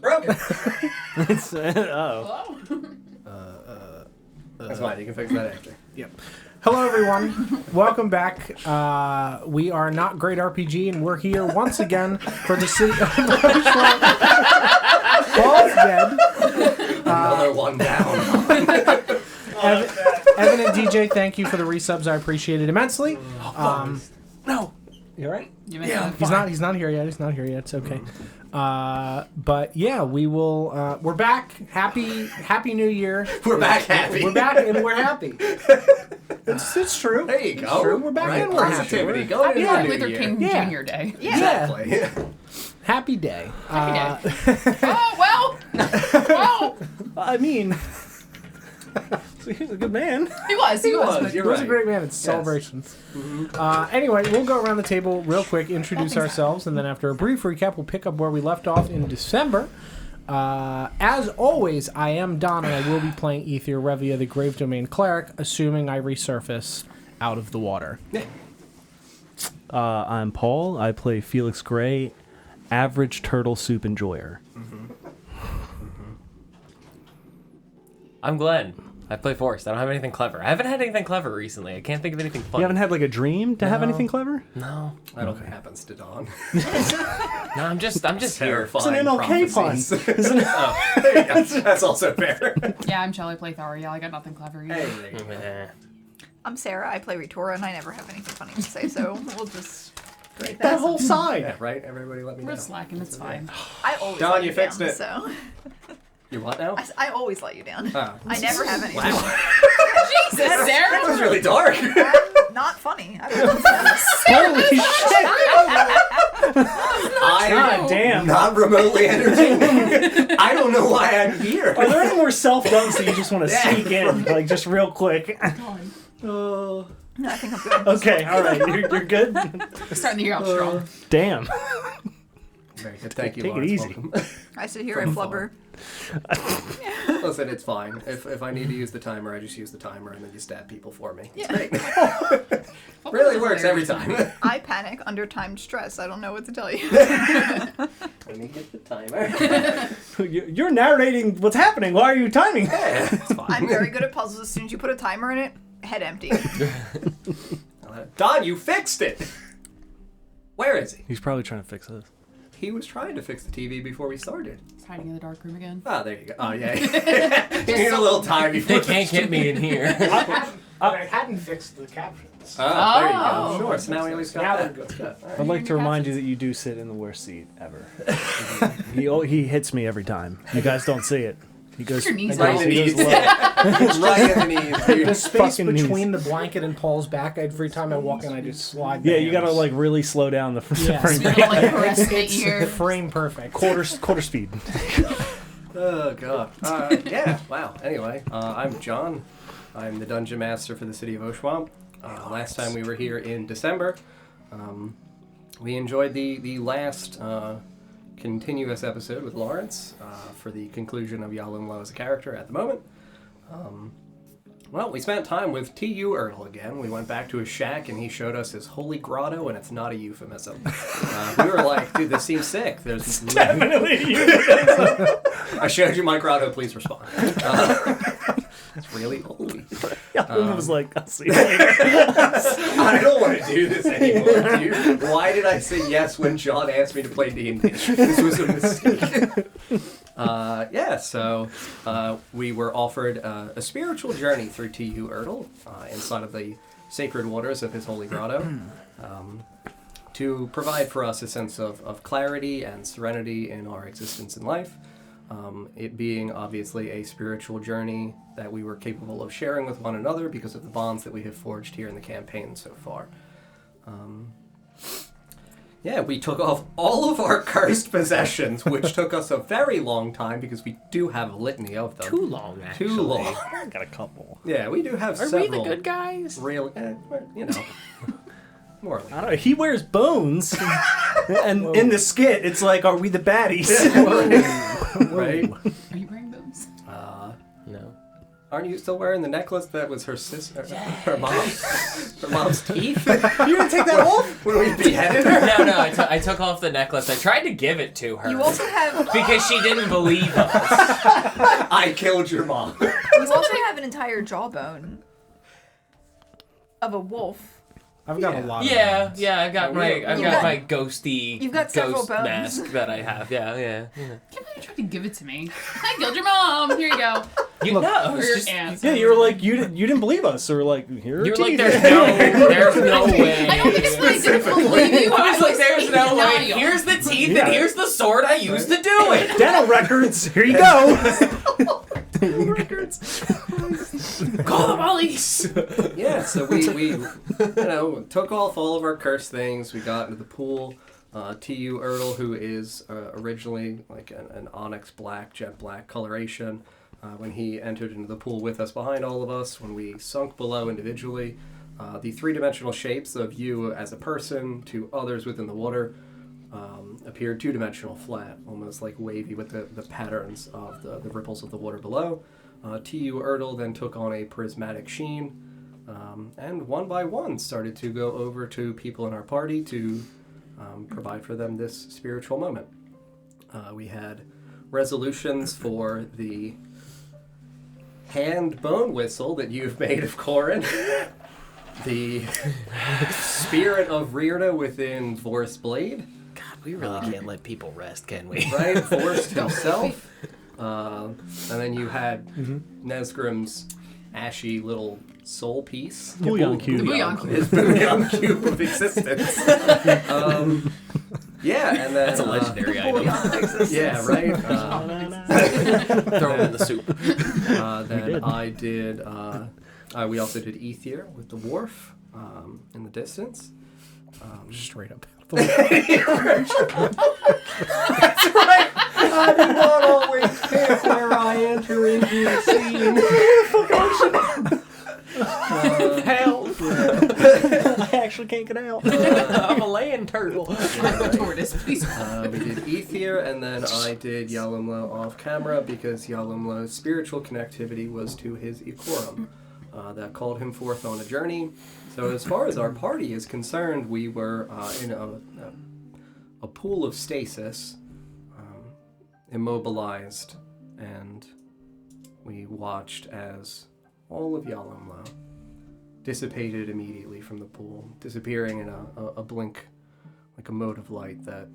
broken. That's fine. You can fix that after. Yep. Hello, everyone. Welcome back. We are NotGreatRPG, and we're here once again for the City of Oshuamp. Paul's dead. Another one down. Evan and DJ, thank you for the resubs. I appreciate it immensely. No. You all right? Yeah, He's not here yet. He's not here yet. It's okay. But yeah, we will. We're back. Happy New Year. We're back happy. We're back and we're happy. It's true. There you It's go. true. We're back right? and we're happy. Positivity. Going Happy into Martin the Luther new King year. Yeah. Jr. Day. Exactly. Happy day. Happy day. Oh, well. I mean, he's a good man. He was. You're He was a right. great man. It's celebrations. Anyway, we'll go around the table real quick, introduce ourselves, and then after a brief recap, we'll pick up where we left off in December. As always, I am Don, and I will be playing Ether Revia, the Grave Domain Cleric, assuming I resurface out of the water. I'm Paul. I play Felix Gray, average turtle soup enjoyer. I'm Glenn. I play Forrest. I don't have anything clever. I haven't had anything clever recently. I can't think of anything funny. You haven't had like a dream to have anything clever? No. I don't think it happens to Dawn. No, I'm just here. It's an MLK pun, isn't it? There you go. That's also fair. Yeah, I'm Shelley. Play Thara. Yeah, I got nothing clever either. Hey, there you go. Eh. I'm Sarah. I play Ritora, and I never have anything funny to say, so we'll just break That that. whole side. Yeah, right? Everybody let me know. We're slacking. It's fine. I always Dawn, let you you fixed down, it. So You what now? I always let you down. Oh. I never have anything. Wow. Jesus, That was Sarah. really dark. I'm not funny. I don't know. Holy shit! I'm Damn. not remotely entertaining. I don't know why I'm here. Are there any more self-dubs that you just want to Yeah. sneak in, like just real quick? No, I think I'm good. Okay, all right, you're good. Starting the year off strong. Damn. Very good. Thank you, Take it Lawrence. easy. Welcome. I sit here and flubber. Listen, it's fine. If I need to use the timer, I just use the timer, and then you stab people for me. It's Yeah. great. Really works every time. I panic under timed stress. I don't know what to tell you. Let me get the timer. You're narrating what's happening. Why are you timing? Yeah, it's fine. I'm very good at puzzles. As soon as you put a timer in it, head empty. Don, you fixed it. Where is he? He's probably trying to fix this. He was trying to fix the TV before we started. He's hiding in the dark room again. Oh, there you go. Oh, yeah. You need a little time before. They can't get me in here. I hadn't fixed the captions. Oh, there you go. Oh. Sure. So now we at least got Now that. we're good. Good. All right. I'd like to remind you that you do sit in the worst seat ever. he hits me every time. You guys don't see it. He goes Your knees Right in the he knees. goes low. Right in the knees, dude. The space Fucking knees. between the blanket and Paul's back, every time I walk in, I just slide. Yeah, the you gotta hands. like really slow down the Yeah. frame You rate. know, like caress the It's ear. frame perfect. quarter speed. Oh, God. Yeah, wow. Anyway, I'm John. I'm the Dungeon Master for the City of Oshuamp. Last time we were here in December, we enjoyed the last continuous episode with Lawrence for the conclusion of Yahlumlo as a character at the moment. Well, we spent time with T.U. Ertl again. We went back to his shack, and he showed us his holy grotto, and it's not a euphemism. We were like, dude, this seems sick. There's Definitely. I showed you my grotto, please respond. It's really holy. Yeah, was like, I'll see you later. I don't want to do this anymore, dude. Why did I say yes when John asked me to play D&D? This was a mistake. So we were offered a spiritual journey through T.U. Ertl inside of the sacred waters of his holy grotto to provide for us a sense of clarity and serenity in our existence in life. It being obviously a spiritual journey that we were capable of sharing with one another because of the bonds that we have forged here in the campaign so far. We took off all of our cursed possessions, which took us a very long time because we do have a litany of them. Too long, actually. Too long. I got a couple. Yeah, we do have Are several. we the good guys? Real, you know, more or I less. don't know. He wears bones, and in the skit, it's like, are we the baddies? Right? Are you wearing boobs? No. Aren't you still wearing the necklace that was her sister, her mom's teeth? You didn't take that off? When we beheaded her? No, I took off the necklace. I tried to give it to her. You also have because she didn't believe us. I killed your mom. you also have an entire jawbone of a wolf. I've got a lot. Of Yeah, bones. I've got my ghosty You've got several ghost bones. mask that I have. Yeah. I can't believe you tried to give it to me. I killed your mom. Here you go. You know, Or it's your just, aunt. Yeah, you were like, you didn't believe us. So we're like, here are you were like, teeth. there's no way. I don't think it's that I didn't believe you. I was like, there's in no way. denial. Here's the teeth Yeah. and here's the sword I used to do it. Dental records. Here you go. Call the police. Yeah, so we took off all of our cursed things. We got into the pool. T.U. Erdl, who is originally like an onyx black, jet black coloration, when he entered into the pool with us behind all of us, when we sunk below individually, the three-dimensional shapes of you as a person to others within the water appeared two-dimensional flat, almost like wavy with the patterns of the ripples of the water below. T.U. Erdl then took on a prismatic sheen, and one by one started to go over to people in our party to provide for them this spiritual moment. We had resolutions for the hand bone whistle that you've made of Corin, the spirit of Rirda within Vorst Blade, We really can't let people rest, can we? right? Vorst himself. And then you had Nesgrim's ashy little soul piece. Bouillon cube. Bouillon cube. His bouillon cube of existence. Yeah, and then... That's a legendary item. Yeah, right? Throw them in the soup. Then did. I did... we also did Ether with the wharf in the distance. Straight up. That's right! I do not always pick where I enter into the scene. Help! I actually can't get out. I'm a land turtle. Tortoise, please. We did Ether, and then I did Yahlumlo off camera because Yahlumlo's spiritual connectivity was to his Ikorum. That called him forth on a journey. So as far as our party is concerned, we were in a pool of stasis, immobilized, and we watched as all of Yahlumlo dissipated immediately from the pool, disappearing in a blink, like a mote of light that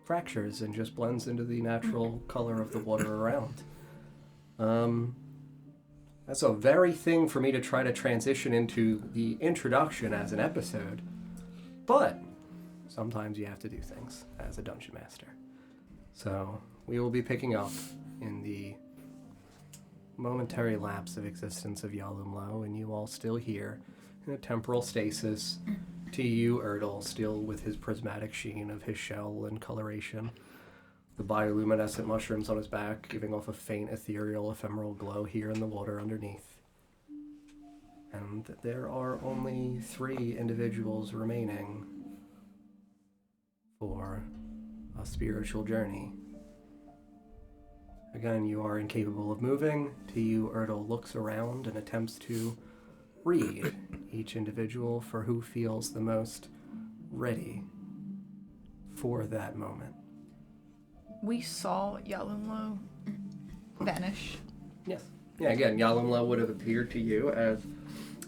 fractures and just blends into the natural color of the water around. That's a very thing for me to try to transition into the introduction as an episode, but sometimes you have to do things as a dungeon master. So we will be picking up in the momentary lapse of existence of Yahlumlo, and you all still here in a temporal stasis. T.U. Erdl still with his prismatic sheen of his shell and coloration. The bioluminescent mushrooms on his back giving off a faint ethereal ephemeral glow here in the water underneath. And there are only 3 individuals remaining for a spiritual journey. Again, you are incapable of moving. T.U. Erdl looks around and attempts to read each individual for who feels the most ready for that moment. We saw Yahlumlo vanish. Yes. Yeah, again, Yahlumlo would have appeared to you as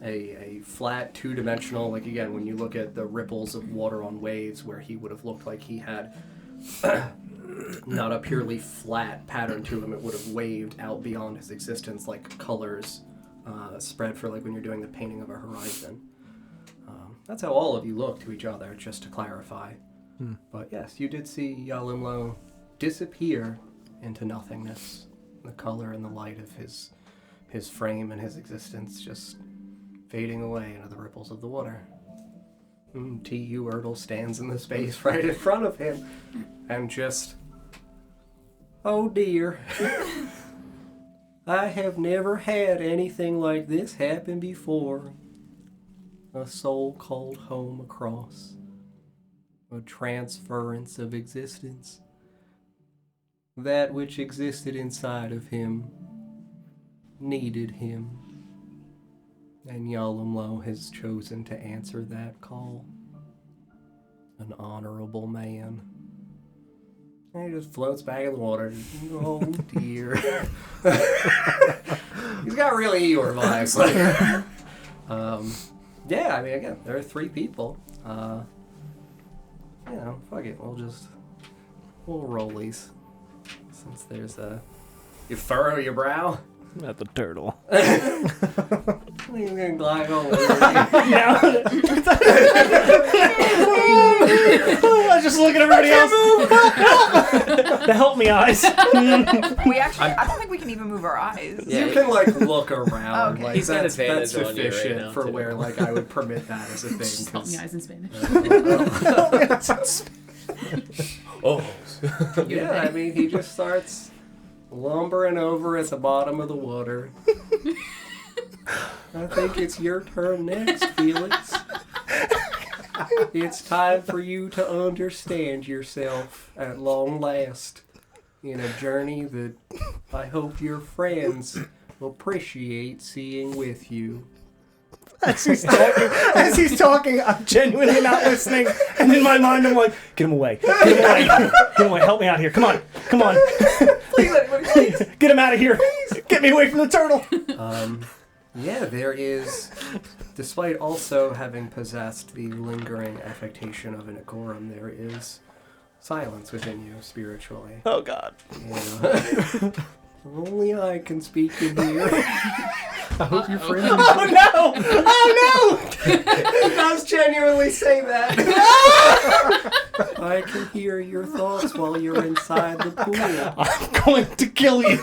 a flat, two-dimensional, like, again, when you look at the ripples of water on waves, where he would have looked like he had not a purely flat pattern to him, it would have waved out beyond his existence like colors spread for like when you're doing the painting of a horizon. That's how all of you look to each other, just to clarify. But yes, you did see Yahlumlo disappear into nothingness. The color and the light of his frame and his existence just fading away into the ripples of the water. T.U. Erdl stands in the space right in front of him and just, oh dear. I have never had anything like this happen before. A soul called home across. A transference of existence. That which existed inside of him needed him. And Yahlumlo has chosen to answer that call. An honorable man. And he just floats back in the water. Oh dear. He's got really Eeyore vibes. Yeah, I mean, again, there are 3 people. Fuck it. We'll roll these. Since there's you furrow your brow. At the turtle. He's gonna glide all over you. I just look at everybody else. The help me eyes. We actually, I don't think we can even move our eyes. Yeah, you can look around. Okay. Like He's got that's advantage on you sufficient right now, for too. where I would permit that as a thing. Just help me 'cause- eyes in Spanish. Oh. Yeah, I mean, he just starts lumbering over at the bottom of the water. I think it's your turn next, Felix. It's time for you to understand yourself at long last in a journey that I hope your friends will appreciate seeing with you. As he's talking, I'm genuinely not listening. And in my mind, I'm like, get him away. Get him away. Get him away. Help me out here. Come on. Come on. Please. Get him out of here. Get me away from the turtle. Yeah, there is, despite also having possessed the lingering affectation of an Agorum, there is silence within you spiritually. Oh, God. Yeah. Only I can speak in here. I hope your friend. Oh, no. Oh, no. It does genuinely say that. I can hear your thoughts while you're inside the pool. I'm going to kill you.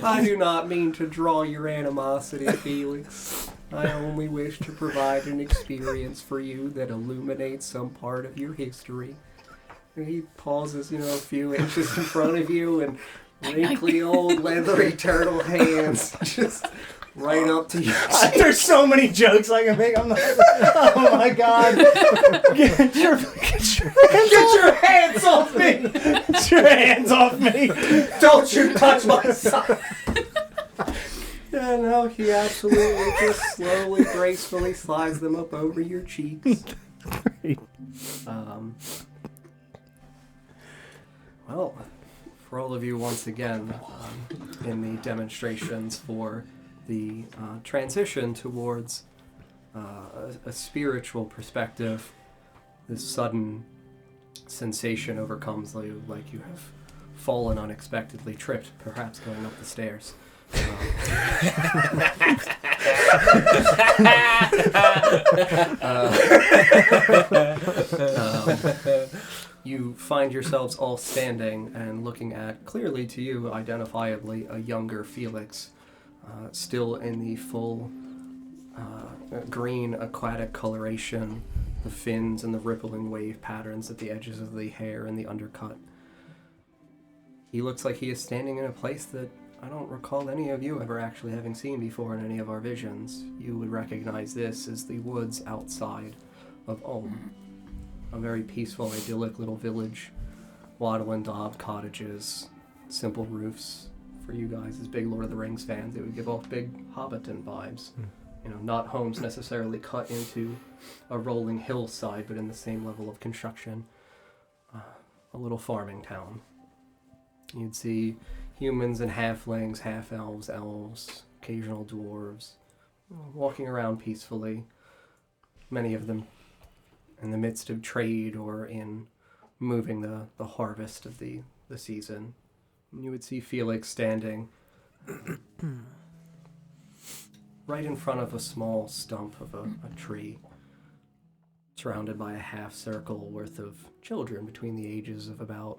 I do not mean to draw your animosity, Felix. I only wish to provide an experience for you that illuminates some part of your history. And he pauses, a few inches in front of you, and wrinkly old leathery turtle hands just right up to you. There's so many jokes I can make. I'm like, oh my God. Get your hands off me. Get your hands off me. Don't you touch my son! Yeah, no, he absolutely just slowly, gracefully slides them up over your cheeks. Great. Well, for all of you once again, in the demonstrations for the transition towards a spiritual perspective, this sudden sensation overcomes you, like you have fallen unexpectedly, tripped, perhaps going up the stairs. You find yourselves all standing and looking at, clearly to you, identifiably, a younger Felix, still in the full green aquatic coloration, the fins and the rippling wave patterns at the edges of the hair and the undercut. He looks like he is standing in a place that I don't recall any of you ever actually having seen before in any of our visions. You would recognize this as the woods outside of Ulm. A very peaceful, idyllic little village. Wattle and daub cottages, simple roofs. For you guys as big Lord of the Rings fans, it would give off big Hobbiton vibes. Not homes necessarily cut into a rolling hillside, but in the same level of construction. A little farming town. You'd see humans and halflings, half-elves, elves, occasional dwarves, walking around peacefully. Many of them in the midst of trade or in moving the harvest of the season. And you would see Felix standing right in front of a small stump of a tree, surrounded by a half circle worth of children between the ages of about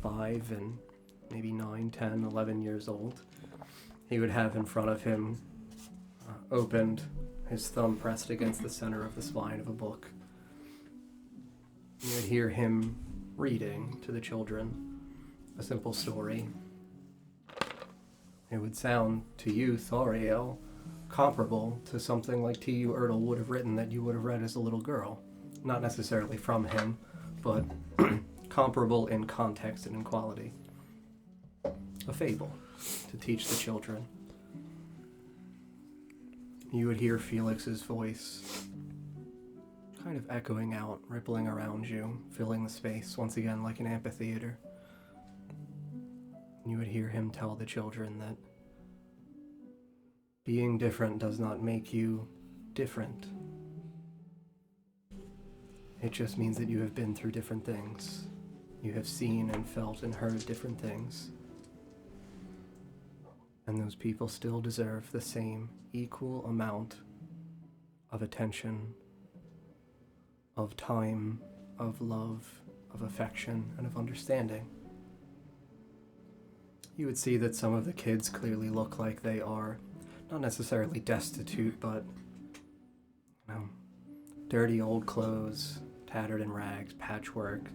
5 and maybe 9, 10, 11 years old. He would have in front of him opened, his thumb pressed against the center of the spine of a book. You would hear him reading to the children a simple story. It would sound to you, Thoriel, comparable to something like T.U. Ertl would have written that you would have read as a little girl. Not necessarily from him, but comparable in context and in quality. A fable. to teach the children. You would hear Felix's voice kind of echoing out, rippling around you, filling the space once again like an amphitheater. You would hear him tell the children that being different does not make you different. It just means that you have been through different things. You have seen and felt and heard different things. And those people still deserve the same equal amount of attention, of time, of love, of affection, and of understanding. You would see that some of the kids clearly look like they are not necessarily destitute, but, dirty old clothes, tattered in rags, patchwork,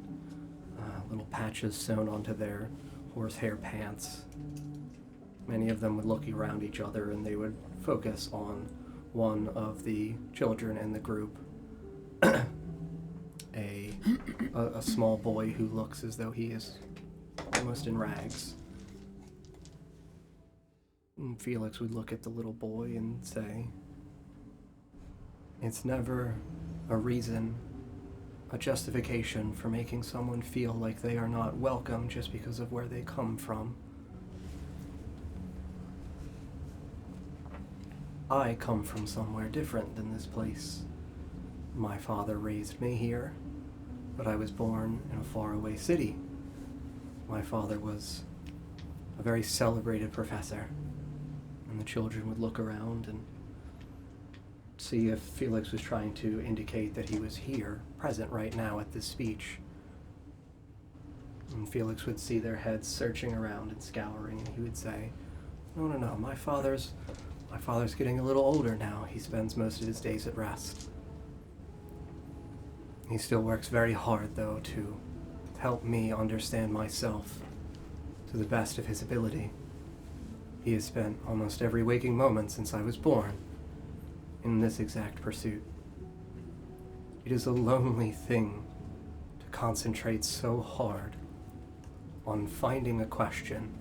little patches sewn onto their horsehair pants. Many of them would look around each other and they would focus on one of the children in the group. A small boy who looks as though he is almost in rags. And Felix would look at the little boy and say, "It's never a reason, a justification for making someone feel like they are not welcome just because of where they come from. I come from somewhere different than this place. My father raised me here, but I was born in a faraway city. My father was a very celebrated professor." And the children would look around and see if Felix was trying to indicate that he was here, present right now at this speech. And Felix would see their heads searching around and scouring, and he would say, No, my father's getting a little older now. He spends most of his days at rest. He still works very hard, though, to help me understand myself to the best of his ability. He has spent almost every waking moment since I was born in this exact pursuit. It is a lonely thing to concentrate so hard on finding a question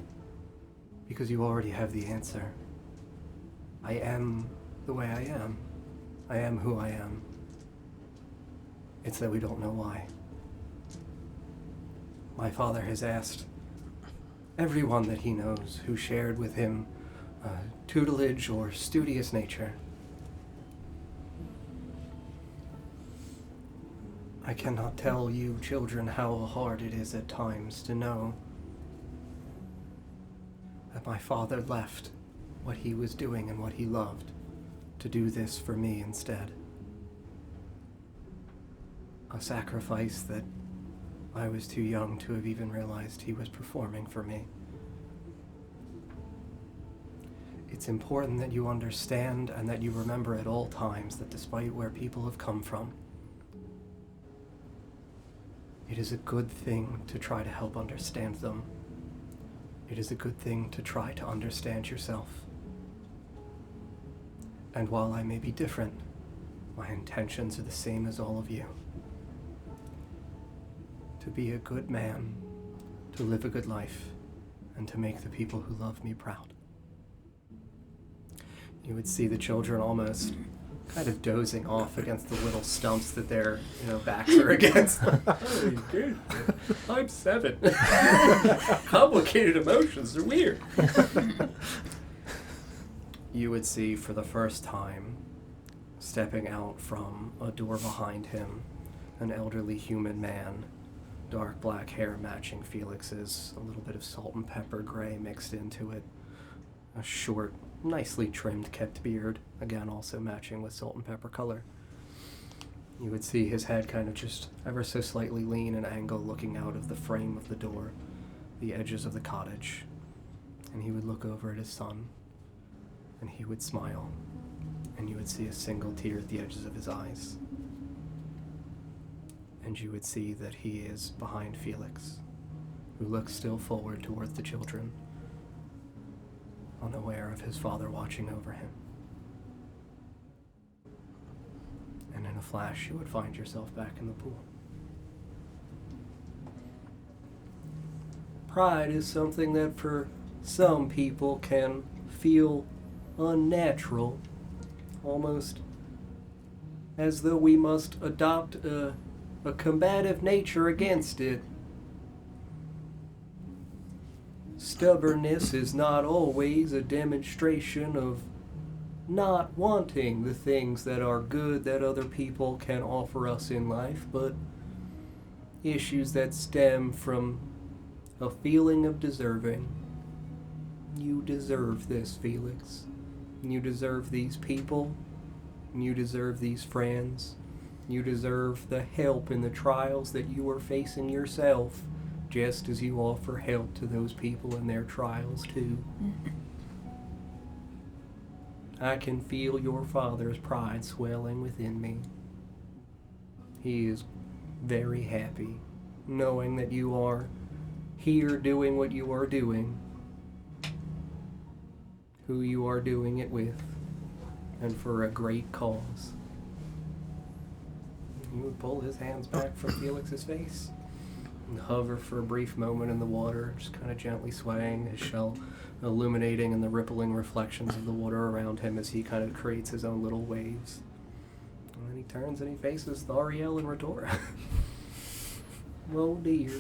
because you already have the answer. I am the way I am. I am who I am. It's that we don't know why. My father has asked everyone that he knows who shared with him tutelage or studious nature. I cannot tell you children how hard it is at times to know that my father left what he was doing and what he loved to do this for me instead. A sacrifice that I was too young to have even realized he was performing for me. It's important that you understand and that you remember at all times that despite where people have come from, it is a good thing to try to help understand them. It is a good thing to try to understand yourself. And while I may be different, my intentions are the same as all of you. To be a good man, to live a good life, and to make the people who love me proud. You would see the children almost kind of dozing off against the little stumps that their backs are against. Oh, dude, I'm 7. Complicated emotions are weird. You would see for the first time, stepping out from a door behind him, an elderly human man, dark black hair matching Felix's, a little bit of salt and pepper gray mixed into it, a short, nicely trimmed kept beard, again also matching with salt and pepper color. You would see his head kind of just ever so slightly lean and angle looking out of the frame of the door, the edges of the cottage, and he would look over at his son, and he would smile, and you would see a single tear at the edges of his eyes. And you would see that he is behind Felix, who looks still forward towards the children, unaware of his father watching over him. And in a flash, you would find yourself back in the pool. Pride is something that for some people can feel unnatural, almost as though we must adopt a combative nature against it. Stubbornness is not always a demonstration of not wanting the things that are good that other people can offer us in life, but issues that stem from a feeling of deserving. You deserve this, Felix. You deserve these people. You deserve these friends. You deserve the help in the trials that you are facing yourself, just as you offer help to those people in their trials too. I can feel your father's pride swelling within me. He is very happy knowing that you are here doing what you are doing, who you are doing it with, and for a great cause. He would pull his hands back from Felix's face and hover for a brief moment in the water, just kind of gently swaying, his shell illuminating in the rippling reflections of the water around him as he kind of creates his own little waves. And then he turns and he faces Thariel and Retora. Oh dear.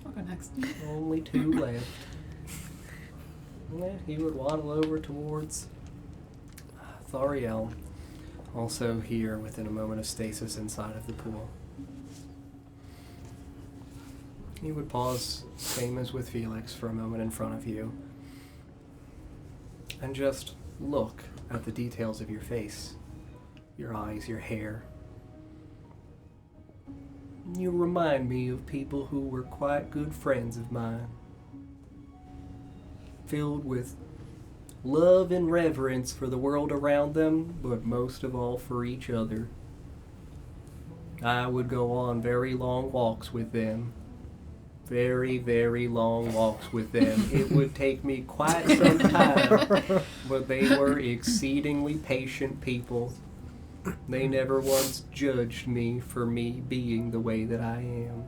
I'll go next. Only 2 left. Yeah, he would waddle over towards Thariel, also here within a moment of stasis inside of the pool. He would pause, same as with Felix, for a moment in front of you, and just look at the details of your face, your eyes, your hair. You remind me of people who were quite good friends of mine, filled with love and reverence for the world around them, but most of all for each other. I would go on very long walks with them. Very, very long walks with them. It would take me quite some time, but they were exceedingly patient people. They never once judged me for me being the way that I am.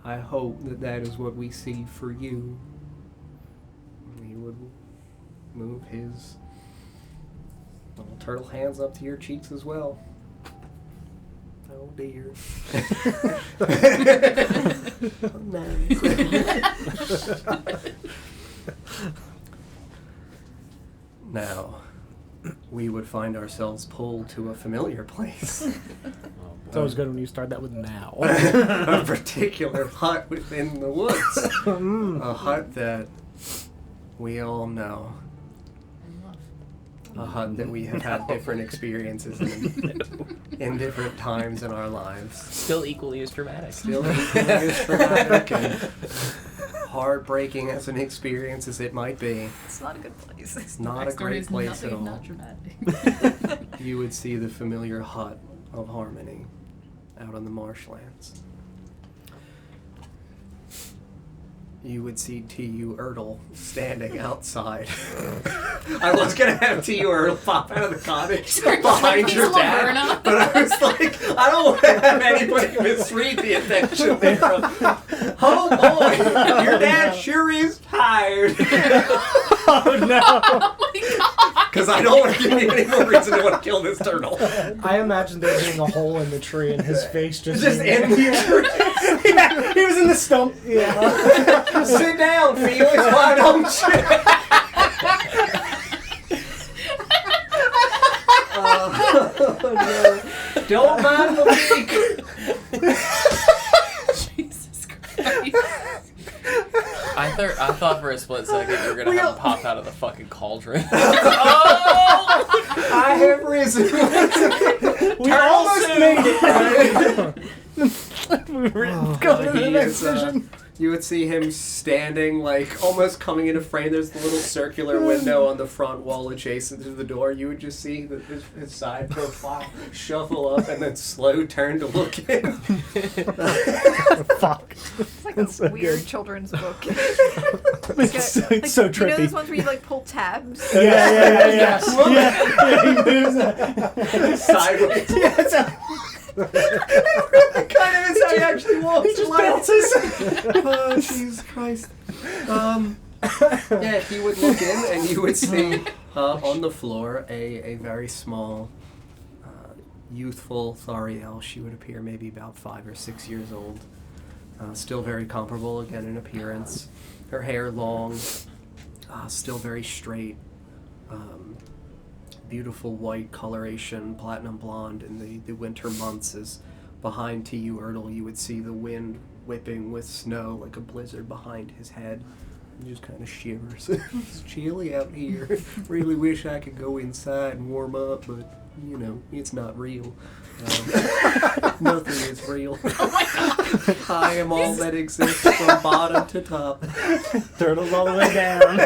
I hope that that is what we see for you. He would move his little turtle hands up to your cheeks as well. Oh dear. Oh, nice. Now, we would find ourselves pulled to a familiar place. It's always good when you start that with now. A particular hut within the woods. A hut that we all know. A hut that we have had different experiences in different times in our lives. Still equally as dramatic. Still equally as traumatic and heartbreaking as an experience as it might be. It's not a good place. It's not a Backstory great is place at nothing all. Not dramatic. You would see the familiar hut of Harmony out on the marshlands. You would see T.U. Erdl standing outside. I was going to have T.U. Erdl pop out of the cottage behind your dad, Laverna. but I was like, I don't want to have anybody misread the attention there. Oh boy, your dad sure is tired. Oh no! Oh my god! Because I don't want to give you any more reason to want to kill this turtle. I imagine there being a hole in the tree and his face just Just in the tree. Yeah, he was in the stump. Yeah. Sit down, Felix. Why don't you? No. Don't mind the leak. Jesus Christ. I thought for a split second you were gonna have him pop out of the fucking cauldron. I have risen. We almost made it. We were going to the He next is, vision. You would see him standing, like, almost coming into frame. There's the little circular window on the front wall adjacent to the door. You would just see his side profile shuffle up and then slow turn to look in. Fuck. It's like a It's so weird good. children's book. It's so Like, so you know trippy. those ones where you like pull tabs? Yeah. Yeah, he moves. Sideways. Yeah, it's a, It really kind of is how he actually walks. he just life. bounces. Oh, Jesus Christ. Yeah, he would look in and you would see on the floor a very small, youthful Thariel. She would appear maybe about 5 or 6 years old. Still very comparable again in appearance. Her hair long, still very straight. Beautiful white coloration, platinum blonde in the winter months. As behind T.U. Erdl, you would see the wind whipping with snow like a blizzard behind his head. He just kind of shivers. It's chilly out here. Really wish I could go inside and warm up, but, you know, it's not real. Nothing is real. Oh my god. I am all that exists from bottom to top. Turtles all the way down.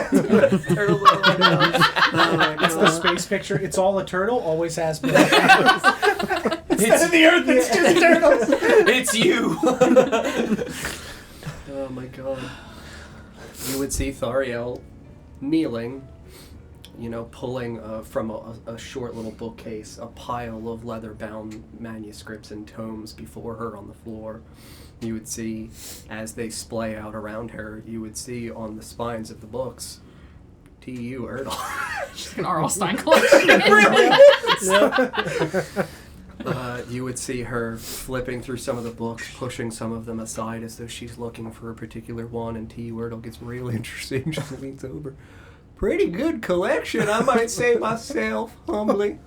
Turtles all the way down. Oh my It's the God. space picture. It's all a turtle, always has been. Instead of the Earth, it's just turtles. It's you. Oh my God. You would see Thariel kneeling, you know, pulling from a short little bookcase a pile of leather-bound manuscripts and tomes before her on the floor. You would see, as they splay out around her, you would see on the spines of the books, T.U. Erdl. Just an R.L. Stein collection. You would see her flipping through some of the books, pushing some of them aside as though she's looking for a particular one, and T.U. Erdl gets real interesting. Just leans over. Pretty good collection, I might say myself, humbly.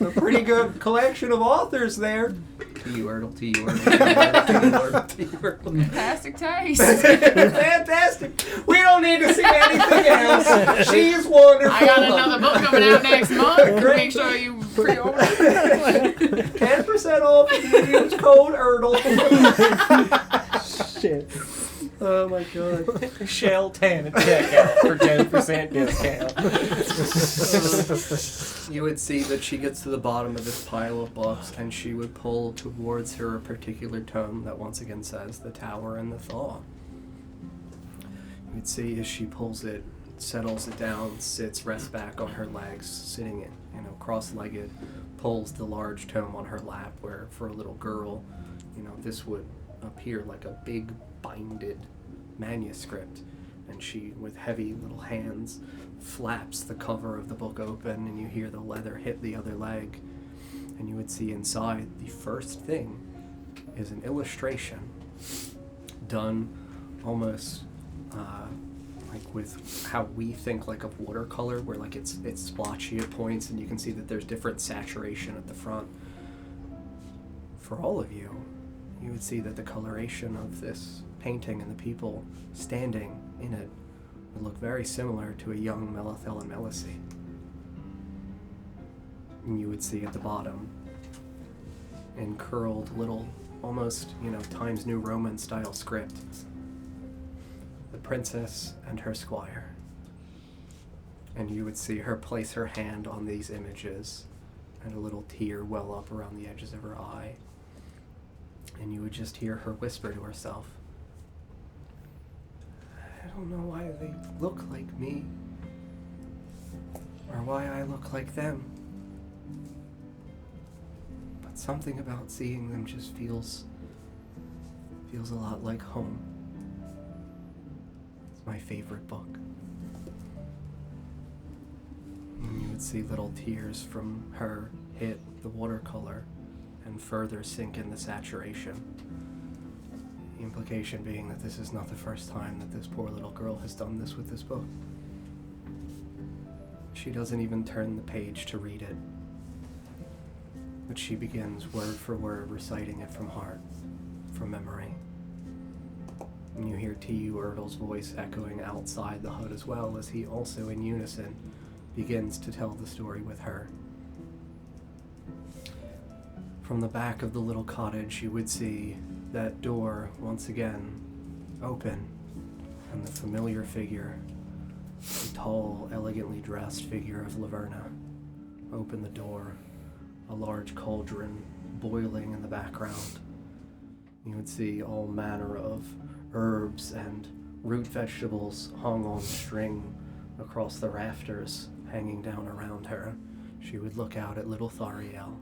A pretty good collection of authors there. T.U. Erdl, T.U. Erdl, T.U. Erdl, T.U. Erdl. Fantastic taste. Fantastic. We don't need to see anything else. She's wonderful. I got another book coming out next month. Great. Make sure you pre-order. 10% off if you use code Erdl. Shit. Oh my God. Shell 10 at checkout for 10% discount. You would see that she gets to the bottom of this pile of books and she would pull towards her a particular tome that once again says The Tower and the Thaw. You would see as she pulls it, settles it down, sits, rests back on her legs, sitting, you know, cross-legged, pulls the large tome on her lap where for a little girl, you know, this would appear like a big binded manuscript, and she, with heavy little hands, flaps the cover of the book open, and you hear the leather hit the other leg, and you would see inside the first thing is an illustration done almost like with how we think like of watercolor, where like it's splotchy at points and you can see that there's different saturation at the front. For all of you, you would see that the coloration of this painting and the people standing in it would look very similar to a young Melithel and Melicy. And you would see at the bottom, in curled little, almost, you know, Times New Roman style script, the princess and her squire. And you would see her place her hand on these images, and a little tear well up around the edges of her eye. And you would just hear her whisper to herself, I don't know why they look like me, or why I look like them, but something about seeing them just feels a lot like home. It's my favorite book. And you would see little tears from her hit the watercolor and further sink in the saturation. The implication being that this is not the first time that this poor little girl has done this with this book. She doesn't even turn the page to read it, but she begins word for word reciting it from heart, from memory. And you hear T.U. Erdl's voice echoing outside the hut as well, as he also in unison begins to tell the story with her. From the back of the little cottage, you would see that door once again open, and the familiar figure, the tall, elegantly dressed figure of Laverna, open the door, a large cauldron boiling in the background. You would see all manner of herbs and root vegetables hung on string across the rafters, hanging down around her. She would look out at little Thariel.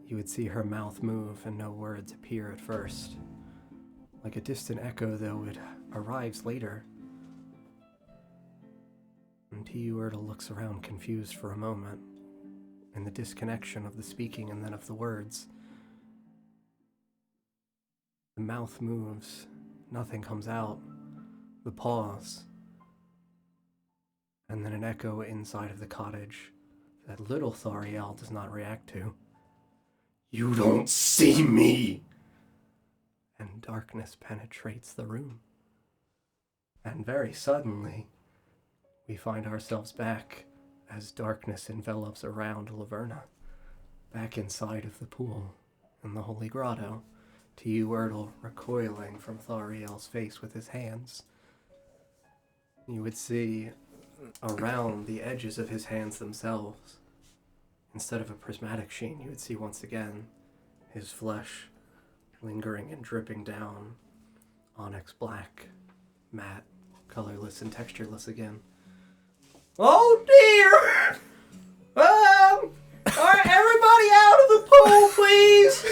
You would see her mouth move and no words appear at first. Like a distant echo, though, would arrives later. And T.U. looks around confused for a moment, in the disconnection of the speaking and then of the words. The mouth moves, nothing comes out, the pause, and then an echo inside of the cottage that little Thariel does not react to. You don't see me! And darkness penetrates the room. And very suddenly, we find ourselves back as darkness envelops around Laverna, back inside of the pool in the Holy Grotto, T.U. recoiling from Thariel's face with his hands. You would see around the edges of his hands themselves, instead of a prismatic sheen, you would see once again his flesh lingering and dripping down, onyx black, matte, colorless, and textureless again. Oh dear! Alright, everybody out of the pool, please!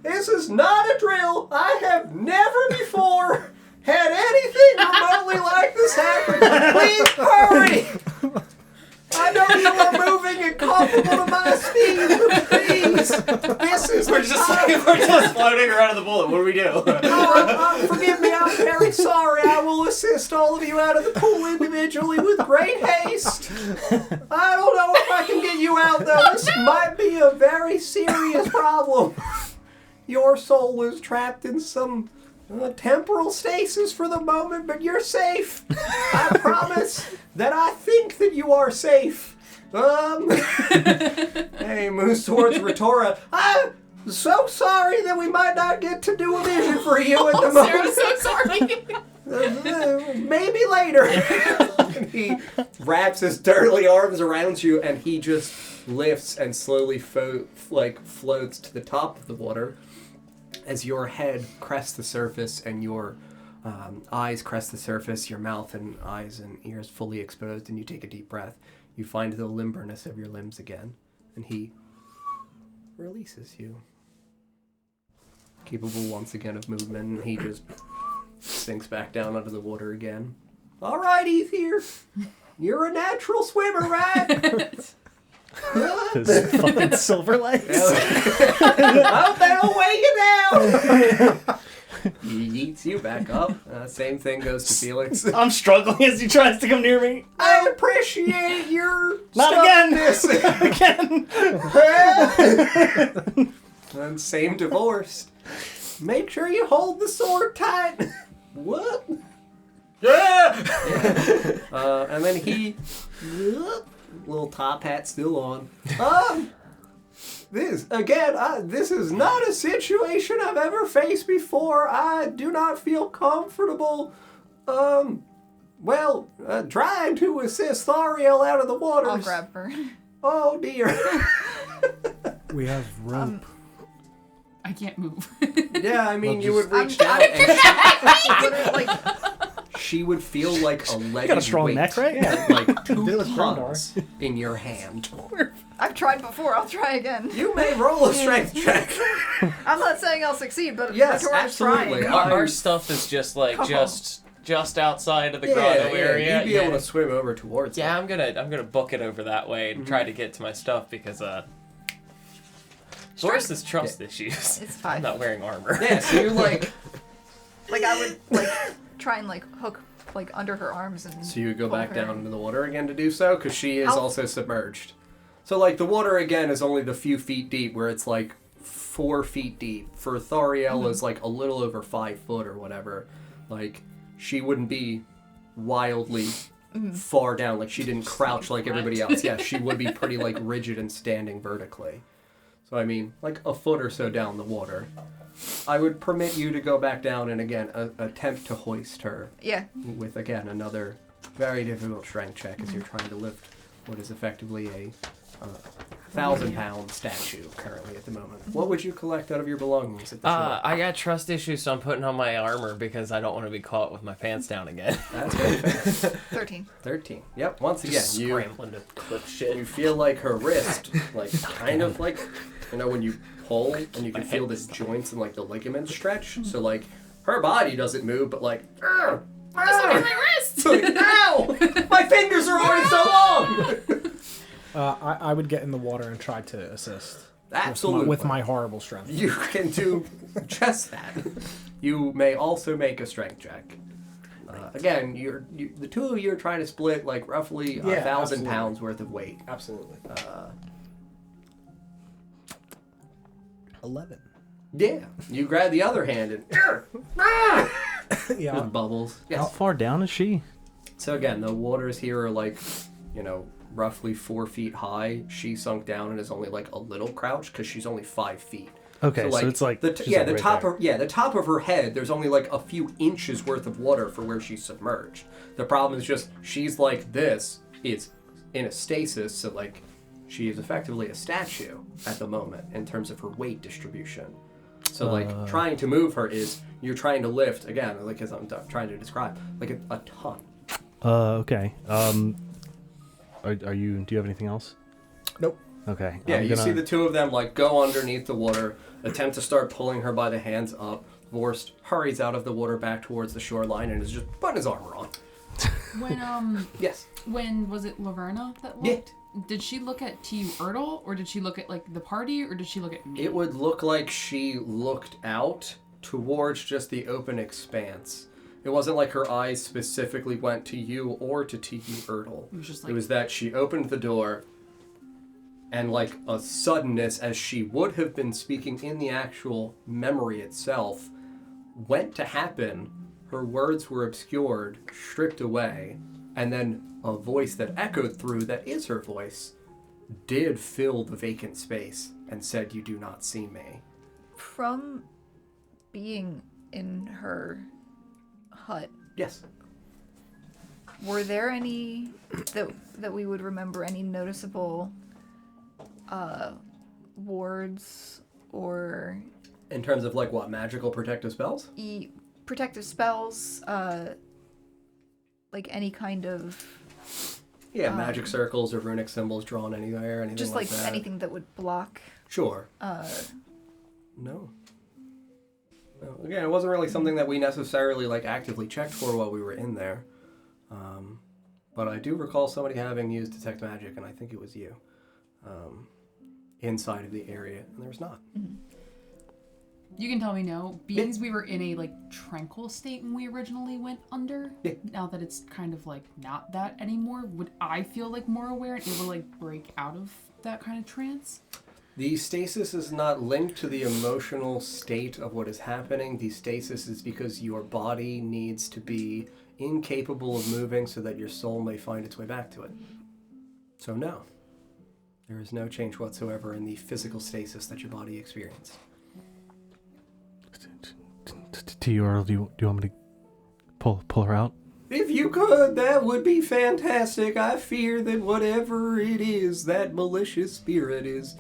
This is not a drill. I have never before had anything remotely like this happen. Please hurry! I know you are moving at comparable to my speed, but please! This is We're just floating around in the bullet. What do we do? Forgive me, I'm very sorry. I will assist all of you out of the pool individually with great haste. I don't know if I can get you out, though. This might be a very serious problem. Your soul is trapped in some temporal stasis for the moment, but you're safe. I promise that I think that you are safe. Hey, moves towards Retora. I'm so sorry that we might not get to do a vision for you at the moment. Sarah's so sorry. Maybe later. And he wraps his dirty arms around you, and he just lifts and slowly floats to the top of the water as your head crests the surface and your eyes crest the surface, your mouth and eyes and ears fully exposed, and you take a deep breath. You find the limberness of your limbs again, and he releases you. Capable once again of movement, and he just sinks back down under the water again. All right, Ether. You're a natural swimmer, right? Those fucking silver legs. Oh, they'll weigh you down. He eats you back up. Same thing goes to Felix. I'm struggling as he tries to come near me. I appreciate your Not again. Again. And same divorced. Make sure you hold the sword tight. What? Yeah. And then he, little top hat still on. This is not a situation I've ever faced before. I do not feel comfortable, trying to assist Thariel out of the waters. I'll grab her. Oh dear. We have rope. I can't move. Yeah, I mean, Well, you would just- reach down and Literally, she would feel like a legged got a strong weight, neck, right? Yeah. like 2 Do this tons in your hand. I've tried before. I'll try again. You may roll a strength check. I'm not saying I'll succeed, but Yes, Retora's absolutely. trying. Our stuff is just like just outside of the grotto area. You'd be able to swim over towards it. Yeah, I'm gonna book it over that way and try to get to my stuff because Doris has trust issues. It's fine. I'm not wearing armor. Yeah, so you're like... Like I would try and hook under her arms and. So you would go pull back her. down into the water again to do so? Because she is How- also submerged. So the water again is only the few feet deep, where it's 4 feet deep. For Thariel is a little over 5 foot or whatever. She wouldn't be wildly far down. She didn't crouch like everybody else. Yeah, she would be pretty rigid and standing vertically. So I mean, a foot or so down the water. I would permit you to go back down and again attempt to hoist her. Yeah. With again another very difficult strength check as you're trying to lift what is effectively a 1,000-pound statue currently at the moment. What would you collect out of your belongings at the shore? I got trust issues, so I'm putting on my armor because I don't want to be caught with my pants down again. That's very fair. 13. 13. Yep. Once again, you Scrambling to clip shit. you feel her wrist kind of when you pull and you can feel the joints and the ligaments stretch. So her body doesn't move, but like, Just look at my wrist. like, ow! My fingers are already so long. I would get in the water and try to assist. Absolutely. With my horrible strength. You can do just that. You may also make a strength check. Again, the two of you are trying to split like roughly 1,000 absolutely. pounds worth of weight. Absolutely. 11. Yeah. You grab the other hand and Yeah. just bubbles. How Yes. far down is she? So again, the waters here are like, roughly 4 feet high. She sunk down and is only like a little crouched because she's only 5 feet. Okay, so it's like she's like the right top there. the top of her head. There's only like a few inches worth of water for where she's submerged. The problem is just she's like this. It's in a stasis, so like she is effectively a statue at the moment in terms of her weight distribution. So like trying to move her is you're trying to lift again, like as I'm trying to describe, like a ton. Okay. Are you? Do you have anything else? Nope. Okay. Yeah, I'm you gonna- see the two of them like go underneath the water, attempt to start pulling her by the hands up. Vorst hurries out of the water back towards the shoreline and is just putting his armor on. Yes. When was it Laverna that Yeah. looked? Did she look at T.U. Erdl, or did she look at like the party, or did she look at me? It would look like she looked out towards just the open expanse. It wasn't like her eyes specifically went to you or to T.U. Erdl. It was just like It was that she opened the door and like a suddenness as she would have been speaking in the actual memory itself went to happen. Her words were obscured, stripped away, and then a voice that echoed through that is her voice did fill the vacant space and said, "You do not see me." From being in her hut, Yes. were there any that we would remember, any noticeable wards or In terms of like what, magical protective spells? protective spells, like any kind of Yeah, magic circles or runic symbols drawn anywhere, anything just like like that. anything that would block Sure. No. No. Again, it wasn't really something that we necessarily like actively checked for while we were in there. But I do recall somebody having used detect magic, and I think it was you, inside of the area, and there was not. You can tell me no. Beings we were in a like tranquil state when we originally went under. Yeah. Now that it's kind of like not that anymore, would I feel like more aware and able to like break out of that kind of trance? The stasis is not linked to the emotional state of what is happening. The stasis is because your body needs to be incapable of moving so that your soul may find its way back to it. So no, there is no change whatsoever in the physical stasis that your body experienced. T.U. Erdl, do you want me to pull her out? If you could, that would be fantastic. I fear that whatever it is, that malicious spirit is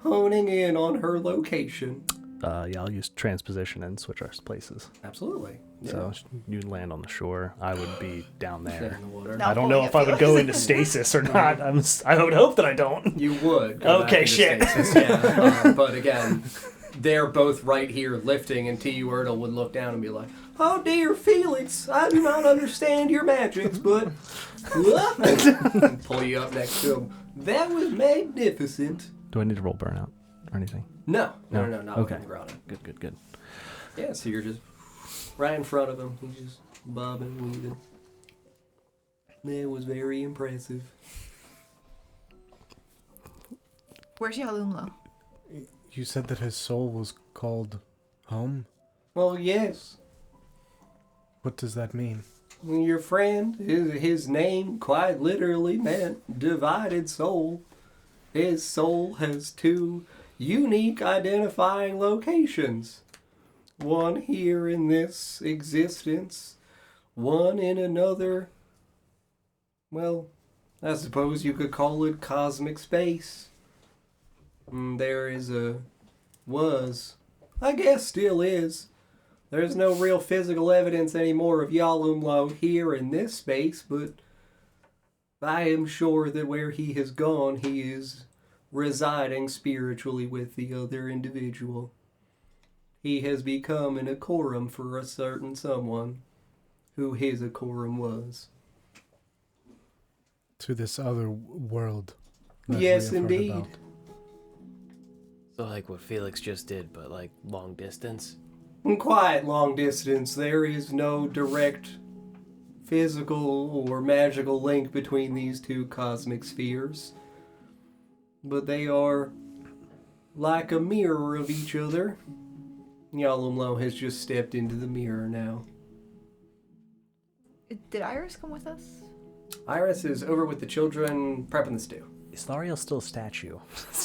honing in on her location. Yeah, I'll use transposition and switch our places. Absolutely. Yeah. So you land on the shore. I would be down Stay there. in the water. No. I don't know if I would go into stasis or not. I would hope that I don't. You would. Go back Okay, into shit. stasis, yeah. But again, they're both right here lifting, and T.U. Erdl would look down and be like, "Oh dear Felix, I do not understand your magics, but..." and pull you up next to him. That was magnificent. Do I need to roll burnout or anything? No, No. not Okay. within the grotto. Good. Yeah, so you're just right in front of him. He's just bobbing and weaving. It was very impressive. Where's Yahlumlo? You said that his soul was called home? Well, yes. What does that mean? Your friend, his name quite literally meant divided soul. His soul has two unique identifying locations. One here in this existence, one in another. Well, I suppose you could call it cosmic space. There is I guess still is. There's no real physical evidence anymore of Yahlumlo here in this space, but I am sure that where he has gone, he is residing spiritually with the other individual. he has become an Acorum for a certain someone, who his Acorum was. To this other world. that we Yes, have heard indeed. about. So like what Felix just did, but like long distance. Quite long distance. There is no direct physical or magical link between these two cosmic spheres. But they are like a mirror of each other. Yahlumlo has just stepped into the mirror now. Did Iris come with us? Iris is over with the children prepping the stew. Is Lariel still a statue?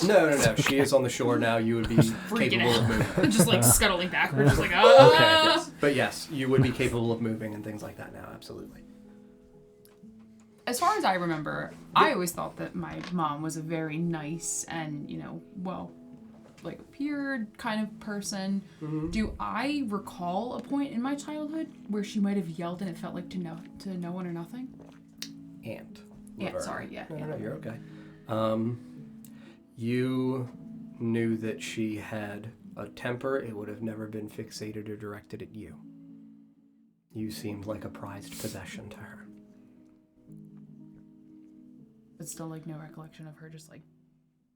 No. She is on the shore now. You would be capable of moving. Just like scuttling backwards, just like, Yes. But yes, you would be capable of moving and things like that now, absolutely. As far as I remember, I always thought that my mom was a very nice and, like appeared kind of person. Mm-hmm. Do I recall a point in my childhood where she might have yelled and it felt like to no one or nothing? And. Yeah, sorry, yeah. No, you're okay. You knew that she had a temper. It would have never been fixated or directed at you. You seemed like a prized possession to her. But still, like, no recollection of her just, like,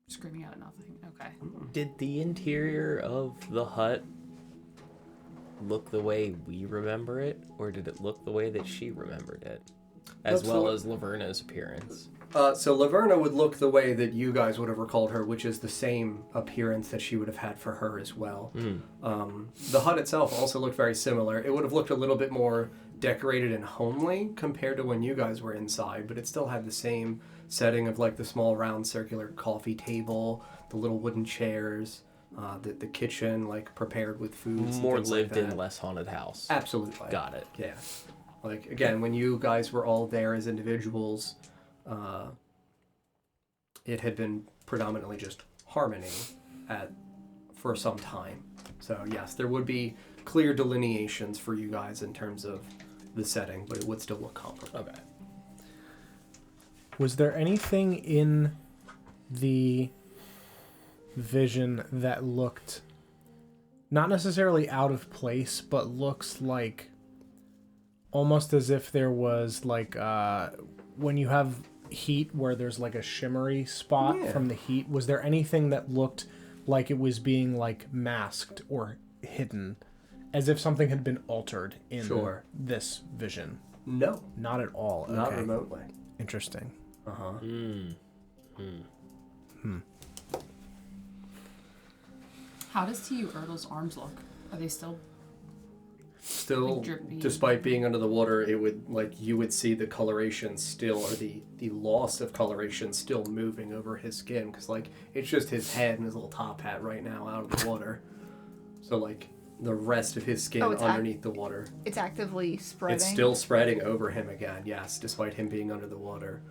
screaming out at nothing. Okay. Did the interior of the hut look the way we remember it, or did it look the way that she remembered it? As well as Laverna's appearance. So Laverna would look the way that you guys would have recalled her, which is the same appearance that she would have had for her as well. The hut itself also looked very similar. It would have looked a little bit more decorated and homely compared to when you guys were inside, but it still had the same setting of like the small round circular coffee table, the little wooden chairs, the kitchen like prepared with foods. More and things lived like in, that. less haunted house. Absolutely. Got it. Yeah. Like, again, when you guys were all there as individuals, it had been predominantly just harmony for some time. So, yes, there would be clear delineations for you guys in terms of the setting, but it would still look comparable. Okay. Was there anything in the vision that looked not necessarily out of place, but looks like almost as if there was like when you have heat where there's like a shimmery spot from the heat? Was there anything that looked like it was being like masked or hidden, as if something had been altered in this vision? No. Not at all. Not Okay. remotely. Interesting. How does T.U. Erdl's arms look? Are they still... Still, Like drippy. despite being under the water, it would, like, you would see the coloration still, or the loss of coloration still moving over his skin, because, like, it's just his head and his little top hat right now out of the water. So, like, the rest of his skin underneath the water. It's actively spreading. It's still spreading over him again, yes, despite him being under the water.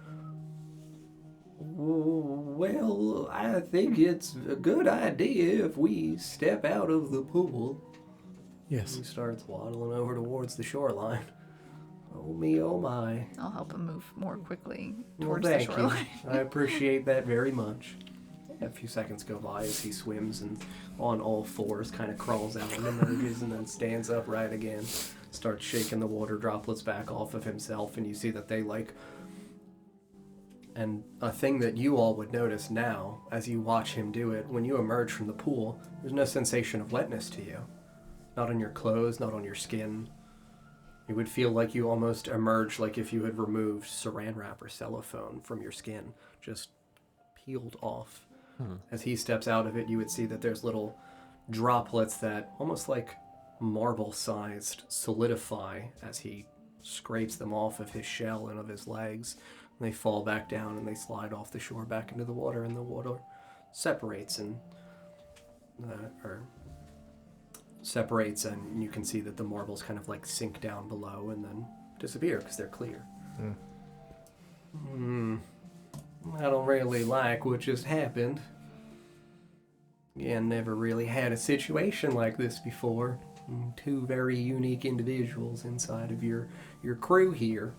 Well, I think it's a good idea if we step out of the pool. Yes. He starts waddling over towards the shoreline. Oh me, oh my. I'll help him move more quickly Well, towards the thank you. shoreline. I appreciate that very much. A few seconds go by as he swims and on all fours kind of crawls out and emerges and then stands upright again. Starts shaking the water droplets back off of himself, and you see that they like... And a thing that you all would notice now as you watch him do it, when you emerge from the pool, there's no sensation of wetness to you. Not on your clothes, not on your skin. It would feel like you almost emerged like if you had removed saran wrap or cellophane from your skin, just peeled off. As he steps out of it, you would see that there's little droplets that almost like marble-sized solidify as he scrapes them off of his shell and of his legs. And they fall back down and they slide off the shore back into the water, and the water separates and you can see that the marbles kind of like sink down below and then disappear because they're clear. I don't really like what just happened. Again, never really had a situation like this before. Two very unique individuals inside of your crew here.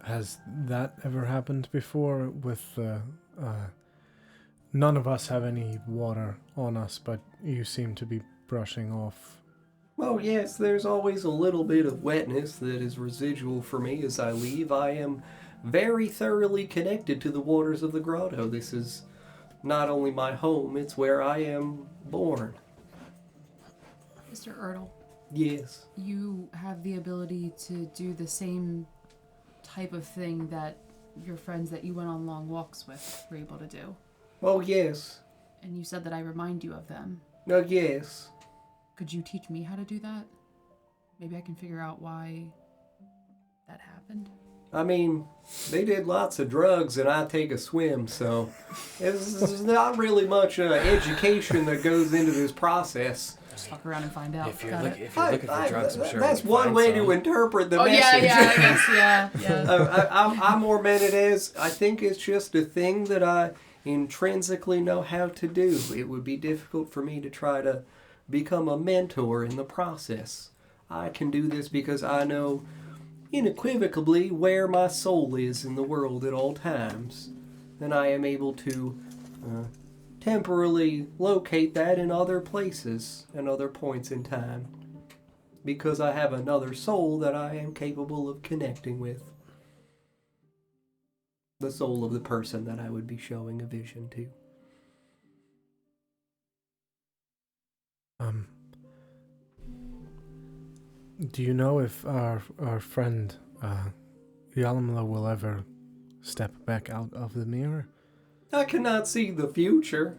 Has that ever happened before with None of us have any water on us, but you seem to be brushing off. Well, yes, there's always a little bit of wetness that is residual for me as I leave. I am very thoroughly connected to the waters of the grotto. This is not only my home, it's where I am born. Mr. Ertl, Yes. you have the ability to do the same type of thing that your friends that you went on long walks with were able to do. Oh, yes. And you said that I remind you of them. Oh, yes. Could you teach me how to do that? Maybe I can figure out why that happened. I mean, they did lots of drugs and I take a swim, so there's not really much education that goes into this process. Just fuck around and find out. If you're Got looking it. for drugs, I'm sure that's we can one find way some. to interpret the Oh, message. yeah, I guess, yeah. I more meant it as, I think it's just a thing that I intrinsically know how to do. It would be difficult for me to try to become a mentor in the process. I can do this because I know unequivocally where my soul is in the world at all times. And I am able to temporarily locate that in other places and other points in time. Because I have another soul that I am capable of connecting with. The soul of the person that I would be showing a vision to. Do you know if our friend Yahlumlo will ever step back out of the mirror? I cannot see the future.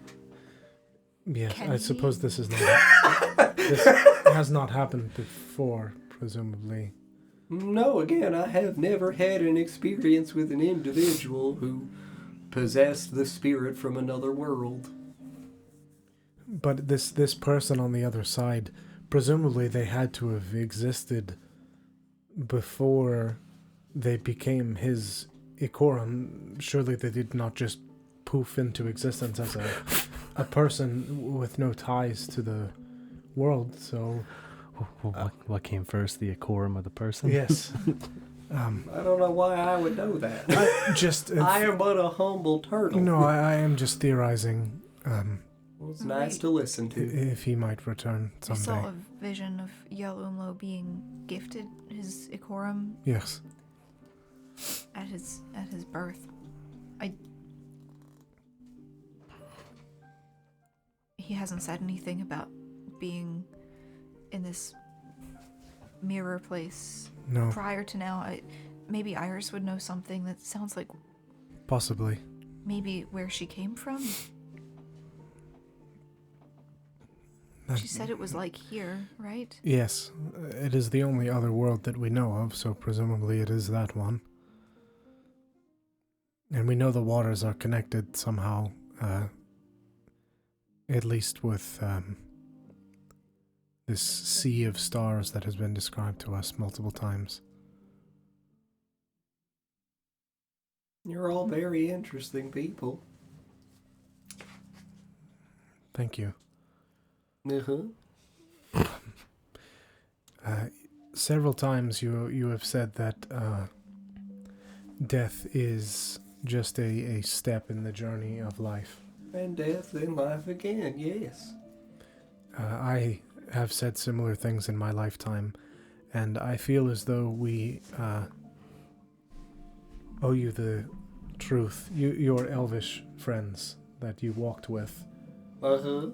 Yes, Can I he? suppose this is not. This has not happened before, presumably. No, again, I have never had an experience with an individual who possessed the spirit from another world. But this person on the other side, presumably they had to have existed before they became his Ikoran. Surely they did not just poof into existence as a person with no ties to the world, so... What came first, the Ikorum or the person? Yes. I don't know why I would know that. I am but a humble turtle. No, I am just theorizing Well, it's nice to listen to. if he might return I saw someday. a vision of Yahlumlo being gifted his Ikorum Yes. at his birth. He hasn't said anything about being in this mirror place No, prior to now. Maybe Iris would know something that sounds like possibly. maybe where she came from. She said it was like here, right? Yes, it is the only other world that we know of, so presumably it is that one. And we know the waters are connected somehow, at least with this sea of stars that has been described to us multiple times. You're all very interesting people. Thank you. Uh-huh. Several times you have said that death is just a step in the journey of life. And death and life again, yes. I have said similar things in my lifetime, and I feel as though we owe you the truth. Your elvish friends that you walked with, Uh-huh.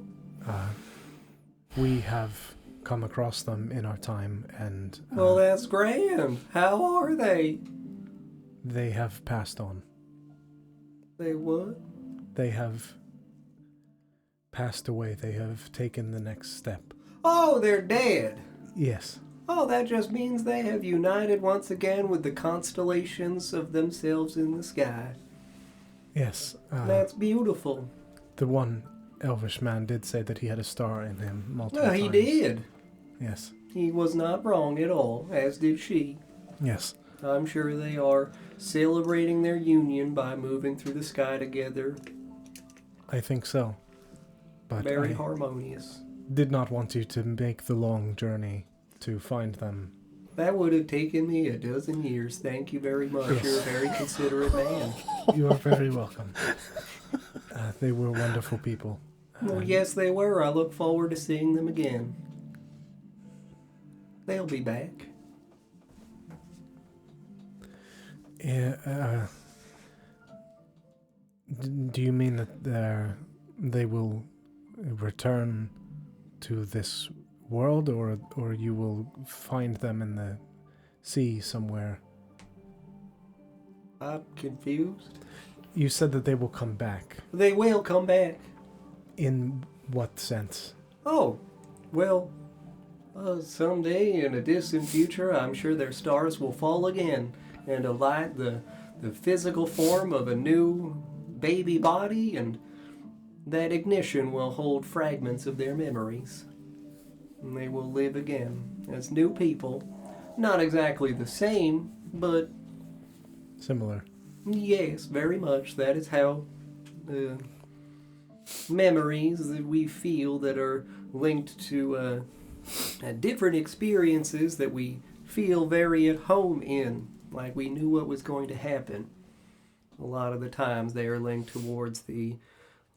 we have come across them in our time, and Well, that's grand. How are they? they have passed on. They what? They have passed away. They have taken the next step. Oh, they're dead. Yes. Oh, that just means they have united once again with the constellations of themselves in the sky. Yes. That's beautiful. The one elvish man did say that he had a star in him multiple Well, times. he did. Yes. He was not wrong at all, as did she. Yes. I'm sure they are celebrating their union by moving through the sky together. I think so. But Very I harmonious. did not want you to make the long journey to find them. That would have taken me a dozen years. Thank you very much. Yes. You're a very considerate man. You are very welcome. They were wonderful people. Well, yes, they were. I look forward to seeing them again. They'll be back. Yeah, do you mean that they will return to this world, or you will find them in the sea somewhere? I'm confused. You said that they will come back. They will come back. In what sense? Oh, well, someday in a distant future, I'm sure their stars will fall again and alight the physical form of a new baby body, and that ignition will hold fragments of their memories. And they will live again as new people. Not exactly the same, but... Similar. Yes, very much. That is how memories that we feel that are linked to different experiences that we feel very at home in, like we knew what was going to happen. A lot of the times they are linked towards the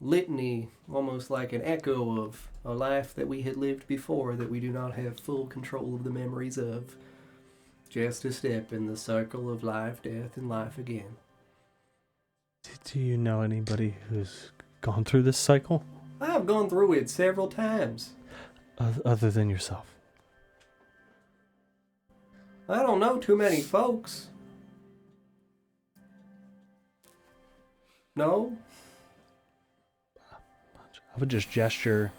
litany, almost like an echo of a life that we had lived before that we do not have full control of the memories of. Just a step in the circle of life, death, and life again. Do you know anybody who's gone through this cycle? I've gone through it several times. Other than yourself? I don't know too many folks. No? I would just gesture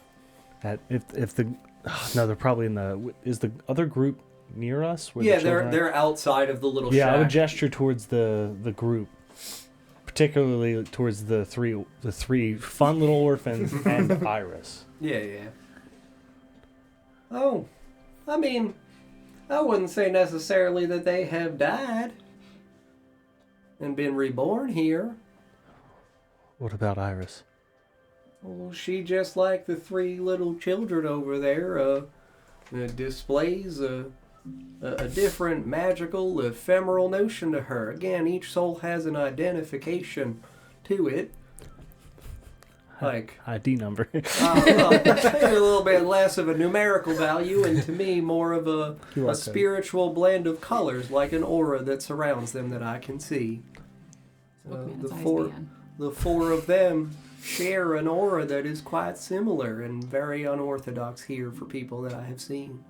at if the no, they're probably in the is the other group near us? Where Yeah, the children are? they're outside of the little Yeah, shack. I would gesture towards the group, particularly towards the three fun little orphans and Iris. Yeah. Oh, I mean, I wouldn't say necessarily that they have died and been reborn here. What about Iris? Well, she, just like the three little children over there, displays a different magical, ephemeral notion to her. Again, each soul has an identification to it. Like ID number. maybe a little bit less of a numerical value, and to me more of a spiritual blend of colors, like an aura that surrounds them that I can see. The four of them share an aura that is quite similar and very unorthodox here for people that I have seen.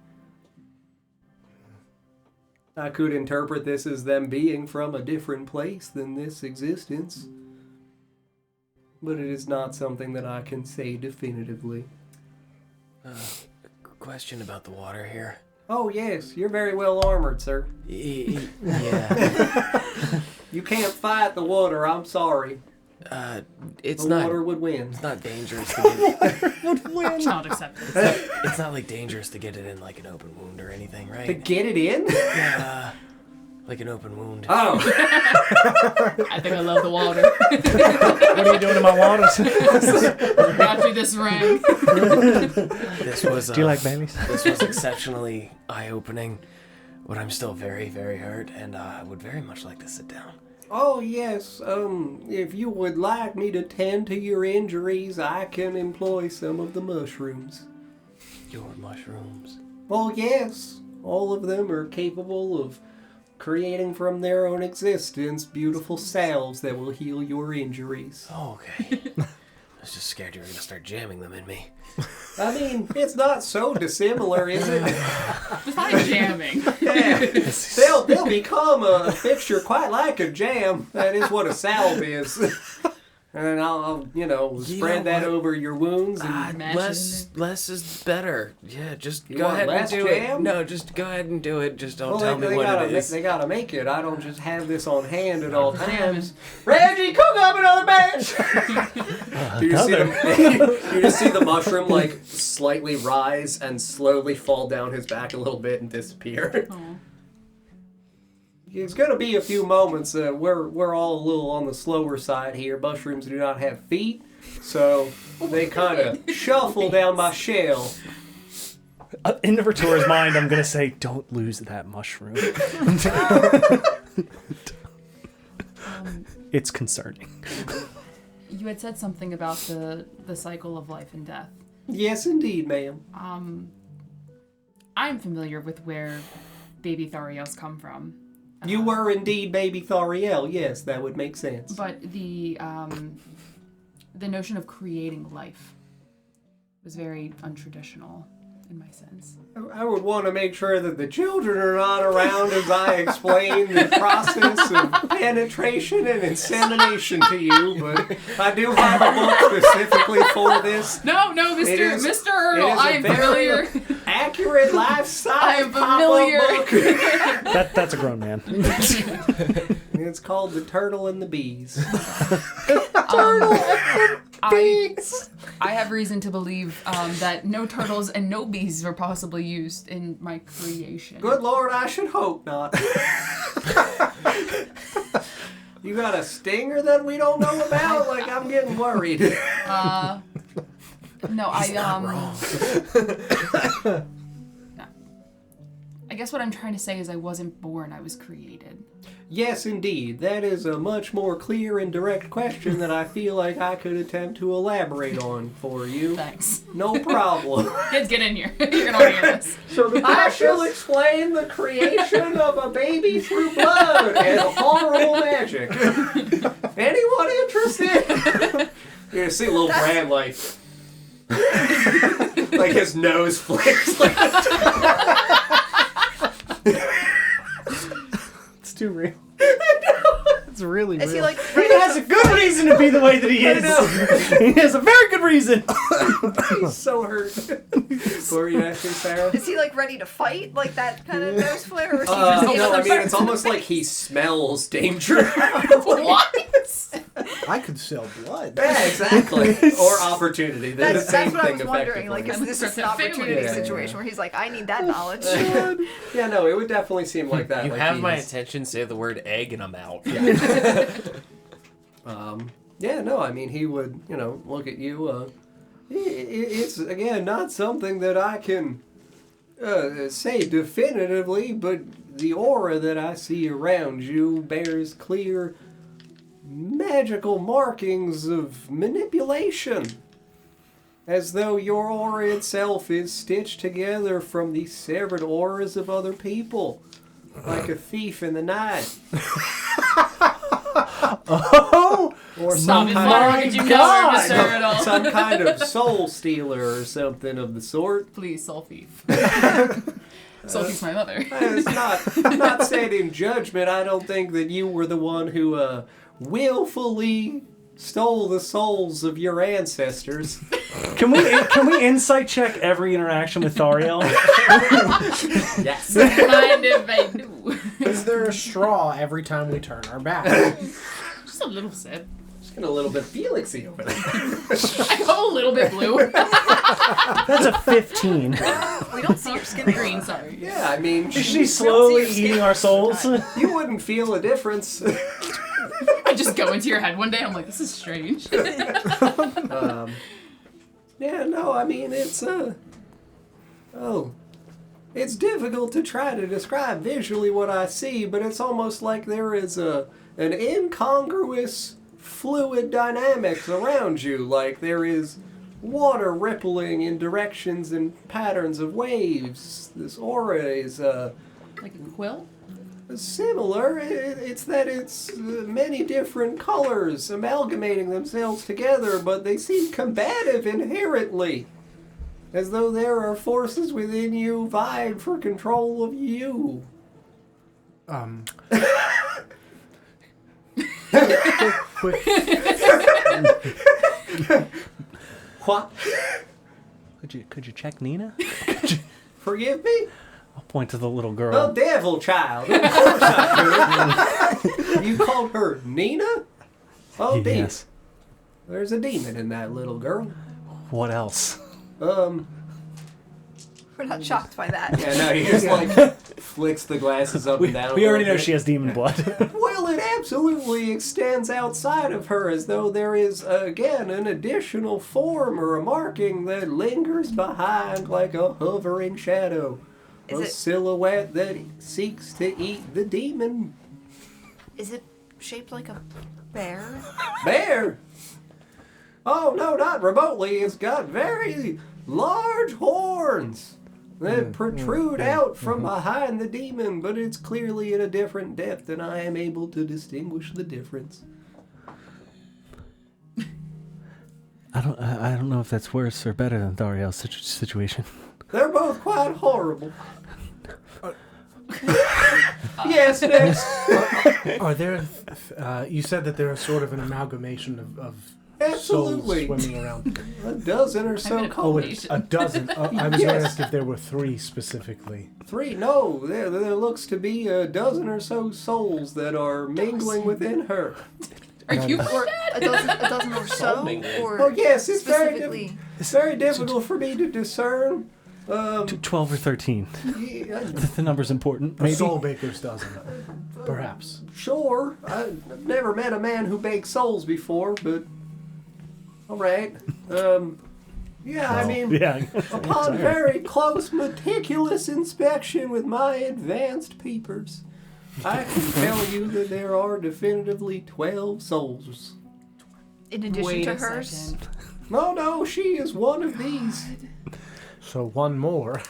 I could interpret this as them being from a different place than this existence, but it is not something that I can say definitively. Question about the water here. Oh yes, you're very well armored, sir. Yeah. You can't fight the water, I'm sorry. It's The not. water would win. It's not dangerous to get. Child acceptance. It's not like dangerous to get it in like an open wound or anything, right? To get it in? Yeah. Like an open wound. Oh. I think I love the water. What are you doing in my waters? Got you this ring. This was. Do you like babies? This was exceptionally eye-opening, but I'm still very, very hurt, and I would very much like to sit down. Oh, yes. If you would like me to tend to your injuries, I can employ some of the mushrooms. Your mushrooms. Well, yes. All of them are capable of creating from their own existence beautiful salves that will heal your injuries. Oh, okay. I was just scared you were going to start jamming them in me. I mean, it's not so dissimilar, is it? Define jamming. Yeah. They'll become a fixture quite like a jam. That is what a salve is. And I'll spread that over your wounds. And Mash Less is better. Yeah, just You go want ahead and less do jam? it. No, just go ahead and do it. Just don't well, tell me what it is. They gotta make it. I don't just have this on hand at all Jamming. times. Reggie, cook up another batch! You just see the mushroom like slightly rise and slowly fall down his back a little bit and disappear. Aw. It's gonna be a few moments. We're all a little on the slower side here. Mushrooms do not have feet, so they kind of shuffle down my shell. In the Vertora's mind, I'm going to say, don't lose that mushroom. It's concerning. you had said something about the cycle of life and death. Yes, indeed, ma'am. I'm familiar with where baby Thariel's come from. You were indeed baby Thariel. Yes, that would make sense. But the notion of creating life was very untraditional in my sense. I would want to make sure that the children are not around as I explain the process of penetration and insemination to you, but I do have a book specifically for this. No, Mr. Earl, I am familiar. Accurate life-size I am familiar. book. That's a grown man. It's called The Turtle and the Bees. I have reason to believe that no turtles and no bees were possibly used in my creation. Good Lord, I should hope not. You got a stinger that we don't know about? Like, I'm getting worried. No, I guess what I'm trying to say is I wasn't born, I was created. Yes, indeed. That is a much more clear and direct question that I feel like I could attempt to elaborate on for you. Thanks. No problem. Kids, get in here. You're going to want to hear this. I shall explain the creation of a baby through blood and horrible magic. Anyone interested? You're going to see little Bran like his nose flicks. It's too real. It's really Is real. he like? He has a good reason to be the way that he is. He has a very good reason. He's so hurt. What were you asking, Sarah? Is he like ready to fight, like that kind of nose flare, or is he just No, I mean it's almost like he smells danger. What? I could sell blood. Yeah, exactly. Or opportunity. They're the That's same what I thing was wondering. Like, effectively. is this an opportunity Yeah. situation where he's like, I need that knowledge? Yeah, no, it would definitely seem like that. You like have my he's- attention, say the word egg, and I'm out. Yeah, no, I mean, he would, look at you. It's, again, not something that I can say definitively, but the aura that I see around you bears clear magical markings of manipulation. As though your aura itself is stitched together from the severed auras of other people. Like a thief in the night. Oh! Or Stop it, Mara. Did you know her, Mr. Earl? some kind of soul stealer or something of the sort. Please, soul thief. Soul thief's my mother. It's not said in judgment. I don't think that you were the one who willfully stole the souls of your ancestors. Can we insight check every interaction with Thariel? Yes. Kind of, I do. Is there a straw every time we turn our back? Just a little sip. Just getting a little bit Felixy over there. I go a little bit blue. That's a 15. We don't see your skin Green, sorry. Yeah, I mean, Is she slowly see your eating our souls? you wouldn't feel a difference. I just go into your head one day, I'm like, this is strange. Yeah, no, I mean, it's it's difficult to try to describe visually what I see, but it's almost like there is an incongruous fluid dynamics around you, like there is water rippling in directions and patterns of waves. This aura is Like a quill? similar. It's that it's many different colors amalgamating themselves together, but they seem combative inherently. As though there are forces within you vying for control of you. What? Could you check Nina? Forgive me? I'll point to the little girl. Oh, devil child. Of course I could. You called her Nina? Oh, demon. Yes. There's a demon in that little girl. What else? We're not shocked by that. Yeah, no, he just like flicks the glasses up and down. We a already know little she has demon blood. bit. Well, it absolutely extends outside of her, as though there is, again, an additional form or a marking that lingers behind like a hovering shadow. Is A it- silhouette that seeks to eat the demon. Is it shaped like a bear? Bear! Oh, no, not remotely. It's got very large horns that protrude out from behind the demon, but it's clearly at a different depth, and I am able to distinguish the difference. I don't know if that's worse or better than Thariel's situation. They're both quite horrible. Yes, next. Are there? You said that there are sort of an amalgamation of Absolutely. souls swimming around. A dozen or so Oh, it's a dozen. I was going to ask if there were 3 specifically. 3? No, there looks to be a dozen or so souls that are mingling within her. Are you Or a dozen or so? Or Oh yes, it's specifically. very difficult for me to discern. 12 or 13. Yeah, The number's important. A Maybe. soul baker's dozen, perhaps. sure, I've never met a man who bakes souls before, but all right. Yeah, I mean, Yeah. upon very close, meticulous inspection with my advanced peepers, I can tell you that there are definitively 12 souls. In addition Wait to a hers. second. No, she is one of these. So one more,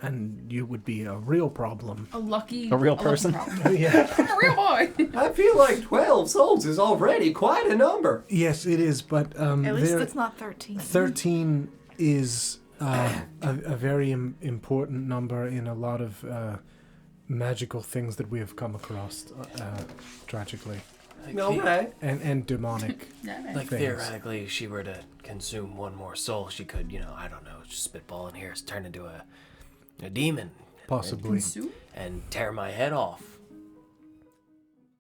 and you would be a real problem. A lucky. A real person? problem. Yeah. A real boy. I feel like 12 souls is already quite a number. Yes, it is, but At least there- it's not 13. 13 is a very important number in a lot of magical things that we have come across, tragically, No, right. and demonic. Like things. theoretically, if she were to consume one more soul, she could, I don't know, just spitball in here, turn into a demon. Possibly. Consume? And tear my head off.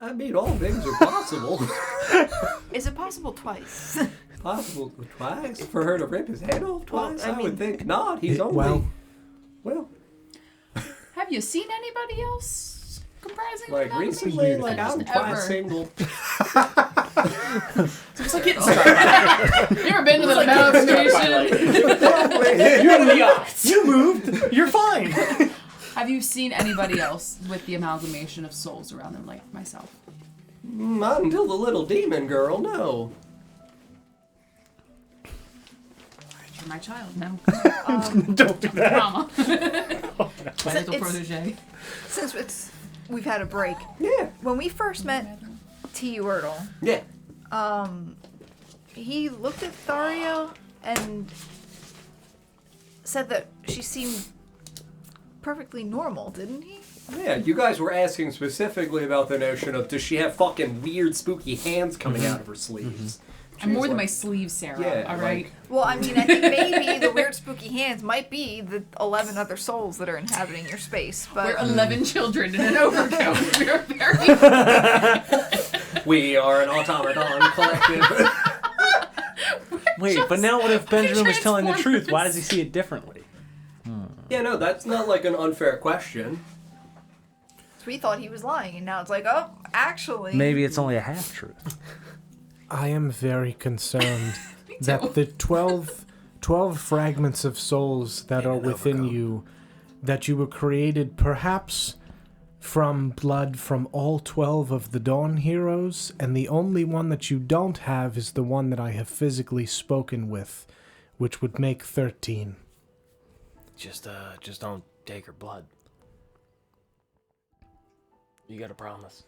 I mean, all things are possible. Is it possible twice? Possible twice? For her to rip his head off twice? I I would mean- think not. He's It- only... Well, Have you seen anybody else comprising like an recently, amalgamation? like I'm Just quite ever. single. It's like getting started. You ever been to the amalgamation? You're in the odds. You moved. You're fine. Have you seen anybody else with the amalgamation of souls around them, like myself? Not until the little demon girl, no. You're my child now. Don't do that. Mama. My little It's- protege. Since we've had a break. Yeah. When we first met T. Wordle, Yeah. he looked at Tharia and said that she seemed perfectly normal, didn't he? Yeah, you guys were asking specifically about the notion of does she have fucking weird spooky hands coming out of her sleeves? I'm more She's than my like- sleeves, Sarah. Yeah, all right. like- Well, I mean, I think maybe the weird spooky hands might be the 11 other souls that are inhabiting your space, We're but 11 children in an overcoat. We're very. We are an automaton collective. Wait, but now what if Benjamin was telling the Transformers. truth? Why does he see it differently? Yeah, no, that's not like an unfair question. we thought he was lying, and now it's like, oh, actually. Maybe it's only a half truth. I am very concerned too. that the 12 fragments of souls that are within you, that you were created perhaps from blood from all 12 of the Dawn heroes, and the only one that you don't have is the one that I have physically spoken with, which would make 13. Just don't take her blood. You gotta promise.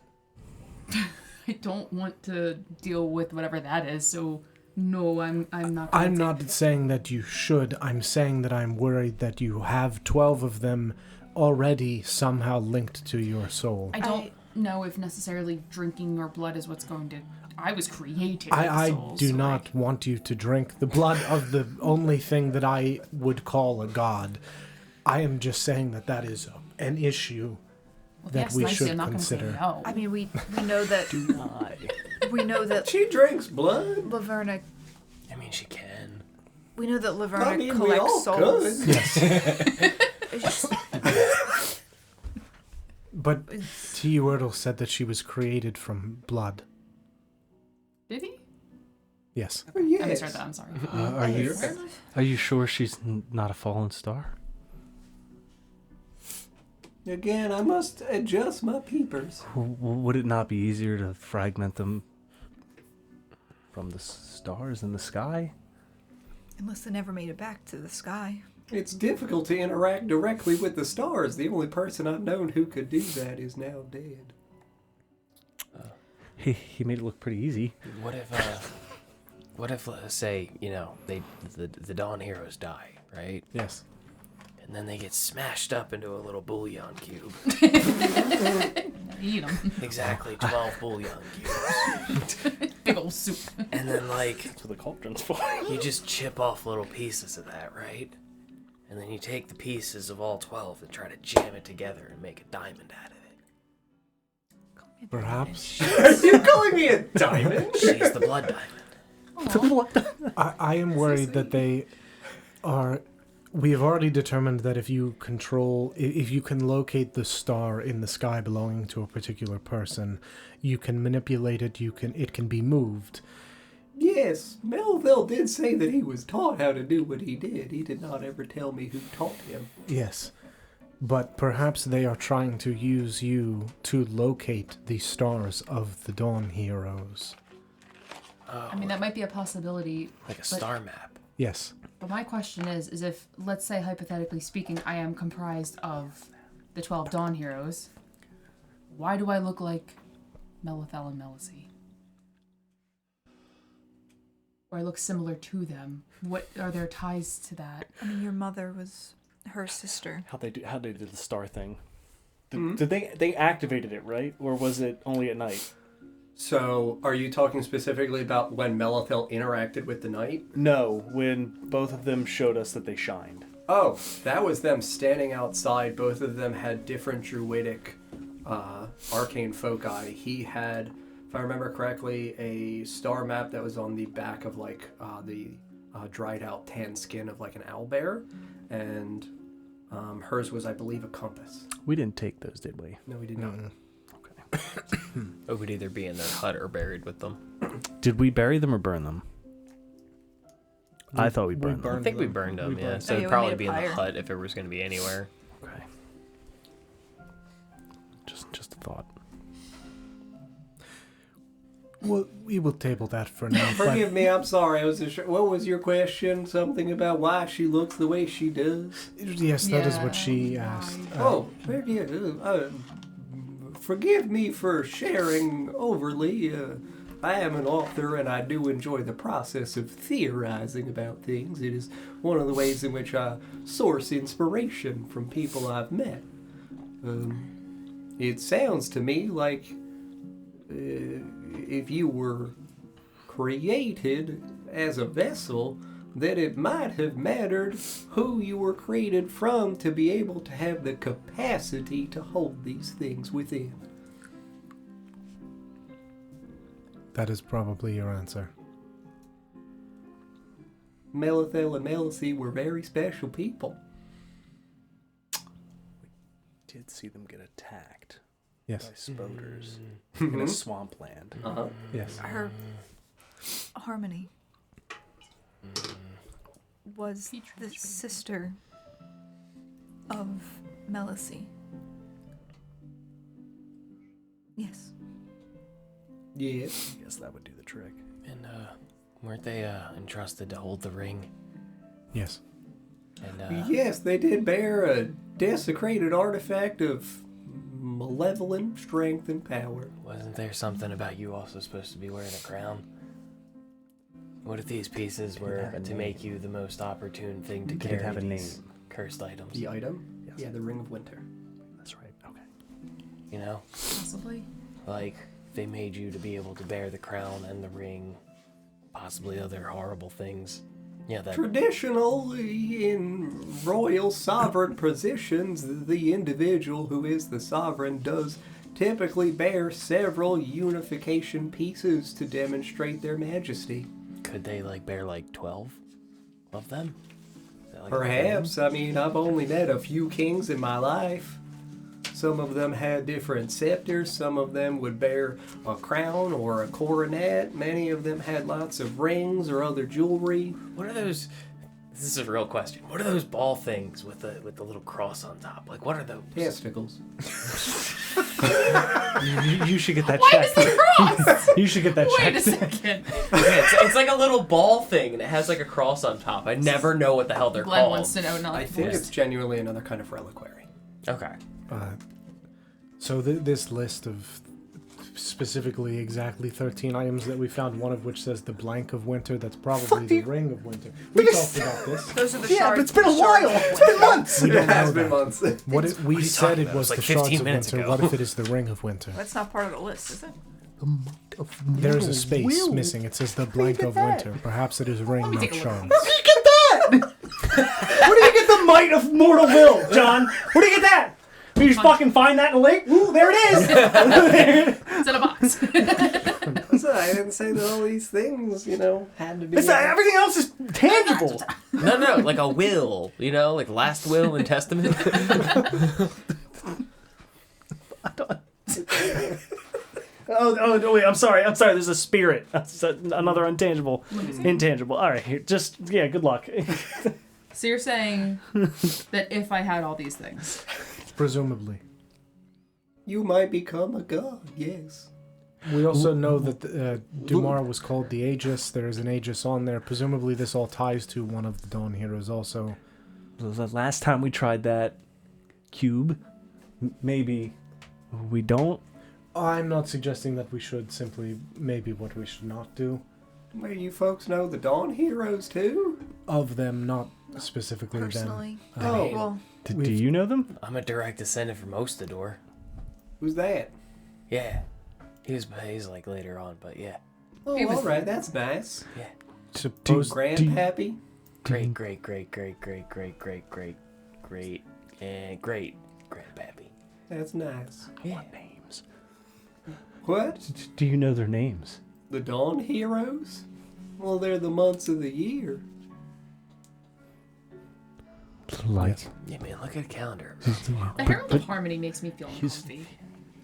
I don't want to deal with whatever that is, so no, I'm not. I'm not saying that you should. I'm saying that I'm worried that you have 12 of them already somehow linked to your soul. I don't know if necessarily drinking your blood is what's going to. I was created. with I souls, do so not want you to drink the blood of the only thing that I would call a god. I am just saying that that is an issue Well, that yes, we nicely, should I'm not gonna say consider. no. I mean, we know that we know that She drinks blood. Laverna. I mean, she can. We know that Laverna I mean, we all collects souls. could. Yes. It's just- But T. Wordle said that she was created from blood. Did he? Yes. I misread that. I'm sorry. Are you sure she's not a fallen star? Again, I must adjust my peepers. Would it not be easier to fragment them from the stars in the sky? Unless they never made it back to the sky. It's difficult to interact directly with the stars. The only person I've known who could do that is now dead. He made it look pretty easy. What if, say, the Dawn Heroes die, right? Yes. And then they get smashed up into a little bouillon cube. Eat them. Exactly, 12 bouillon cubes. Big old soup. And then, like, That's what the cauldron's for. you just chip off little pieces of that, right? And then you take the pieces of all 12 and try to jam it together and make a diamond out of it. Perhaps. Are you calling me a diamond? She's the blood diamond. I am worried that they are. We have already determined that if you can locate the star in the sky belonging to a particular person, you can manipulate it. It can be moved. Yes, Melville did say that he was taught how to do what he did. He did not ever tell me who taught him. Yes, but perhaps they are trying to use you to locate the stars of the Dawn Heroes. I mean, that might be a possibility. Like a star map. Yes. But my question is if, let's say, hypothetically speaking, I am comprised of the 12 Dawn Heroes, why do I look like Melithel and Melicy? Or I look similar to them? What are their ties to that? I mean, your mother was her sister. How they did the star thing? Did they activated it, right? Or was it only at night? So, are you talking specifically about when Melithel interacted with the night? No, when both of them showed us that they shined. Oh, that was them standing outside. Both of them had different druidic arcane foci. He had, if I remember correctly, a star map that was on the back of like the dried out tan skin of like an owlbear, and hers was, I believe, a compass. We didn't take those, did we? No, we did not. It would either be in their hut or buried with them. Did we bury them or burn them? I thought we burned them. I think we burned them, yeah. So Oh, yeah, it'd we probably made a be in the pyre. hut if it was going to be anywhere. Okay. Just a thought. Well, we will table that for now. Forgive me, I'm sorry. What was your question? Something about why she looks the way she does? Yes, that is what Yeah, she why? asked. Forgive me for sharing overly. I am an author and I do enjoy the process of theorizing about things. It is one of the ways in which I source inspiration from people I've met. It sounds to me like if you were created as a vessel, that it might have mattered who you were created from to be able to have the capacity to hold these things within. That is probably your answer. Melithel and Melicy were very special people. Did see them get attacked Yes. by spoders in a swampland. Uh-huh. Yes. Her Harmony was the sister of Melicy. Yes. Yes. I guess that would do the trick. And weren't they entrusted to hold the ring? Yes. And Yes, they did bear a desecrated artifact of malevolent strength and power. wasn't there something about you also supposed to be wearing a crown? What if these pieces were have a to make you the most opportune thing to Did it carry have a these name? cursed items? The item? Yes. Yeah, the Ring of Winter. That's right. Okay. You know? Possibly. Like, they made you to be able to bear the crown and the ring, possibly other horrible things. Yeah, that... Traditionally, in royal sovereign positions, the individual who is the sovereign does typically bear several unification pieces to demonstrate their majesty. Could they, like, bear, like, 12 of them? Is that, like, Perhaps. I mean, I've only met a few kings in my life. Some of them had different scepters. Some of them would bear a crown or a coronet. Many of them had lots of rings or other jewelry. What are those This is a real question. What are those ball things with the little cross on top? Like, what are those? Testicles. You should get that Why checked. is the cross? You should get that Wait a checked. second. Yeah, it's like a little ball thing, and it has like a cross on top. I never know what the hell they're Glenn called. wants to know. Not I think it's genuinely another kind of reliquary. Okay. So this list of specifically exactly 13 items that we found, one of which says the blank of winter. That's probably the ring of winter. We talked about this. Those are the Yeah, shards. but it's been a shards while. of It's been winter. months. We don't It has know been that. months. What it, we are you said talking it about? was It was the like shards 15 of minutes winter. ago. What if it is the ring of winter? That's not part of the list, is it? There is a space missing. It says the blank of winter. Perhaps it is ring, not take a look. shards. Where do you get that? Where do you get the might of mortal will, John? Where do you get that? You just fucking find that in a lake? Ooh, there it is. It's in a box. So I didn't say that all these things, had to be. Everything else is tangible. No, like a will, like last will and testament. Oh, wait, I'm sorry. There's a spirit. That's another intangible. Intangible. All right, here. Good luck. So you're saying that if I had all these things, Presumably. You might become a god, yes. We also know that Dumar was called the Aegis. There is an Aegis on there. Presumably this all ties to one of the Dawn heroes also. The last time we tried that cube, maybe we don't. I'm not suggesting that we should, simply maybe what we should not do. Well, you folks know the Dawn heroes too? Of them, not specifically Personally. them. Oh. Well, Do you know them? I'm a direct descendant from Ostador. Who's that? Yeah. He's like later on, but yeah. Oh, He was- alright, that's nice. Yeah. Suppose Grandpappy? Great and great grandpappy. That's nice. Yeah. Names. What? Do you know their names? The Dawn heroes? Well, they're the months of the year. Like. Yeah, man, look at the calendar. the Herald of Harmony makes me feel uncomfy.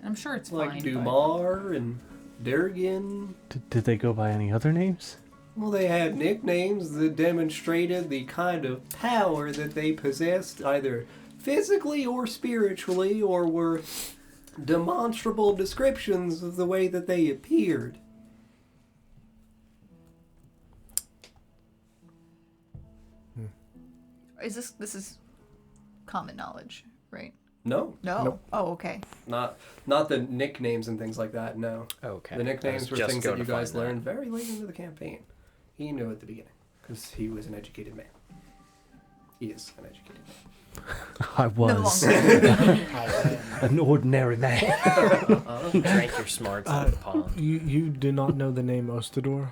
I'm sure it's Like fine. Dumar and Durgan. Did they go by any other names? Well, they had nicknames that demonstrated the kind of power that they possessed, either physically or spiritually, or were demonstrable descriptions of the way that they appeared. this is common knowledge, right? No, No. Nope. Oh, okay. not the nicknames and things like that. No, Okay. the nicknames I were was just things going that you to guys find that. learned very late into the campaign. He knew at the beginning because he was an educated man. He is an educated man. I No was longer. an ordinary man. Drank your smarts out of the pond. You do not know the name Ostador?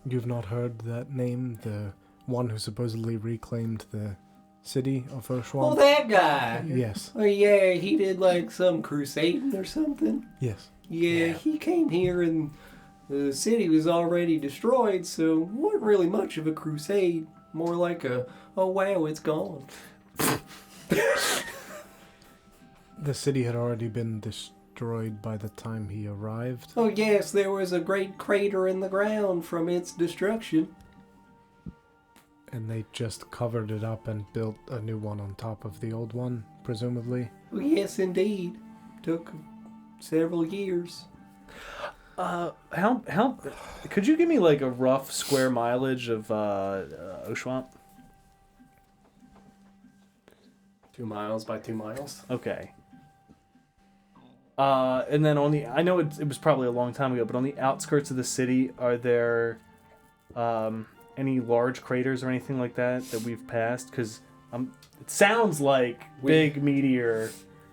You've not heard that name? The one who supposedly reclaimed the city of Oshuamp? Oh, that guy. Yes. Oh yeah, he did like some crusading or something. Yes. Yeah, Yeah. he came here and the city was already destroyed, so it wasn't really much of a crusade. More like oh wow, it's gone. The city had already been destroyed by the time he arrived. Oh yes, there was a great crater in the ground from its destruction. And they just covered it up and built a new one on top of the old one, presumably. Oh yes, indeed. Took several years. How could you give me like a rough square mileage of Oshuamp? 2 miles by 2 miles. Okay. And then I know it was probably a long time ago, but on the outskirts of the city, are there any large craters or anything like that we've passed? Because it sounds like big meteor.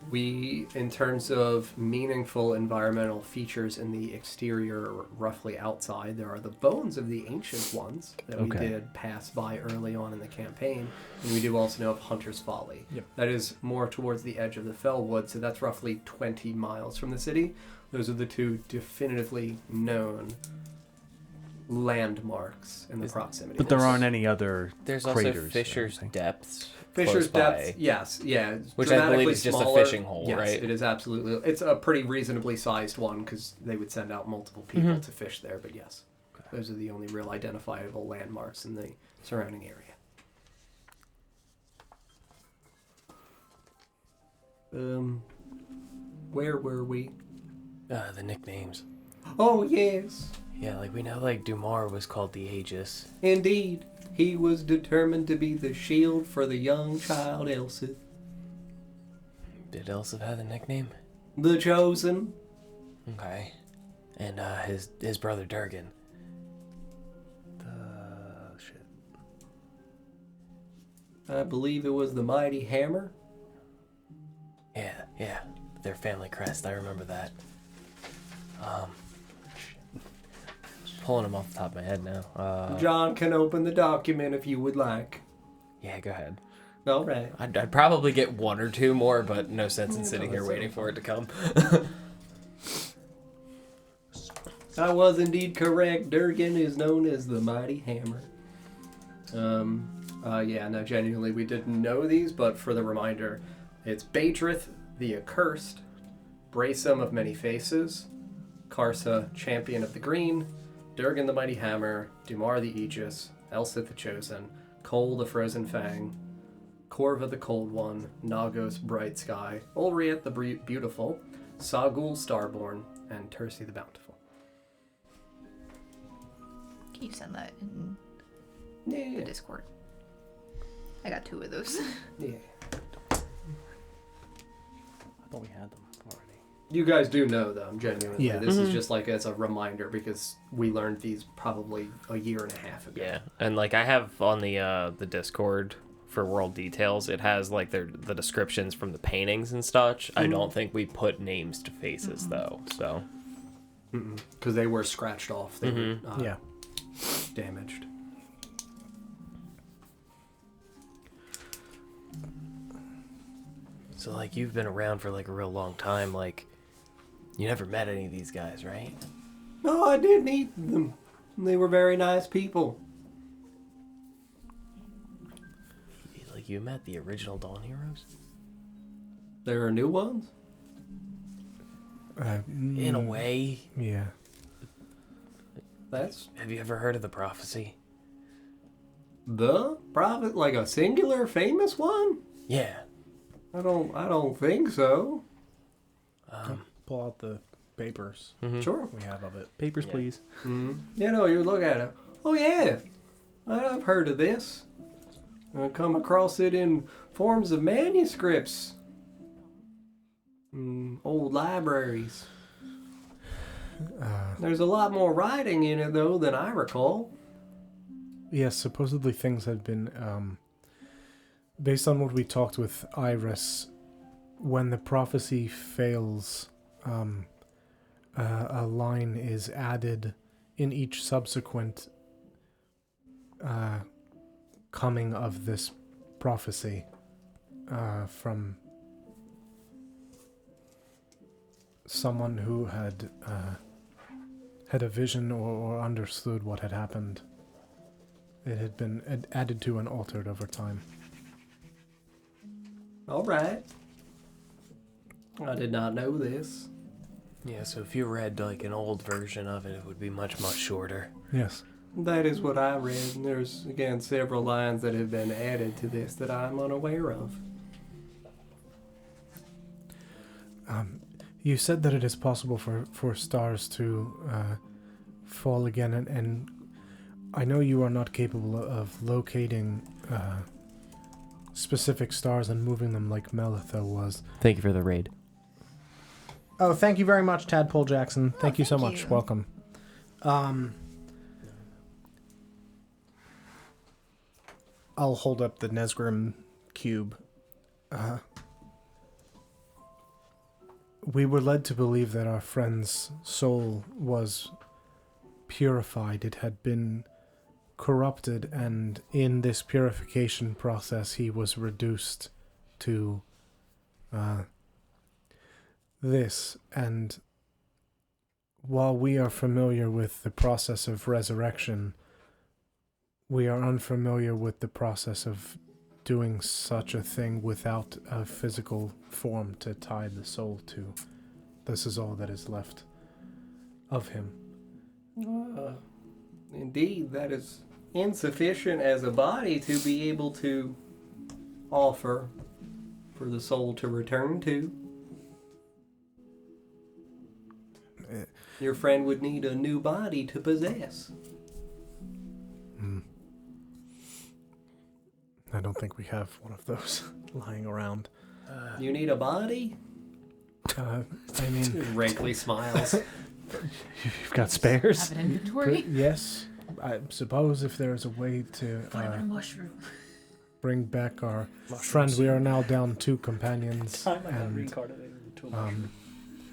We, in terms of meaningful environmental features in the exterior, roughly outside, there are the bones of the ancient ones that we did pass by early on in the campaign. And we do also know of Hunter's Folly. Yep. That is more towards the edge of the Fellwood, so that's roughly 20 miles from the city. Those are the two definitively known landmarks in the proximity. But there aren't any other There's craters. also or Fisher's anything. Depths. Fisher's close by. Depths, yes, yeah. Which I believe dramatically is just a smaller. fishing hole, yes, right? It is absolutely. It's a pretty reasonably sized one because they would send out multiple people to fish there. But yes, Those are the only real identifiable landmarks in the surrounding area. Where were we? The nicknames. Oh, yes. Yeah, like we know like Dumar was called the Aegis. Indeed. He was determined to be the shield for the young child Elsith. Did Elsif have a nickname? The Chosen. Okay. And his brother Durgan. Shit. I believe it was the Mighty Hammer. Yeah. Their family crest, I remember that. Pulling them off the top of my head now. John can open the document if you would like. Yeah, go ahead. All right. I'd probably get one or two more, but no sense in sitting here waiting for it to come. I was indeed correct. Durgan is known as the Mighty Hammer. Yeah, no, genuinely, we didn't know these, but for the reminder, it's Batrith, the Accursed, Braysum of Many Faces, Karsa, Champion of the Green, Durgan the Mighty Hammer, Dumar the Aegis, Elsith the Chosen, Kol the Frozen Fang, Corva the Cold One, Nagos Bright Sky, Ulriet the Beautiful, Sagul Starborn, and Tursi the Bountiful. Can you send that in Yeah. the Discord? I got 2 of those. Yeah. I thought we had them already. You guys do know them, genuinely. Yeah. This is just like as a reminder because we learned these probably a year and a half ago. Yeah, and like I have on the Discord for World Details, it has like the descriptions from the paintings and such. I don't think we put names to faces though, so. Because they were scratched off. They were Yeah. damaged. So like you've been around for like a real long time, like you never met any of these guys, right? No, I did meet them. They were very nice people. Like you met the original Dawn Heroes? There are new ones? In a way. Yeah. Have you ever heard of the prophecy? The prophet, like a singular famous one? Yeah. I don't think so. Pull out the papers Sure. we have of it. Papers, Yeah. please. You know, you look at it. Oh yeah, I've heard of this. I come across it in forms of manuscripts. Old libraries. There's a lot more writing in it though than I recall. Yes, supposedly things had been, based on what we talked with Iris, when the prophecy fails, a line is added in each subsequent coming of this prophecy from someone who had a vision or understood what had happened. It had been added to and altered over time. All right. I did not know this. Yeah, so if you read like an old version of it, it would be much, much shorter. Yes. That is what I read. And there's, again, several lines that have been added to this that I'm unaware of. You said that it is possible for stars to fall again, and I know you are not capable of locating specific stars and moving them like Melitho was. Thank you for the raid. Oh, thank you very much, Tadpole Jackson. Thank you so thank much. you. Welcome. I'll hold up the Nesgrim cube. We were led to believe that our friend's soul was purified. It had been corrupted, and in this purification process, he was reduced to this. And while we are familiar with the process of resurrection, we are unfamiliar with the process of doing such a thing without a physical form to tie the soul to. This is all that is left of him. Indeed, that is insufficient as a body to be able to offer for the soul to return to. Your friend would need a new body to possess. I don't think we have one of those lying around. You need a body? I mean, Wrinkly smiles. You've got spares? Have an inventory. yes. I suppose if there is a way to Find a mushroom. bring back our friend, we are now down 2 companions. Time I got And reincarnated into a mushroom.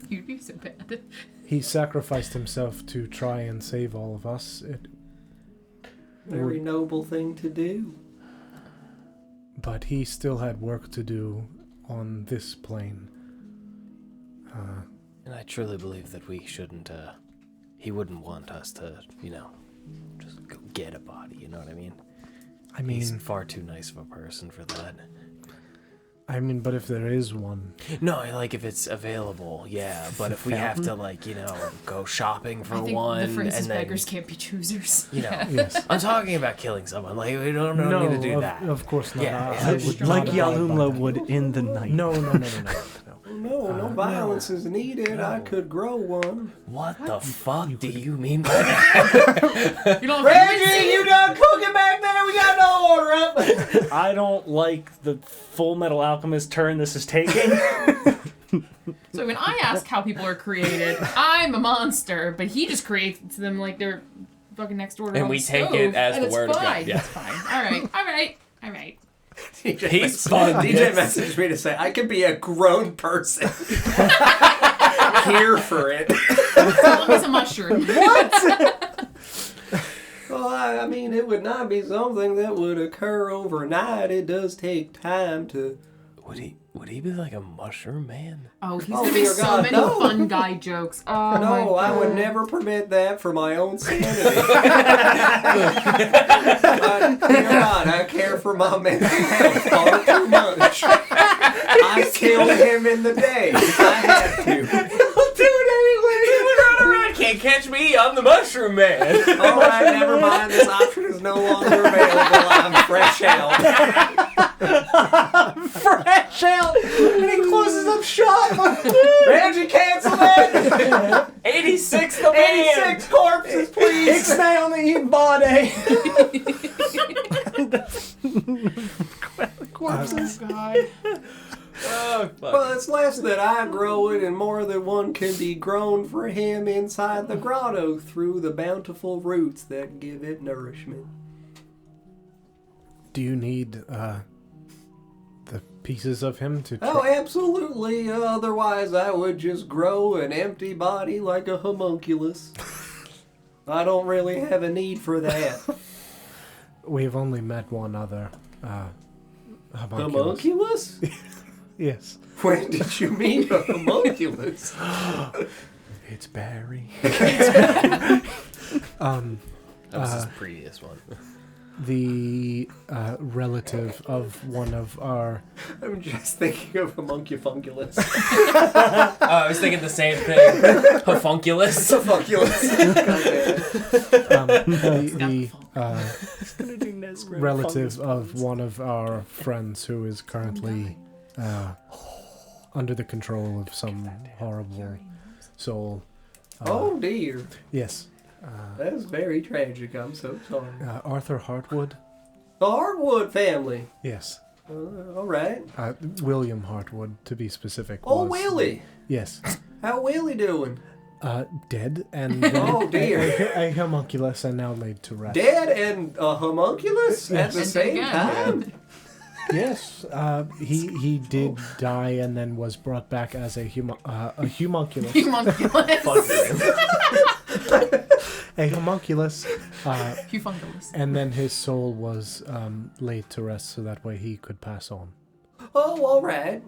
You'd be so bad. he sacrificed himself to try and save all of us. Very noble thing to do. But he still had work to do on this plane. And I truly believe that we shouldn't, he wouldn't want us to, just go get a body, you know what I mean? I mean, He's far too nice of a person for that. but if there is one, No, like if it's available, yeah. But if we have to, go shopping for I think one, the phrase is and then, beggars can't be choosers. yes. I'm talking about killing someone. Like we don't no, need to do that. Of course not. Yeah, I yeah. would Like not abide by Yahlumlo that. would in the night. No. No violence is needed. I could grow one. What the fuck do you mean by that? You don't Reggie, you done cooking back there? We got no order up. I don't like the Full Metal Alchemist turn this is taking. So when I ask how people are created, I'm a monster, but he just creates them like they're fucking next door to And on we the take stove, it as and the it's word of God, fine. yeah. It's fine. All right. He's fun. DJ messaged me to say I could be a grown person. Here for it. As long as a mushroom. Well, I mean, it would not be something that would occur overnight. It does take time to... Would he be like a mushroom man? Oh, he's Oh, gonna be dear so God, many no. fun guy jokes. Oh, my No, I would God. never permit that for my own sanity. Dear God, I care for my mental health far too much. I killed him in the day. I had to. I'll do it anyway. Can't catch me. I'm the mushroom man. All right, never mind. This option is no longer available. I'm fresh out. Fresh out! And he closes up shop! Reggie, cancel it. 86 the man. 86 corpses, please. Ixnay on the eat body! Oh, God. Oh, fuck. Well, it's less that I grow it and more that one can be grown for him inside the grotto through the bountiful roots that give it nourishment. Do you need the pieces of him to? Oh, absolutely. Otherwise, I would just grow an empty body like a homunculus. I don't really have a need for that. We've only met one other homunculus. Homunculus? Yes. When did you meet a homunculus? It's Barry. That was his previous one. The relative of one of our. I'm just thinking of homunculus. Oh, I was thinking the same thing. Hofunculus. Homunculus. The relative of one of our friends who is currently under the control of some horrible soul. Oh dear. Yes. That is very tragic. I'm so sorry. Arthur Hartwood? The Hartwood family. Yes. All right. William Hartwood, to be specific. Oh, was- Willie. Yes. How Willie doing? Dead and Oh, dear. a homunculus and now laid to rest. Dead and a homunculus at the And same again. time? Yes. He did die and then was brought back as a homunculus. Humunculus. A homunculus. Hufunculus. And then his soul was laid to rest so that way he could pass on. Oh, all right.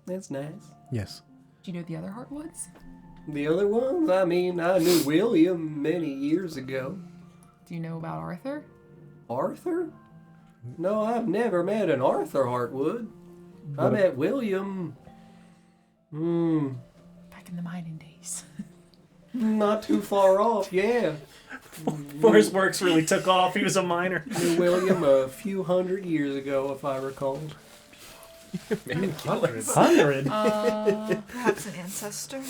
That's nice. Yes. Do you know the other Heartwoods? The other ones? I mean, I knew William many years ago. Do you know about Arthur? Arthur? No, I've never met an Arthur Hartwood. I met William. Back in the mining days. Not too far off, yeah. Before his works really took off, he was a minor. New William a few hundred years ago, if I recall. 100? Perhaps an ancestor.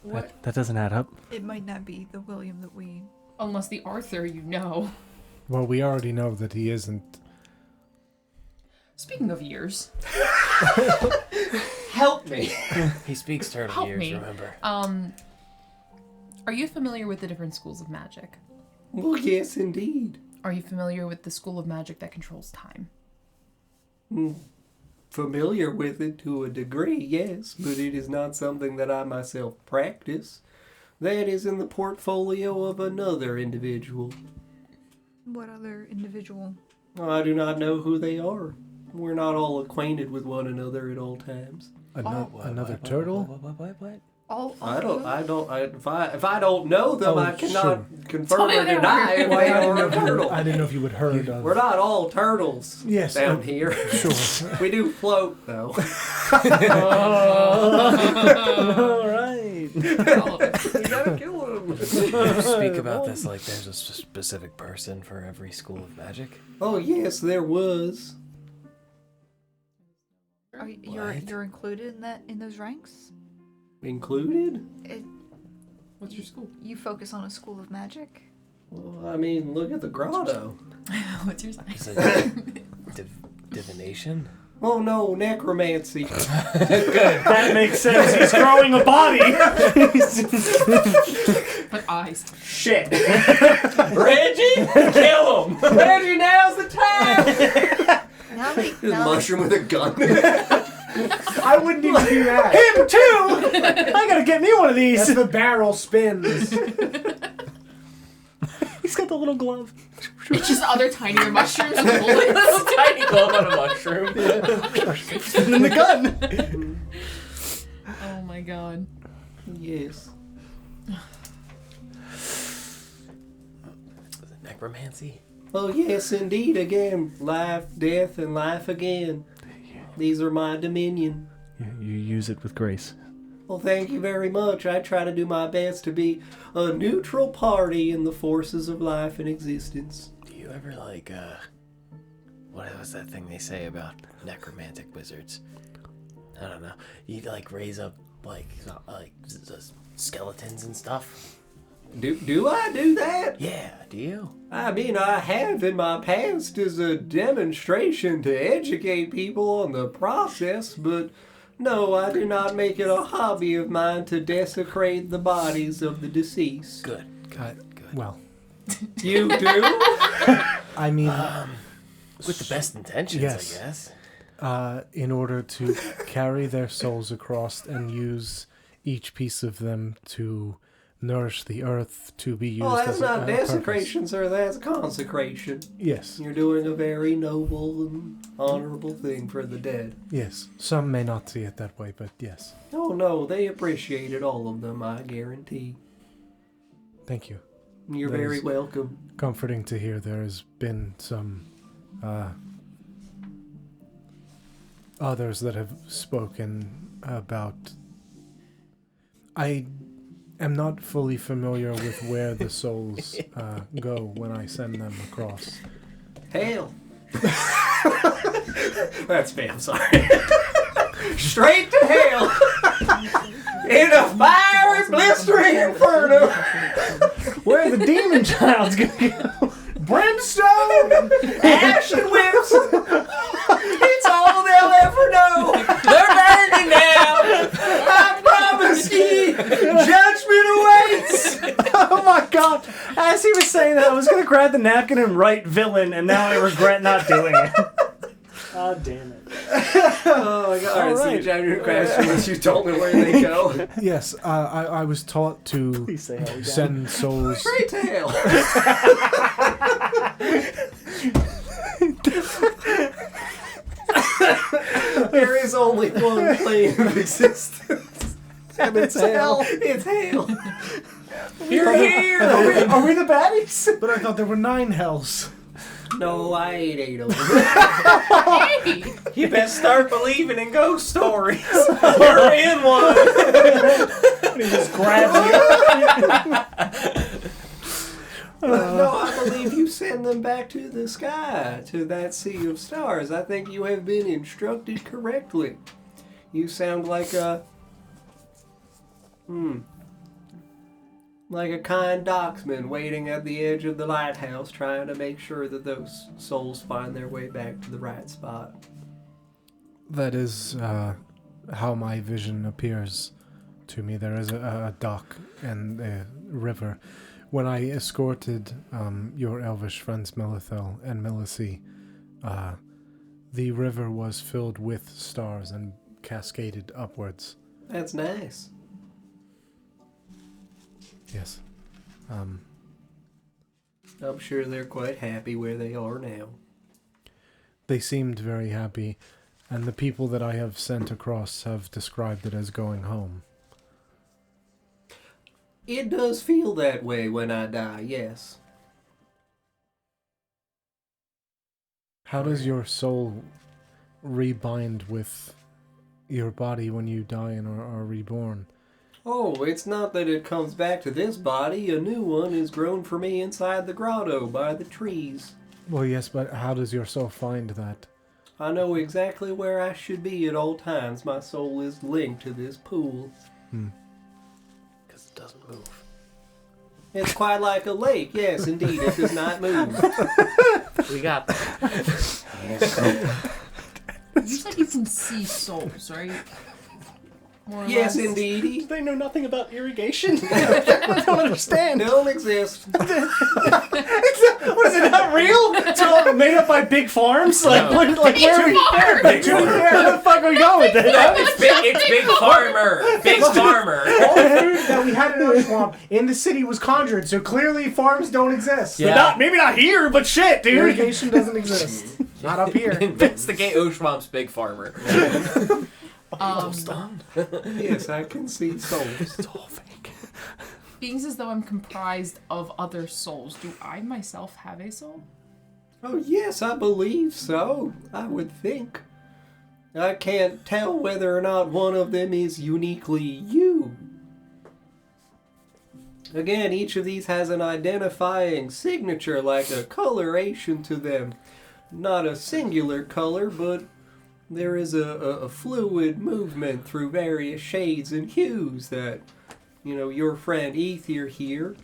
That doesn't add up. It might not be the William that we. Unless the Arthur you know. Well, we already know that he isn't. Speaking of years, Help me. He speaks turtle Help years, me. remember? are you familiar with the different schools of magic? Well, yes, indeed. Are you familiar with the school of magic that controls time? Familiar with it to a degree, yes, but it is not something that I myself practice. That is in the portfolio of another individual. What other individual? I do not know who they are. We're not all acquainted with one another at all times. Another turtle? What? All If I don't know them, Oh, I cannot confirm Tell me or they deny if Well, they I are a turtle. didn't know if you had heard of. We're not all turtles Yes, down here. Sure. We do float, though. All right. All of it. You gotta kill them. Speak about this like there's a specific person for every school of magic. Oh, yes, there was. You're included in those ranks? Included? What's your school? You focus on a school of magic? Well, I mean, look at the grotto. What's your sign? Is it divination? Oh, no, necromancy. That makes sense. He's growing a body. But eyes. Shit. Reggie, kill him! Reggie, now's the time! Now that, Just now mushroom with a gun. I wouldn't even do that. Him too. I gotta get me one of these. That's the barrel spins. He's got the little glove. It's just other tinier mushrooms with bullets. Little tiny glove on a mushroom. And then the gun. Oh my god. Yes. Necromancy? Oh, yes, indeed. Again, life, death, and life again. These are my dominion. You use it with grace. Well, thank you very much. I try to do my best to be a neutral party in the forces of life and existence. Do you ever what was that thing they say about necromantic wizards? I don't know. You raise up skeletons and stuff? Do I do that? Yeah, do you? I mean, I have in my past as a demonstration to educate people on the process, but no, I do not make it a hobby of mine to desecrate the bodies of the deceased. Good. Well, You do? I mean, With the best intentions, Yes. I guess. in order to carry their souls across and use each piece of them to nourish the earth to be used Well, that's as not a desecration, sir. That's consecration. purpose. Yes, You're doing a very noble and honorable thing for the dead. yes. Some may not see it that way, but yes. Oh, no, they appreciated all of them, I guarantee. Thank you. You're That very is- welcome. Comforting to hear there has been some others that have spoken about. I am not fully familiar with where the souls go when I send them across. Hell. That's me, I'm sorry. Straight to hell. In a fiery, blistering inferno. Where are the demon child's gonna go? Brimstone. Ash and whips. It's all they'll ever know. They're burning now! I promise ye, judgment awaits. Oh my god! As he was saying that, I was gonna grab the napkin and write villain, and now I regret not doing it. God damn it. Oh my god. All right, so right. you have your questions. You told me where they go. Yes, I was taught to Please say how we got. send souls. Straight to hell. There is only one plane of existence. And it's hell. It's hell. You're here! Are we the baddies? But I thought there were 9 hells. No, I ate 8 of them. Hey! You best start believing in ghost stories. You're in one! He just grabs you. No, I believe you send them back to the sky, to that sea of stars. I think you have been instructed correctly. You sound like a... like a kind docksman waiting at the edge of the lighthouse trying to make sure that those souls find their way back to the right spot. That is how my vision appears to me. There is a dock and a river. When I escorted your elvish friends Melithel and Melicy, the river was filled with stars and cascaded upwards. That's nice. Yes. I'm sure they're quite happy where they are now. They seemed very happy, and the people that I have sent across have described it as going home. It does feel that way when I die, yes. How does your soul rebind with your body when you die and are reborn? Oh, it's not that it comes back to this body. A new one is grown for me inside the grotto by the trees. Well, yes, but how does your soul find that? I know exactly where I should be at all times. My soul is linked to this pool. Because it doesn't move. It's quite like a lake. Yes, indeed, it does not move. We got that. You said you can see souls, right? More or Yes, less. indeed. They know nothing about irrigation. I don't understand. Don't exist. What is it, not real? It's all made up by big farms? Like, No. like where are we? Farm! Where the fuck are we going with this? It's big farmer. Big farmer. All the food that we had in Oshuamp in the city was conjured, so clearly farms don't exist. Yeah. Maybe not here, but shit, dude. Irrigation doesn't exist. Not up here. Investigate Oshuamp's big farmer. Yes, I can see souls. It's all fake. Being as though I'm comprised of other souls, do I myself have a soul? Oh, yes, I believe so. I would think. I can't tell whether or not one of them is uniquely you. Again, each of these has an identifying signature, like a coloration to them. Not a singular color, but there is a fluid movement through various shades and hues that, your friend Ether here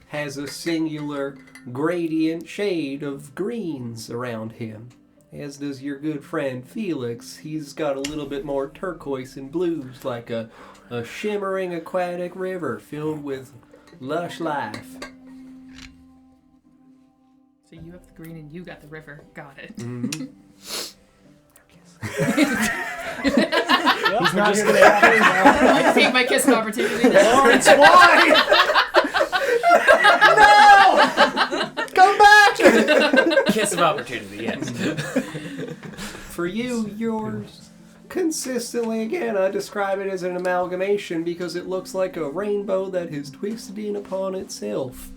has a singular gradient shade of greens around him. As does your good friend Felix. He's got a little bit more turquoise and blues, like a shimmering aquatic river filled with lush life. So you have the green and you got the river. Got it. He's not here to have Take my kiss opportunity. Lawrence, why? No! Come back! Kiss of opportunity, yes. For you, yours consistently, again, I describe it as an amalgamation because it looks like a rainbow that has twisted in upon itself.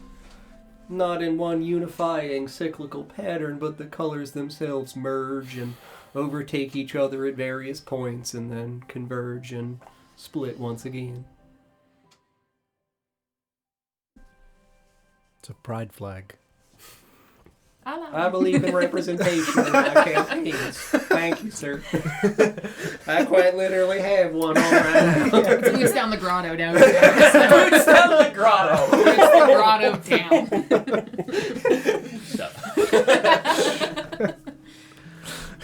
Not in one unifying cyclical pattern, but the colors themselves merge and overtake each other at various points and then converge and split once again. It's a pride flag. I believe in representation in my campaigns. Thank you, sir. I quite literally have one on right now. Boots down the grotto down here. Boots Down the grotto. the grotto down.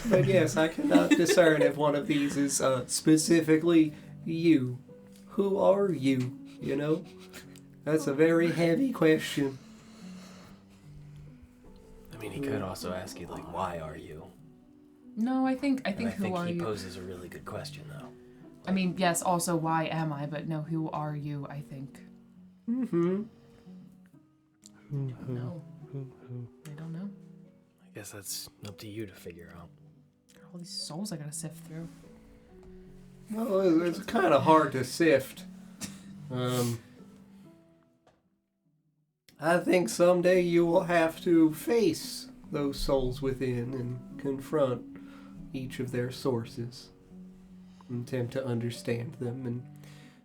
But yes, I cannot discern if one of these is specifically you. Who are you, That's a very heavy question. I mean, he could also ask you, why are you? No, I think And I who think are he you? poses a really good question, though. I mean, yes, also why am I, but no, who are you, I think. Mm-hmm. No. I don't know. I guess that's up to you to figure out. All these souls I gotta sift through. Well, it's kind of hard to sift. I think someday you will have to face those souls within and confront each of their sources. Attempt to understand them and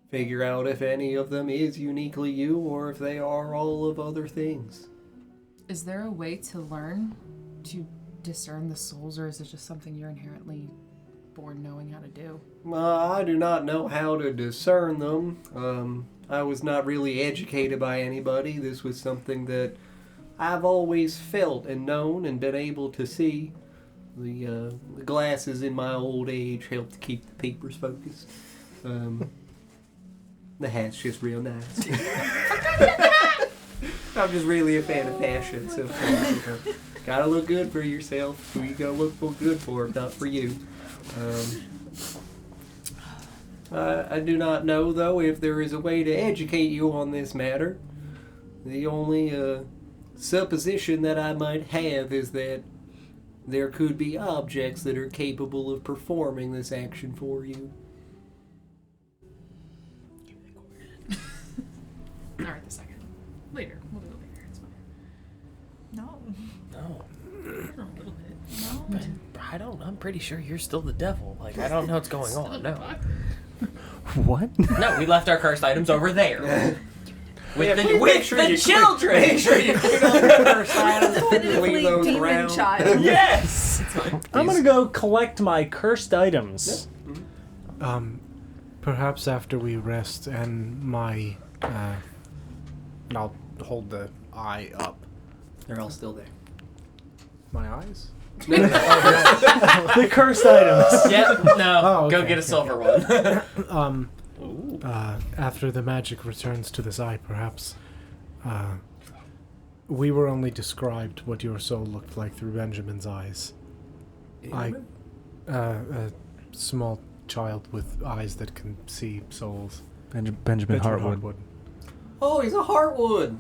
figure out if any of them is uniquely you or if they are all of other things. Is there a way to learn to discern the souls, or is it just something you're inherently born knowing how to do? I do not know how to discern them. I was not really educated by anybody. This was something that I've always felt and known and been able to see. The glasses in my old age help to keep the papers focused. The hat's just real nice. I'm just really a fan of fashion, so gotta look good for yourself. Who you gonna look good for, if not for you? I do not know, though, if there is a way to educate you on this matter. The only supposition that I might have is that there could be objects that are capable of performing this action for you. Alright, a second. Later. We'll do it later. It's fine. No. No. A little bit. No. I don't. I'm pretty sure you're still the devil. Like, I don't know what's going on. No. What? No, we left our cursed items over there. With the Make children! Make sure you clean up the first items. Definitively Leave those demon around. child. Yes! I'm gonna go collect my cursed items. Perhaps after we rest and my, I'll hold the eye up. They're all still there. My eyes? The cursed items. Yep, no. Oh, Go okay, get a silver one. Ooh. After the magic returns to this eye, perhaps, we were only described what your soul looked like through Benjamin's eyes. A small child with eyes that can see souls. Benjamin Hartwood. Oh, he's a Heartwood.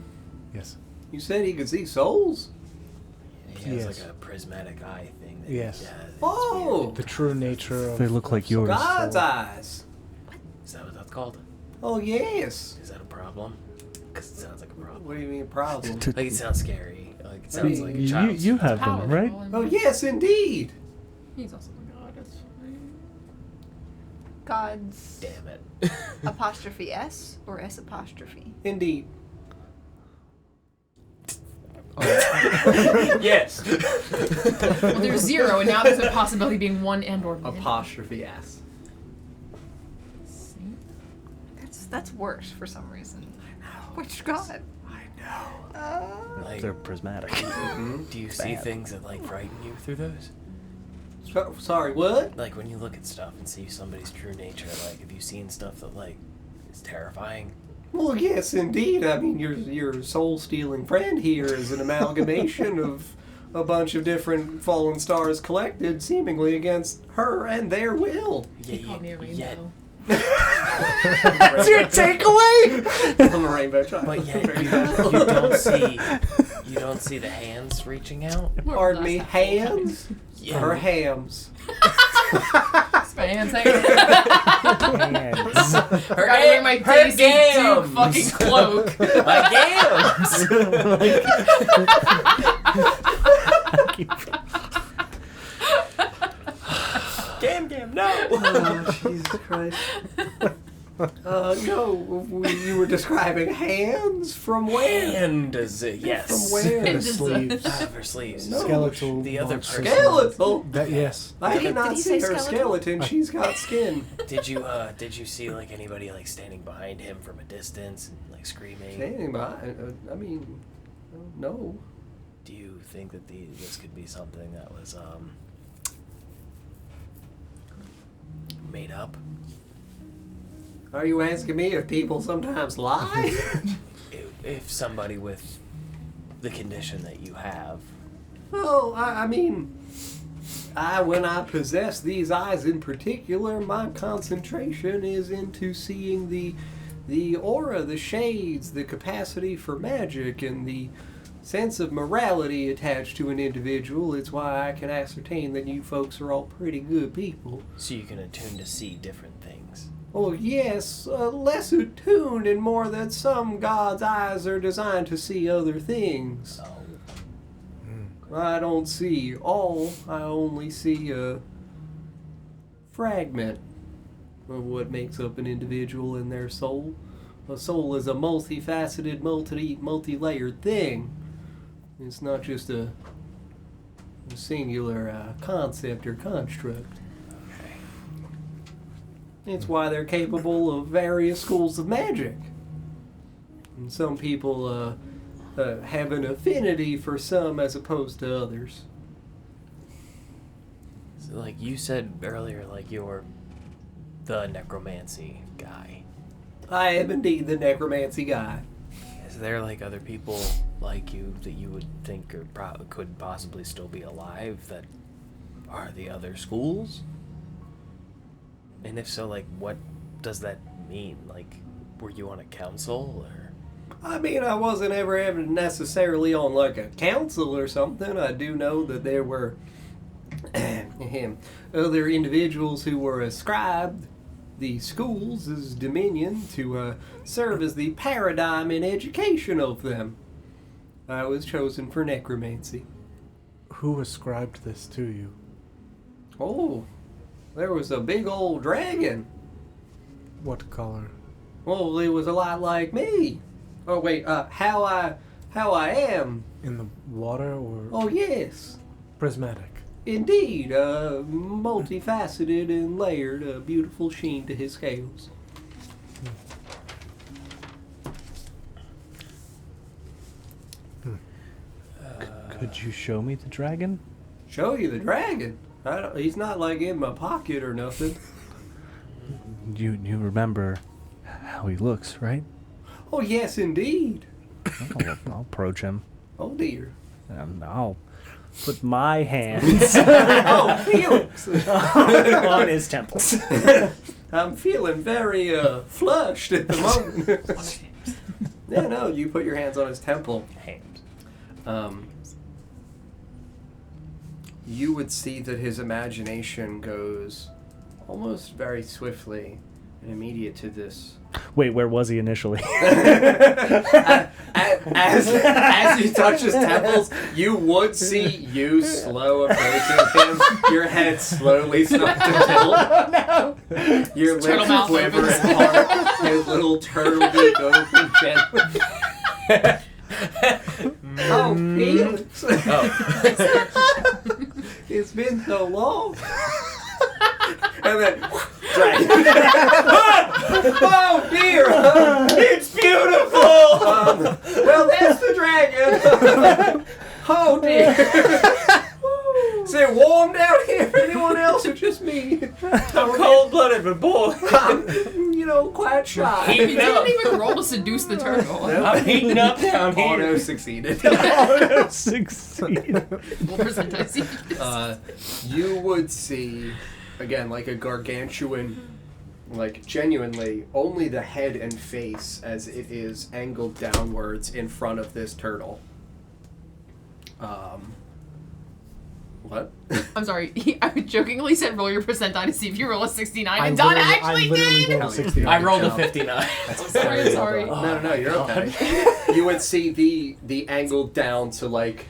Yes. You said he could see souls? He has Yes. like a prismatic eye thing. That Yes. He does. It's Oh! weird. The true nature of... They look like yours. God's eyes. Is that what that's called? Oh, yes. Is that a problem? Because it sounds like a problem. What do you mean problem? Like, it sounds scary. Like, it sounds like a child. You have them, Powerful, right? and Oh, yes, indeed. He's also the god. That's fine. God's Damn it. apostrophe S or S apostrophe? Indeed. Yes. Well, there's 0, and now there's a possibility of being 1 and or mid. Apostrophe S. That's worse for some reason. I know. Which God? I know. Like, They're prismatic. do you see things that like frighten you through those? Sorry, what? Like when you look at stuff and see somebody's true nature, like have you seen stuff that like is terrifying? Well, yes, indeed. I mean, your soul-stealing friend here is an amalgamation of a bunch of different fallen stars collected, seemingly against her and their will. He called me a rainbow. Yet, That's your takeaway. I'm a rainbow child. but yet you don't see the hands reaching out. Pardon me, hands Yeah. or hams? My hands hanging. Hands. Her Gotta wear my her Daisy Duke gams. fucking cloak. My gams. Gam, no. Oh, Jesus Christ. No, you were describing hands from where? And does it? Yes. From where? Just- sleeves. Her sleeves. No. Skeletal. The other monsters. person. Skeletal. That, yes. I Did did he not say see her skeletal? skeleton. She's got skin. Did you see like anybody like standing behind him from a distance and like screaming? Standing by. I mean, no. Do you think that this could be something that was made up? Are you asking me if people sometimes lie? If somebody with the condition that you have. Well, I mean, when I possess these eyes in particular, my concentration is into seeing the aura, the shades, the capacity for magic, and the sense of morality attached to an individual. It's why I can ascertain that you folks are all pretty good people. So you can attune to see different things. Oh, yes, less attuned and more that some gods' eyes are designed to see other things. Oh. I don't see all, I only see a fragment of what makes up an individual and their soul. A soul is a multifaceted, multi-layered thing. It's not just a singular concept or construct. It's why they're capable of various schools of magic. And some people have an affinity for some as opposed to others. So, like you said earlier, like you're the necromancy guy. I am indeed the necromancy guy. Is there like other people like you that you would think are could possibly still be alive that are the other schools? And if so, like what does that mean? Like, were you on a council or? I mean, I wasn't ever necessarily on like a council or something. I do know that there were other individuals who were ascribed the schools as dominion to serve as the paradigm in education of them. I was chosen for necromancy. Who ascribed this to you? Oh, there was a big old dragon. What color? Well, it was a lot like me. Oh wait, how I am. In the water or Oh yes, prismatic? indeed. Multifaceted and layered, a beautiful sheen to his scales. Could you show me the dragon? Show you the dragon. He's not like in my pocket or nothing. You remember how he looks, right? Oh yes, indeed. I'll approach him. Oh dear. And I'll put my hands Oh, Felix. on his temples. I'm feeling very flushed at the moment. Yeah, no, you put your hands on his temple. Hand. You would see that his imagination goes almost very swiftly and immediate to this. Wait, where was he initially? As you touch his temples, you would see you slow approaching him. Your head slowly start to tilt. No. Your Turtle lips mouth quiver opens. and part. His little turtle beak open gently. Oh, Felix. Oh. It's been so long. And then, dragon. Oh dear! It's beautiful! Well, that's the dragon! Oh dear! Is it warm down here for anyone else or just me? I'm cold-blooded, but boy, I'm, quite shy. You didn't even roll to seduce the turtle. I'm heating up down here. Auto succeeded. Succeed. We'll present I see. You would see, again, like a gargantuan, like genuinely only the head and face as it is angled downwards in front of this turtle. What? I'm sorry. I jokingly said roll your percentile to see if you roll a 69, and I Don literally- actually I literally did. rolled 69. I rolled a 59. Sorry, sorry. No, you're okay. You would see the angle down to like,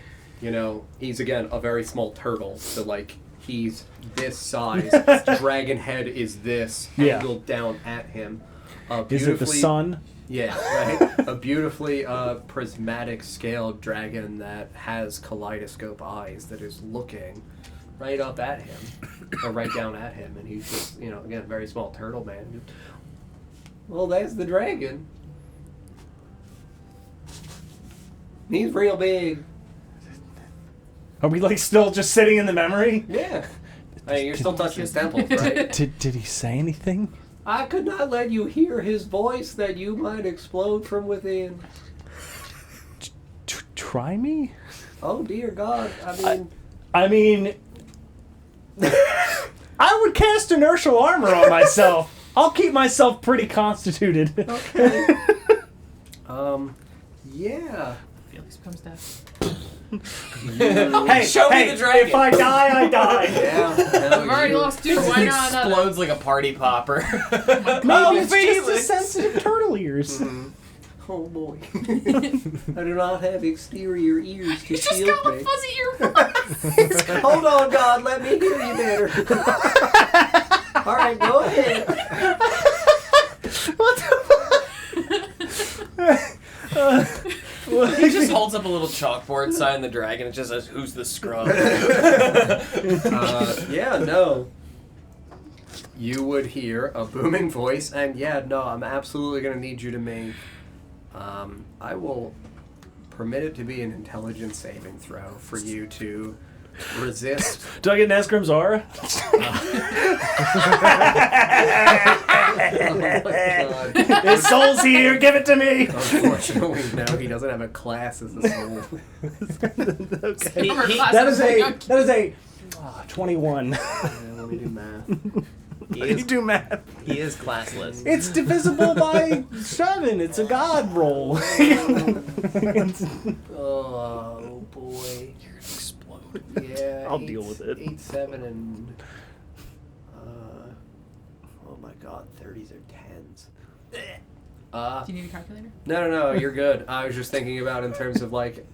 he's again a very small turtle, so like he's this size. Dragon head is this Yeah. angled down at him. Is it the Beautifully- sun? Yeah, right. A beautifully prismatic scaled dragon that has kaleidoscope eyes that is looking right up at him, or right down at him, and he's just, again, very small turtle man. Well, that's the dragon. He's real big. Are we like still just sitting in the memory? Yeah. I mean, you're still touching his temples, right? Did he say anything? I could not let you hear his voice that you might explode from within. Try me? Oh, dear God. I mean, I would cast inertial armor on myself. I'll keep myself pretty constituted. Okay. Yeah. Felix becomes deaf. Hey, Show me the dragon. If I die, I die. Yeah. I've already lost two. Why not? Explodes like a party popper. No, it's it's just the Felix. sensitive turtle ears. Oh boy. I do not have exterior ears to You just shield got a me. fuzzy earworm. Hold on, God, let me hear you better. Alright, go ahead. What He just holds up a little chalkboard sign, the dragon, it just says, "Who's the scrub?" Yeah, no. You would hear a booming voice, and yeah, no, I'm absolutely going to need you to make... I will permit it to be an intelligence saving throw for you to resist. Do I get Nazgrim's aura? Oh my God. His soul's here. Give it to me. Unfortunately, no, he doesn't have a class as a soul. Okay. Number class That was is like, a 21. Yeah, let me do math. You do math. He is classless. It's divisible by 7. It's a god roll. Oh boy. You're gonna explode. Yeah. I'll deal with it. 8, 7, and oh my God, 30s or 10s. Do you need a calculator? No, you're good. I was just thinking about in terms of like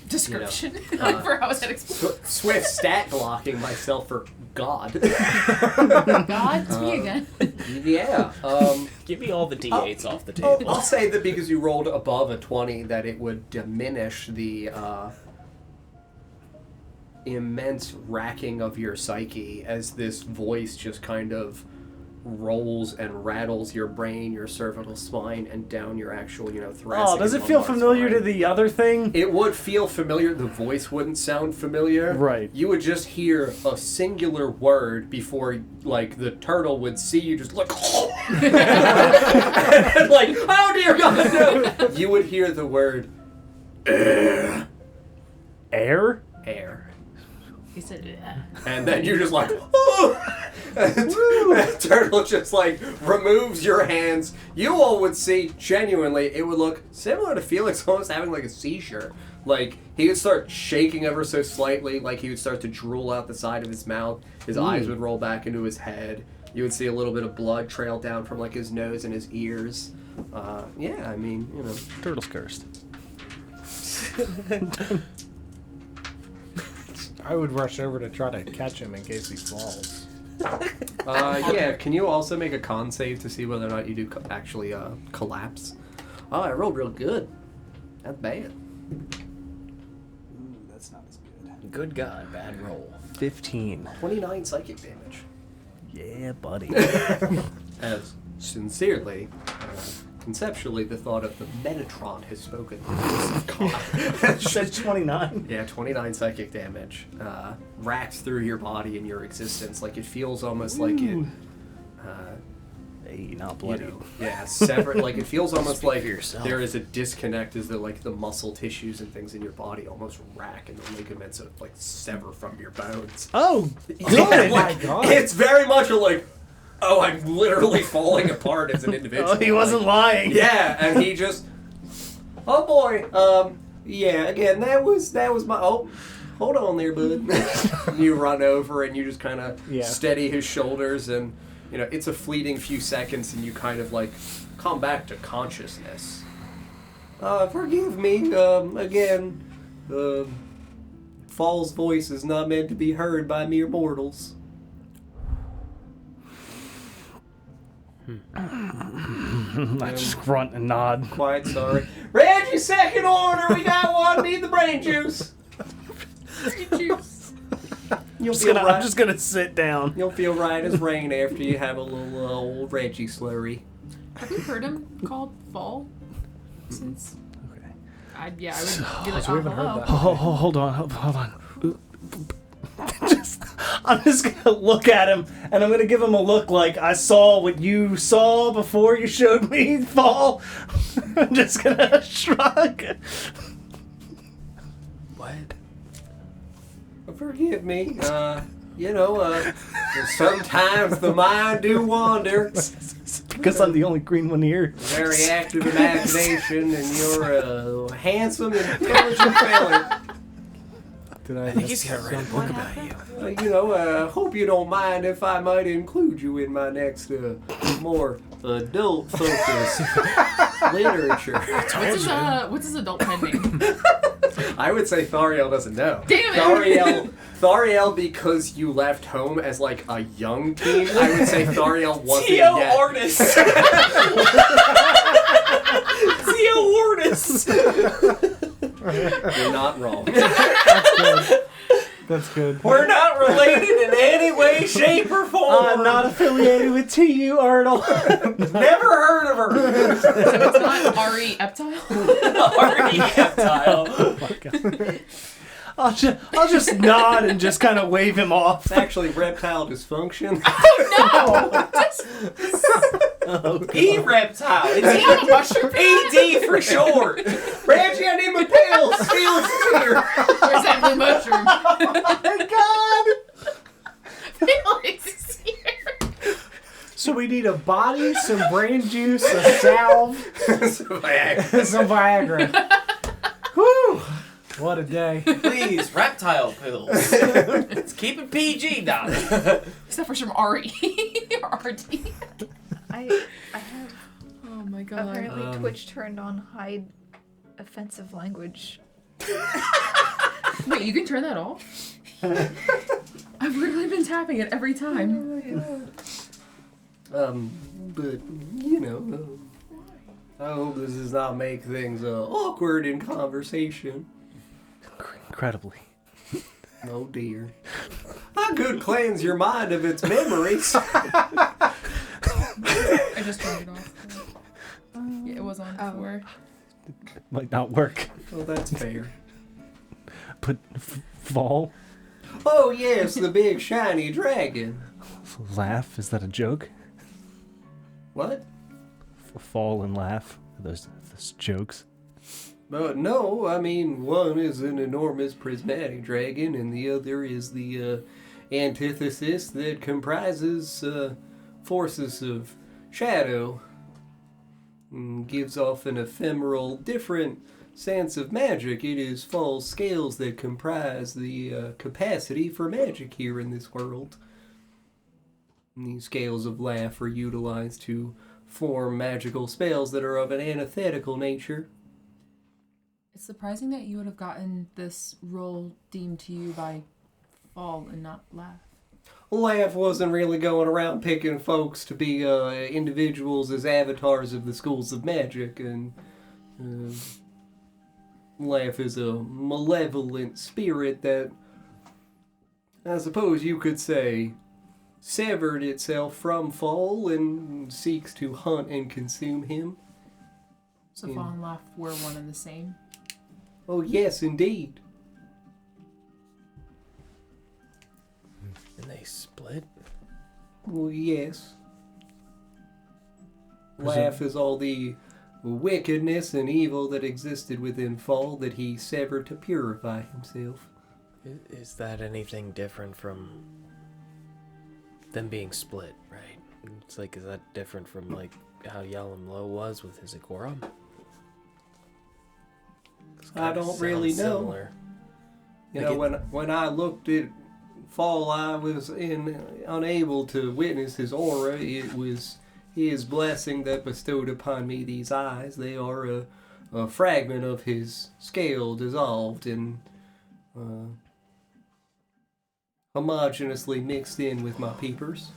Description. Like for how is that explode? Swift stat blocking myself for God. God, it's me again. Yeah. Give me all the d8s off the table. I'll say that because you rolled above a 20, that it would diminish the immense racking of your psyche as this voice just kind of rolls and rattles your brain, your cervical spine, and down your actual, thoracic. Oh, does and it feel lumbar familiar spine. to the other thing? It would feel familiar. The voice wouldn't sound familiar. Right. You would just hear a singular word before, like, the turtle would see you just like, and like, oh dear God, no! You would hear the word air. Air? Air. He said, yeah. And then you're just like, oh! And turtle just like removes your hands. You all would see, genuinely, it would look similar to Felix almost having like a seizure. Like, he would start shaking ever so slightly, like he would start to drool out the side of his mouth. His eyes would roll back into his head. You would see a little bit of blood trail down from like his nose and his ears. Yeah, I mean, Turtle's cursed. I would rush over to try to catch him in case he falls. Yeah, can you also make a con save to see whether or not you do actually collapse? Oh, I rolled real good. That's bad. That's not as good. Good God, bad roll. 15. 29 psychic damage. Yeah, buddy. As sincerely, conceptually, the thought of the Metatron has spoken. Said 29. Yeah, 29 psychic damage. Racks through your body and your existence. Like, it feels almost like it... Hey, not bloody. Separate. Like, it feels almost Speak like for yourself. there is a disconnect as though, like, the muscle tissues and things in your body almost rack and the ligaments like sever from your bones. Oh, Yeah, like, my God. it's very much a like, oh, I'm literally falling apart as an individual. oh, he wasn't lying. Yeah, and he just, oh boy, yeah, again, that was my, oh, hold on there, bud. You run over and you just kind of steady his shoulders, and it's a fleeting few seconds, and you kind of like come back to consciousness. Forgive me, again, Fall's voice is not meant to be heard by mere mortals. I just grunt and nod. Quite sorry. Reggie, second order, we got one, need the brain juice. Juice. I'm just gonna sit down. You'll feel right as rain after you have a little old Reggie slurry. Have we heard him called Fall since? Okay. I would be like, So we haven't hello. heard that. Hold on. I'm just gonna look at him, and I'm gonna give him a look like I saw what you saw before you showed me Fall. I'm just gonna shrug. What? Forgive me. Sometimes the mind do wander. Because I'm the only green one here. Very active imagination, and you're a handsome, intelligent fella. Did I think he's gonna write a book about you. Hope you don't mind if I might include you in my next, more adult-focused literature. What's his adult pen name? I would say Thariel doesn't know. Damn it! Thariel, because you left home as like a young teen, I would say Thariel wasn't T.O. yet. Artis! T.O. Artis! You're not wrong. That's good. We're not related in any way, shape, or form. I'm not affiliated with TU, Arnold. Never heard of her. So it's not Ari Eptile? Already reptile. Oh my god. I'll just nod and just kind of wave him off. It's actually reptile dysfunction. E-reptile. It's Mushroom? ED for short. Reggie, I need my pills. Felix is here. Where's that blue mushroom? Oh my god! Felix is here. So we need a body, some brain juice, a salve, some Viagra. Whew! What a day. Please, reptile pills. Let's keep it PG, Don. Except for some RE or RD. I had Oh my god. apparently Twitch turned on hide offensive language. Wait, you can turn that off? I've literally been tapping it every time. But you know, I hope this does not make things awkward in conversation. Incredibly. Oh dear. I could cleanse your mind of its memories. I just turned it off. Yeah, it was on before. Might not work. Well, that's fair. But fall? Oh yes, the big shiny dragon. Laugh? Is that a joke? What? Fall and laugh? Are those jokes? No, I mean, one is an enormous prismatic dragon, and the other is the antithesis that comprises forces of shadow. And gives off an ephemeral, different sense of magic. It is false scales that comprise the capacity for magic here in this world. And these scales of laugh are utilized to form magical spells that are of an antithetical nature. It's surprising that you would have gotten this role deemed to you by Fall and not Laugh. Laugh wasn't really going around picking folks to be individuals as avatars of the schools of magic, and Laugh is a malevolent spirit that, I suppose you could say, severed itself from Fall and seeks to hunt and consume him. So Fall and Laugh were one and the same. Oh yes, indeed. And they split? Well, yes. Laugh is all the wickedness and evil that existed within Fall that he severed to purify himself. Is that anything different from them being split, right? It's like, is that different from like how Yahlumlo was with his Agoram? I don't really know. Similar. You Like know, when I looked at Fall, I was unable to witness his aura. It was his blessing that bestowed upon me these eyes. They are a fragment of his scale dissolved and homogeneously mixed in with my peepers.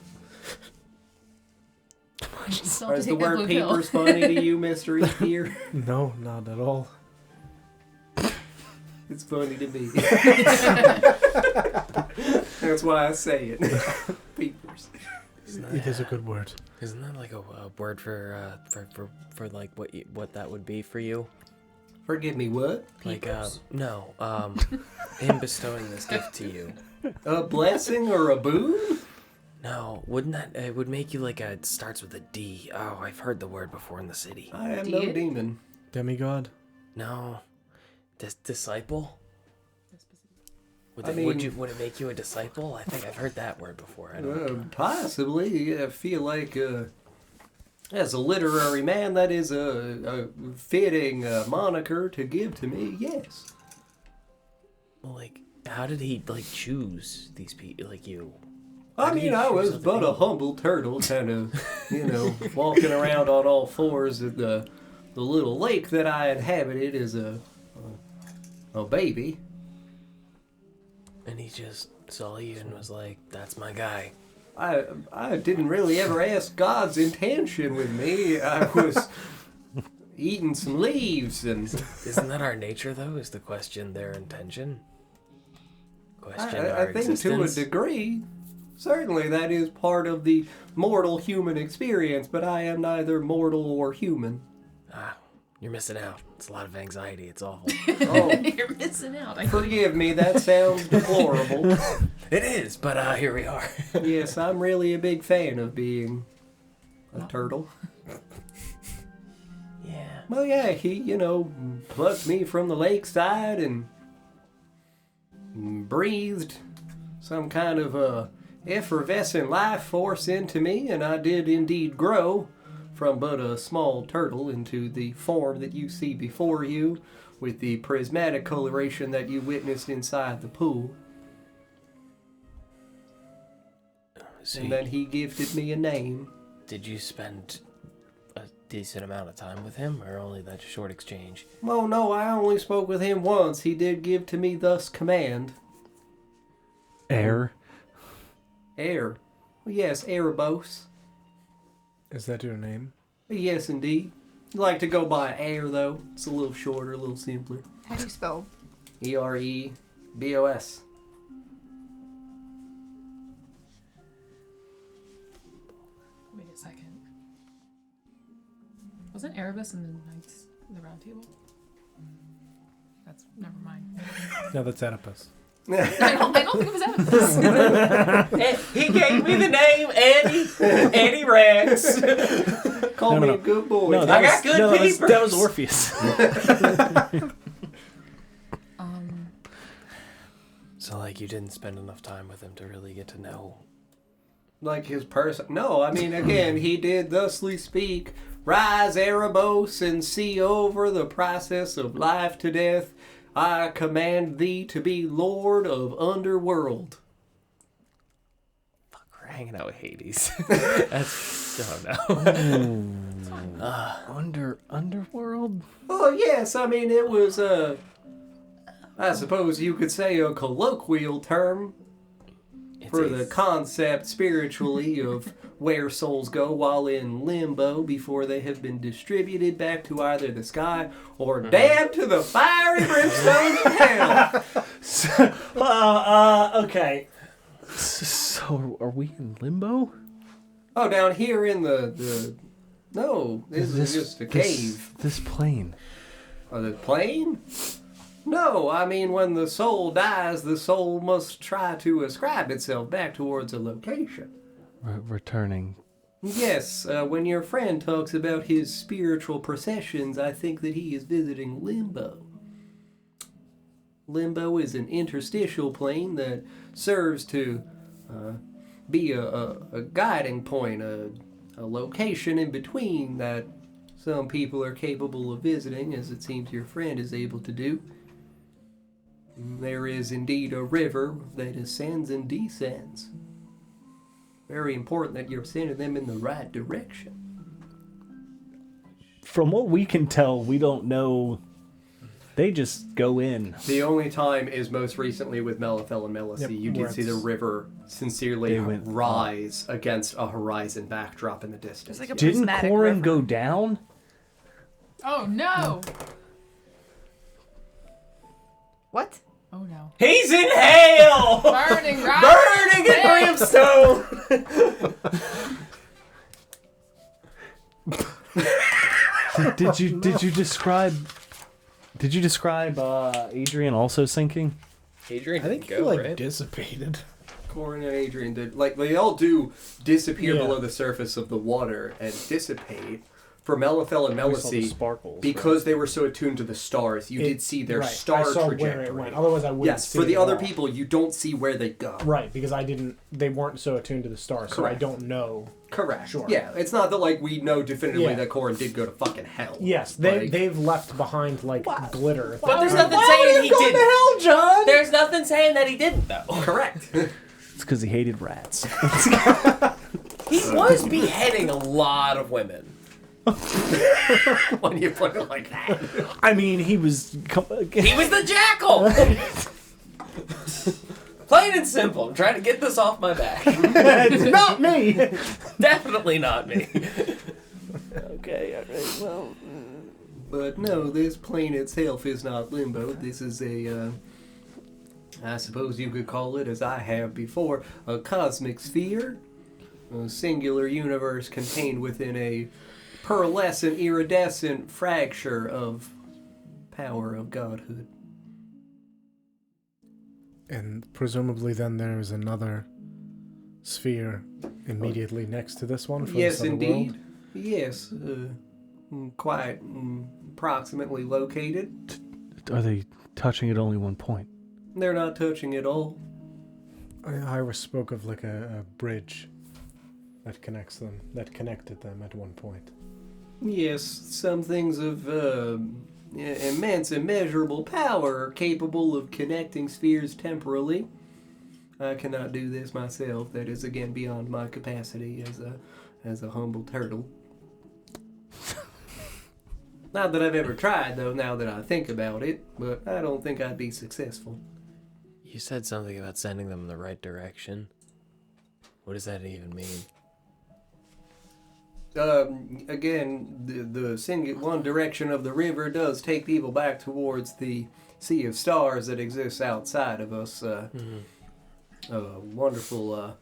Still have Is to the take that word blue pill. peepers funny to you, Mr. Ear? No, not at all. It's funny to me. That's why I say it. Peepers. It is a good word. Isn't that like a word for like what that would be for you? Forgive me, what? Like no, him bestowing this gift to you. A blessing or a boon? No, wouldn't that it would make you like it starts with a D. Oh, I've heard the word before in the city. I am no demon. Demigod? No, disciple. Would I would mean- it make you a disciple? I think I've heard that word before. I don't know. Possibly. I feel like, as a literary man, that is a fitting moniker to give to me, yes. Well, like, how did he like choose these people? Like you? I mean, I was but a humble turtle, kind of, walking around on all fours at the little lake that I inhabited as a baby. And he just saw you and was like, "That's my guy." I didn't really ever ask God's intention with me. I was, eating some leaves and... Isn't that our nature, though, is to question their intention? Question our I think existence? to a degree, certainly that is part of the mortal human experience, but I am neither mortal or human. Ah, you're missing out. It's a lot of anxiety. It's awful. Oh, You're missing out. forgive me, that sounds deplorable. It is, but here we are. Yes, I'm really a big fan of being a turtle. Yeah. Well, yeah, he, plucked me from the lakeside and breathed some kind of effervescent life force into me, and I did indeed grow from but a small turtle into the form that you see before you, with the prismatic coloration that you witnessed inside the pool. So And then he gifted me a name. did you spend a decent amount of time with him, or only that short exchange? Oh no, I only spoke with him once. He did give to me thus command. Air. Air. Well, yes, Erebos. Is that your name? Yes, indeed. I like to go by Air, though. It's a little shorter, a little simpler. How do you spell? Erebos. Wait a second. Wasn't Erebus in the Knights of the Round Table? That's never mind. No, that's Oedipus. I don't think it was Erebus. He gave me the name Annie Rex. Call No, me no. a good boy. No, I got good that was papers. Orpheus. So, like, you didn't spend enough time with him to really get to know. Like his person. No, I mean, again, he did thusly speak. Rise, Erebos, and see over the process of life to death. I command thee to be Lord of Underworld. Fuck, we're hanging out with Hades. That's, oh no. Underworld? Oh, yes, I mean, it was, I suppose you could say a colloquial term for the concept spiritually of where souls go while in limbo before they have been distributed back to either the sky or damned to the fiery brimstone of hell. Okay. So, are we in limbo? Oh, down here in the no, this is just a cave. This plane. Oh, the plane? No, I mean, when the soul dies, the soul must try to ascribe itself back towards a location. Returning. Yes, when your friend talks about his spiritual processions, I think that he is visiting limbo. Limbo is an interstitial plane that serves to be a guiding point, a location in between that some people are capable of visiting, as it seems your friend is able to do. There is indeed a river that ascends and descends. Very important that you're sending them in the right direction. From what we can tell, we don't know. They just go in. The only time is most recently with Melifel and Melicy. Yep, You where did see the it's- river sincerely They went rise against a horizon backdrop in the distance. There's like a Didn't prismatic Corin river. go down? Oh no! What? Oh no. He's in hell! Burning right. Burning in brimstone! Did you describe Adrian also sinking? Adrian I think he go, like right? dissipated. Corin and Adrian did, like, they all do disappear Yeah. below the surface of the water and dissipate. For Melifel and We saw the Melicy, sparkles. because they were so attuned to the stars, you did see their right, star I saw trajectory. where it went. Otherwise, I wouldn't. Yes, see for the it at other all. people, you don't see where they go. Right, because I didn't. They weren't so attuned to the stars, so I Correct. don't know. Correct. Sure. Yeah, it's not that, like, we know definitively Yeah. that Corin did go to fucking hell. Yes, Like, they've left behind like glitter. But there's nothing saying he didn't. hell, John? There's nothing saying that he didn't, though. Correct. It's because he hated rats. He was beheading a lot of women. When you put it like that. I mean, he was. He was the jackal! Plain and simple. I'm trying to get this off my back. It's not me. Definitely not me. Okay. All right. Well. But no, this plane itself is not limbo. This is a, I suppose you could call it, as I have before, a cosmic sphere. A singular universe contained within a pearlescent, iridescent fracture of power of godhood. And presumably then there is another sphere immediately next to this one for Yes, this other indeed. world? Yes, quite approximately located. Are they touching at only one point? They're not touching at all. Iris spoke of like a bridge that connects them, that connected them at one point. Yes, some things of immense, immeasurable power are capable of connecting spheres temporally. I cannot do this myself. That is again beyond my capacity as a humble turtle. Not that I've ever tried, though, now that I think about it, but I don't think I'd be successful. You said something about sending them in the right direction. What does that even mean? Again, the one direction of the river does take people back towards the sea of stars that exists outside of us. A wonderful,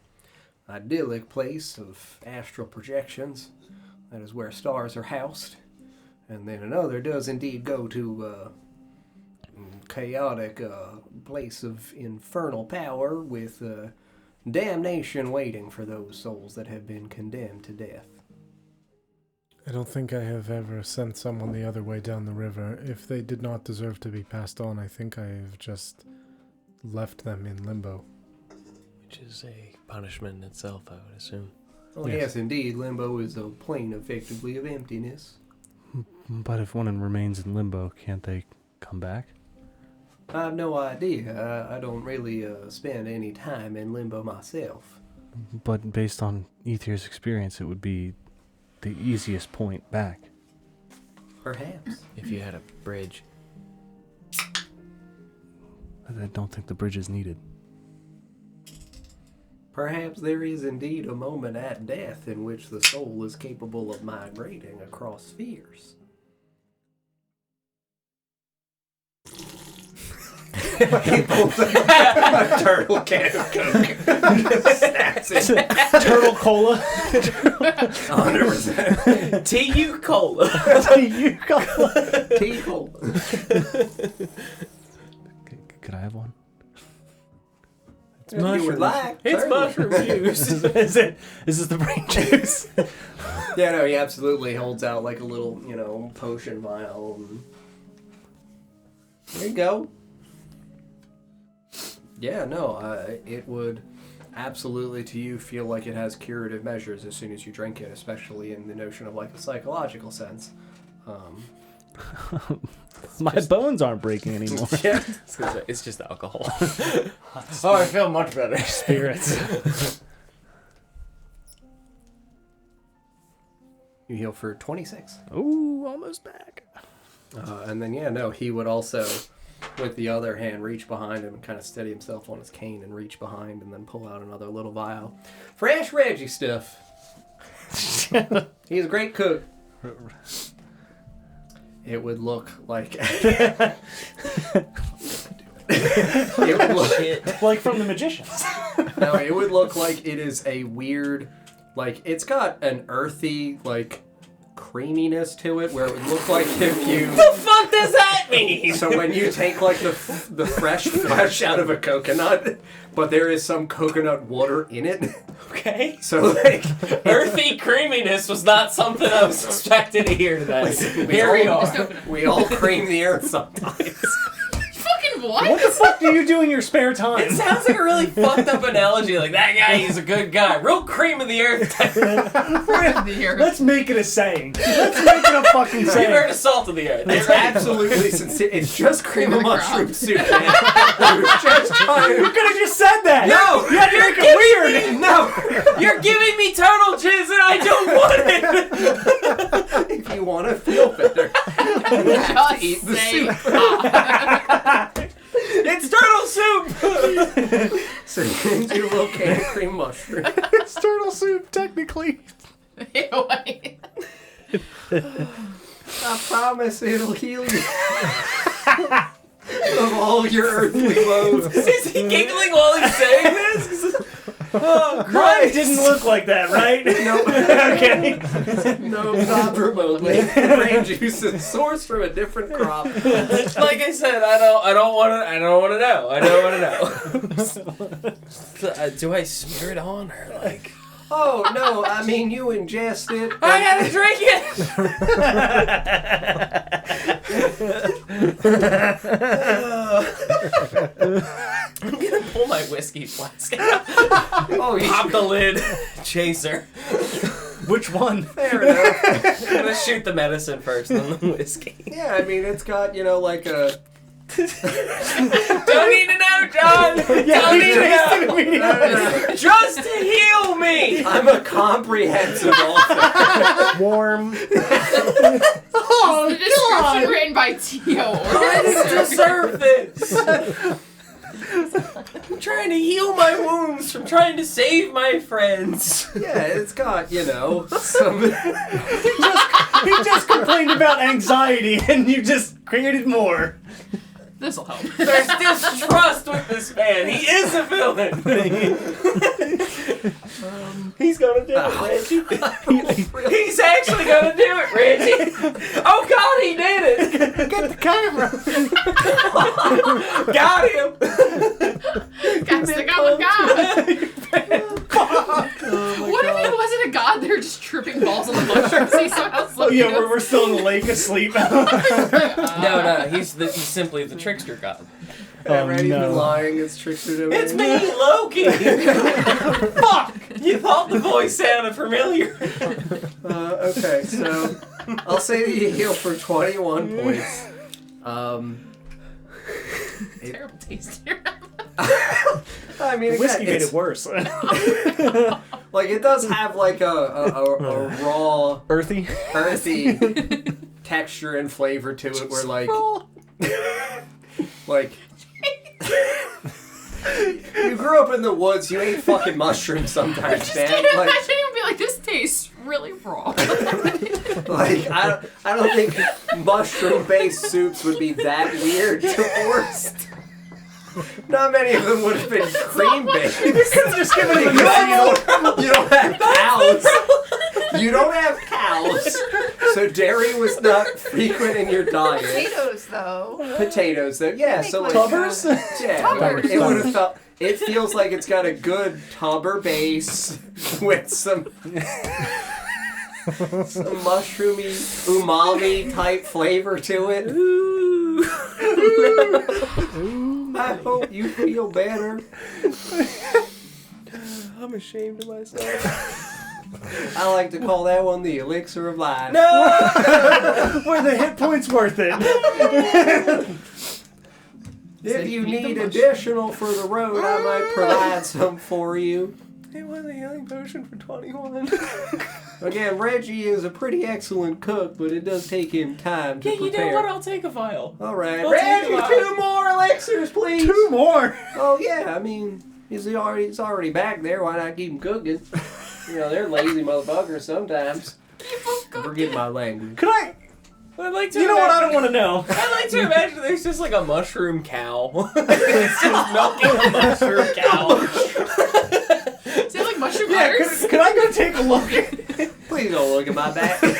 idyllic place of astral projections. That is where stars are housed. And then another does indeed go to chaotic place of infernal power with damnation waiting for those souls that have been condemned to death. I don't think I have ever sent someone the other way down the river. If they did not deserve to be passed on, I think I have just left them in limbo. Which is a punishment in itself, I would assume. Oh, yes, indeed. Limbo is a plane, effectively, of emptiness. But if one remains in limbo, can't they come back? I have no idea. I don't really spend any time in limbo myself. But based on Aether's experience, it would be the easiest point back. Perhaps. If you had a bridge. I don't think the bridge is needed. Perhaps there is indeed a moment at death in which the soul is capable of migrating across spheres. He pulls a turtle can of Coke. Snaps it. Turtle cola. 100%. T.U. Cola. Tea cola. Could I have one? If you would like. It's certainly. mushroom juice. Is this the brain juice? Yeah, no, he absolutely holds out like a little, potion vial. And... There you go. Yeah, no, it would absolutely to you feel like it has curative measures as soon as you drink it, especially in the notion of like a psychological sense. My bones aren't breaking anymore. Yeah. It's just alcohol. Oh, I feel much better. Spirits. You heal for 26. Ooh, almost back. And then, he would also, with the other hand, reach behind him and kind of steady himself on his cane and reach behind and then pull out another little vial. Fresh Reggie stuff. He's a great cook. It would look like... it would look... Like from The Magicians. No, it would look like it is a weird... Like, it's got an earthy, like, creaminess to it where it would look like if you... The fuck does that mean? So when you take, like, the fresh flesh out of a coconut, but there is some coconut water in it. Okay. So, like... Earthy creaminess was not something I was expecting to hear today. Listen, Here we are. We all cream the earth sometimes. Fucking what? What the fuck do you do in your spare time? It sounds like a really fucked up analogy. Like, that guy, he's a good guy. Real cream of the earth. Let's make it a saying. Let's make it a fucking You've saying. heard of salt of the earth. It's absolutely sincere. It's just cream of mushroom soup, man. We were just trying You to... could have just said that. No! You had to make it weird. No! You're giving me turtle jizz and I don't want it! If you want to feel better, you have to eat the soup. It's turtle soup! So you can do a little can of cream mushroom. It's turtle soup, technically. Wait. Not promise it'll heal you of all your earthly woes. Is he giggling while he's saying this? Oh, Mine Christ! didn't look like that, right? Nope. Okay. No, not remotely. Brain juice is sourced from a different crop. Like I said, I don't want to know. Do I smear it on or like? Oh no! I mean, you ingest it. I gotta drink it. I'm gonna pull my whiskey flask out. Oh, you Pop the lid. Chaser. Which one? fair enough. I'm gonna shoot the medicine first, then the whiskey. Yeah, I mean, it's got like a. Don't need to know, John. Yeah, Don't we need to tasted know. it, we know. Just to heal me. I'm a comprehensive author. Warm. The description written by T.O. I didn't deserve this. I'm trying to heal my wounds from trying to save my friends. Yeah, it's got some. He just complained about anxiety, and you just created more. This'll help. There's distrust with this man. He is a villain. He's gonna do it, Reggie. He's actually gonna do it, Reggie. Oh God, he did it. Get the camera. Got him. Got stick out with God. What if it wasn't a god? They're just tripping balls on the mushrooms. He somehow Oh slipped yeah, in. we're still in the lake asleep. No, he's simply the trickster god. Randy's no. been lying. It's trickster to It's me, Loki. Fuck! You thought the voice sounded familiar. Okay, so I'll say that you heal for 21 points. Terrible taste here. I mean, again, Whiskey made it's, it worse. like it does have like a raw, Earthy. earthy texture and flavor to it, where like, like. You grew up in the woods. You ate fucking mushrooms sometimes, man. Can't Like, imagine him be like, this tastes really raw. like I don't think mushroom-based soups would be that weird to forced. Not many of them would have been cream-based. Just give it a You don't have cows. You don't have cows. So dairy was not frequent in your diet. Potatoes, though. Potatoes, though. Yeah, so like Tubbers? yeah, Tubbers. it would have felt. It feels like it's got a good tubber base with some mushroomy umami type flavor to it. Ooh. I hope you feel better. I'm ashamed of myself. I like to call that one the elixir of life. Were the hit points worth it? If you need additional for the road, I might provide some for you. It was a healing potion for 21. Again, Reggie is a pretty excellent cook, but it does take him time to Yeah, you prepare. know what? I'll take a vial. All right, I'll take Reggie, a vial. 2 more elixirs, please. 2 more. Oh yeah, I mean, he's already back there. Why not keep him cooking? They're lazy motherfuckers sometimes. Forgive my language. Could I? I'd like to You know what? I don't want to know. I'd like to imagine there's just like a mushroom cow. It's just milking a mushroom cow. Is it like mushroom Yeah, butters? could I go take a look? Please don't look at my back. I'm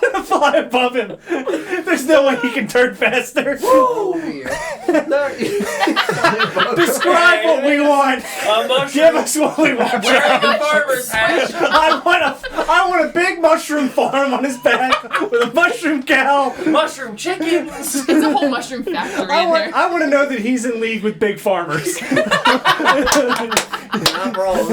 gonna fly above him. There's no way he can turn faster. No, Describe what we want. A mushroom. Give us what we want. Wearing a Josh. farmer's hat. I want a big mushroom farm on his back with a mushroom cow. Mushroom chickens. It's a whole mushroom factory in there. I want to know that he's in league with big farmers. I'm wrong.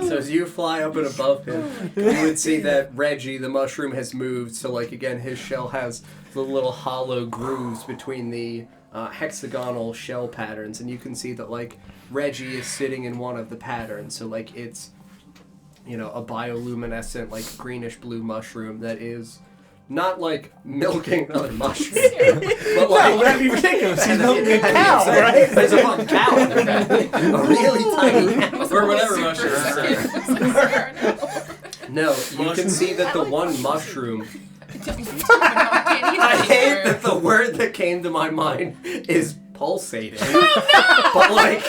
So as you fly up and above him, you would see that Reggie, the mushroom, has moved. So like again, his shell has the little hollow grooves between the hexagonal shell patterns, and you can see that like Reggie is sitting in one of the patterns. So like it's a bioluminescent like greenish blue mushroom that is not like milking another mushroom, but like That'd be ridiculous. He's milking a cow, right? There's a fucking cow in there, a really tiny cow. Or whatever mushroom. No, you can see that the one mushroom. I I hate that the word that came to my mind is pulsating. But like,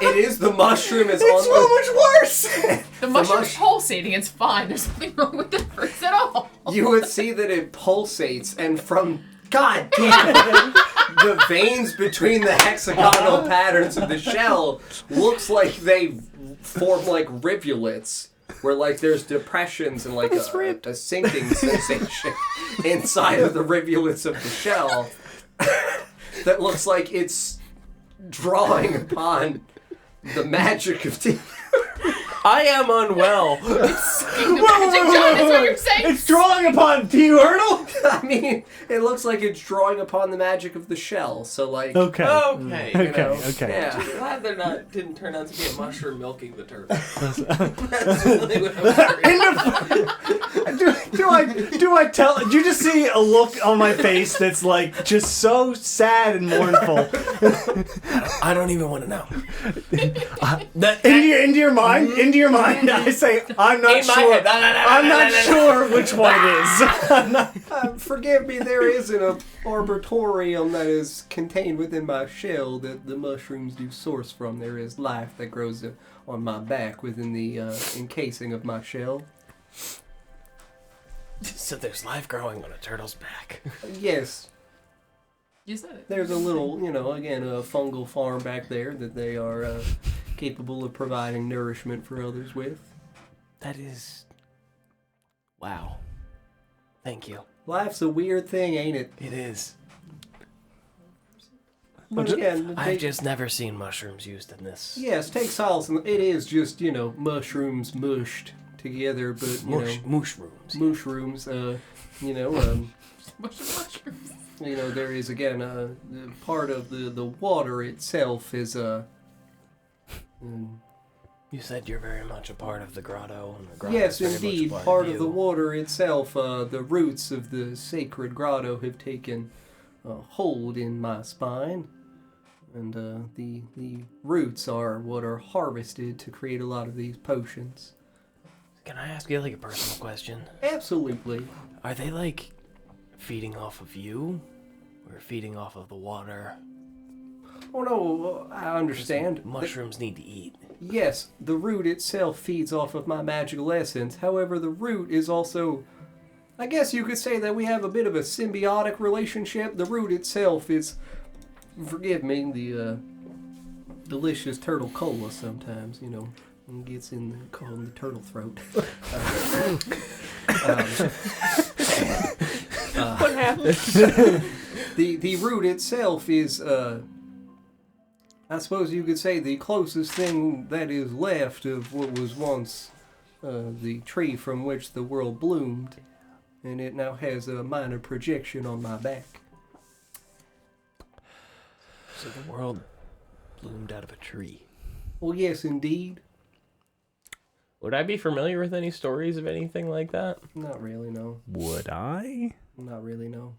it is the mushroom is on so much worse. The mushroom's pulsating. It's fine. There's nothing wrong with the fruits at all. You would see that it pulsates, and from God damn it, the veins between the hexagonal patterns of the shell looks like they form like rivulets. Where like there's depressions and like a sinking sensation inside of the rivulets of the shell that looks like it's drawing upon the magic of tea. I am unwell. It's sucking the magic, John. Is what you're saying? It's drawing upon. Do you hurdle? I mean, it looks like it's drawing upon the magic of the shell. So like, Okay. Okay. you know, Okay. yeah. I'm glad they're didn't turn out to be a mushroom milking the turtle. That's really what I'm Do I tell? Do you just see a look on my face that's like just so sad and mournful? I don't even want to know. Into your mind, I say I'm not In my sure. head. I'm not sure which one it is. Forgive me, there isn't a arboretum that is contained within my shell that the mushrooms do source from. There is life that grows on my back within the encasing of my shell. So there's life growing on a turtle's back. Yes, You said it. there's a little, again, a fungal farm back there that they are capable of providing nourishment for others with. That is... Wow. Thank you. Life's a weird thing, ain't it? It is. But again, I've just never seen mushrooms used in this. yes, take solace. It is just, mushrooms mushed together, but, Mushrooms. mushrooms, Mushrooms. there is, again, the part of the water itself is, You said you're very much a part of the grotto, and the grotto yes, is very indeed, much part of of the you. water itself, the roots of the sacred grotto have taken hold in my spine. And the roots are what are harvested to create a lot of these potions. Can I ask you like a personal question? Absolutely. Are they like feeding off of you, or feeding off of the water? Oh no, I understand. Mushrooms need to eat. Yes, the root itself feeds off of my magical essence. However, the root is also... I guess you could say that we have a bit of a symbiotic relationship. The root itself is... Forgive me, the delicious turtle cola sometimes, and gets in the turtle throat. What happened? The root itself is, I suppose you could say, the closest thing that is left of what was once the tree from which the world bloomed, and it now has a minor projection on my back. So the world bloomed out of a tree. Well, yes, indeed. Would I be familiar with any stories of anything like that? Not really, no. Would I? Not really, no.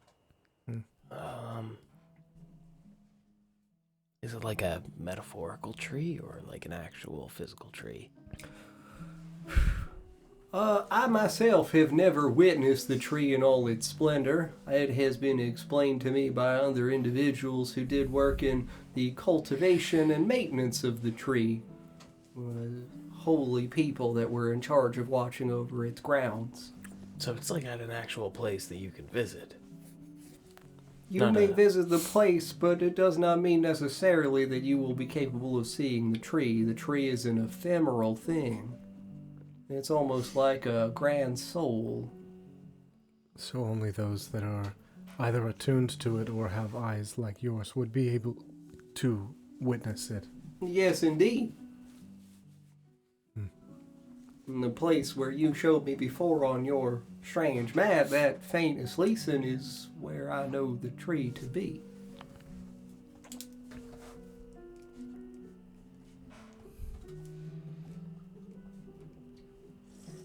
Is it like a metaphorical tree or like an actual physical tree? I myself have never witnessed the tree in all its splendor. It has been explained to me by other individuals who did work in the cultivation and maintenance of the tree. Holy people that were in charge of watching over its grounds. So it's like at an actual place that you can visit. You may visit the place, but it does not mean necessarily that you will be capable of seeing the tree. The tree is an ephemeral thing. It's almost like a grand soul. So only those that are either attuned to it or have eyes like yours would be able to witness it. Yes, indeed. And the place where you showed me before on your strange map, that faintest Leeson, is where I know the tree to be.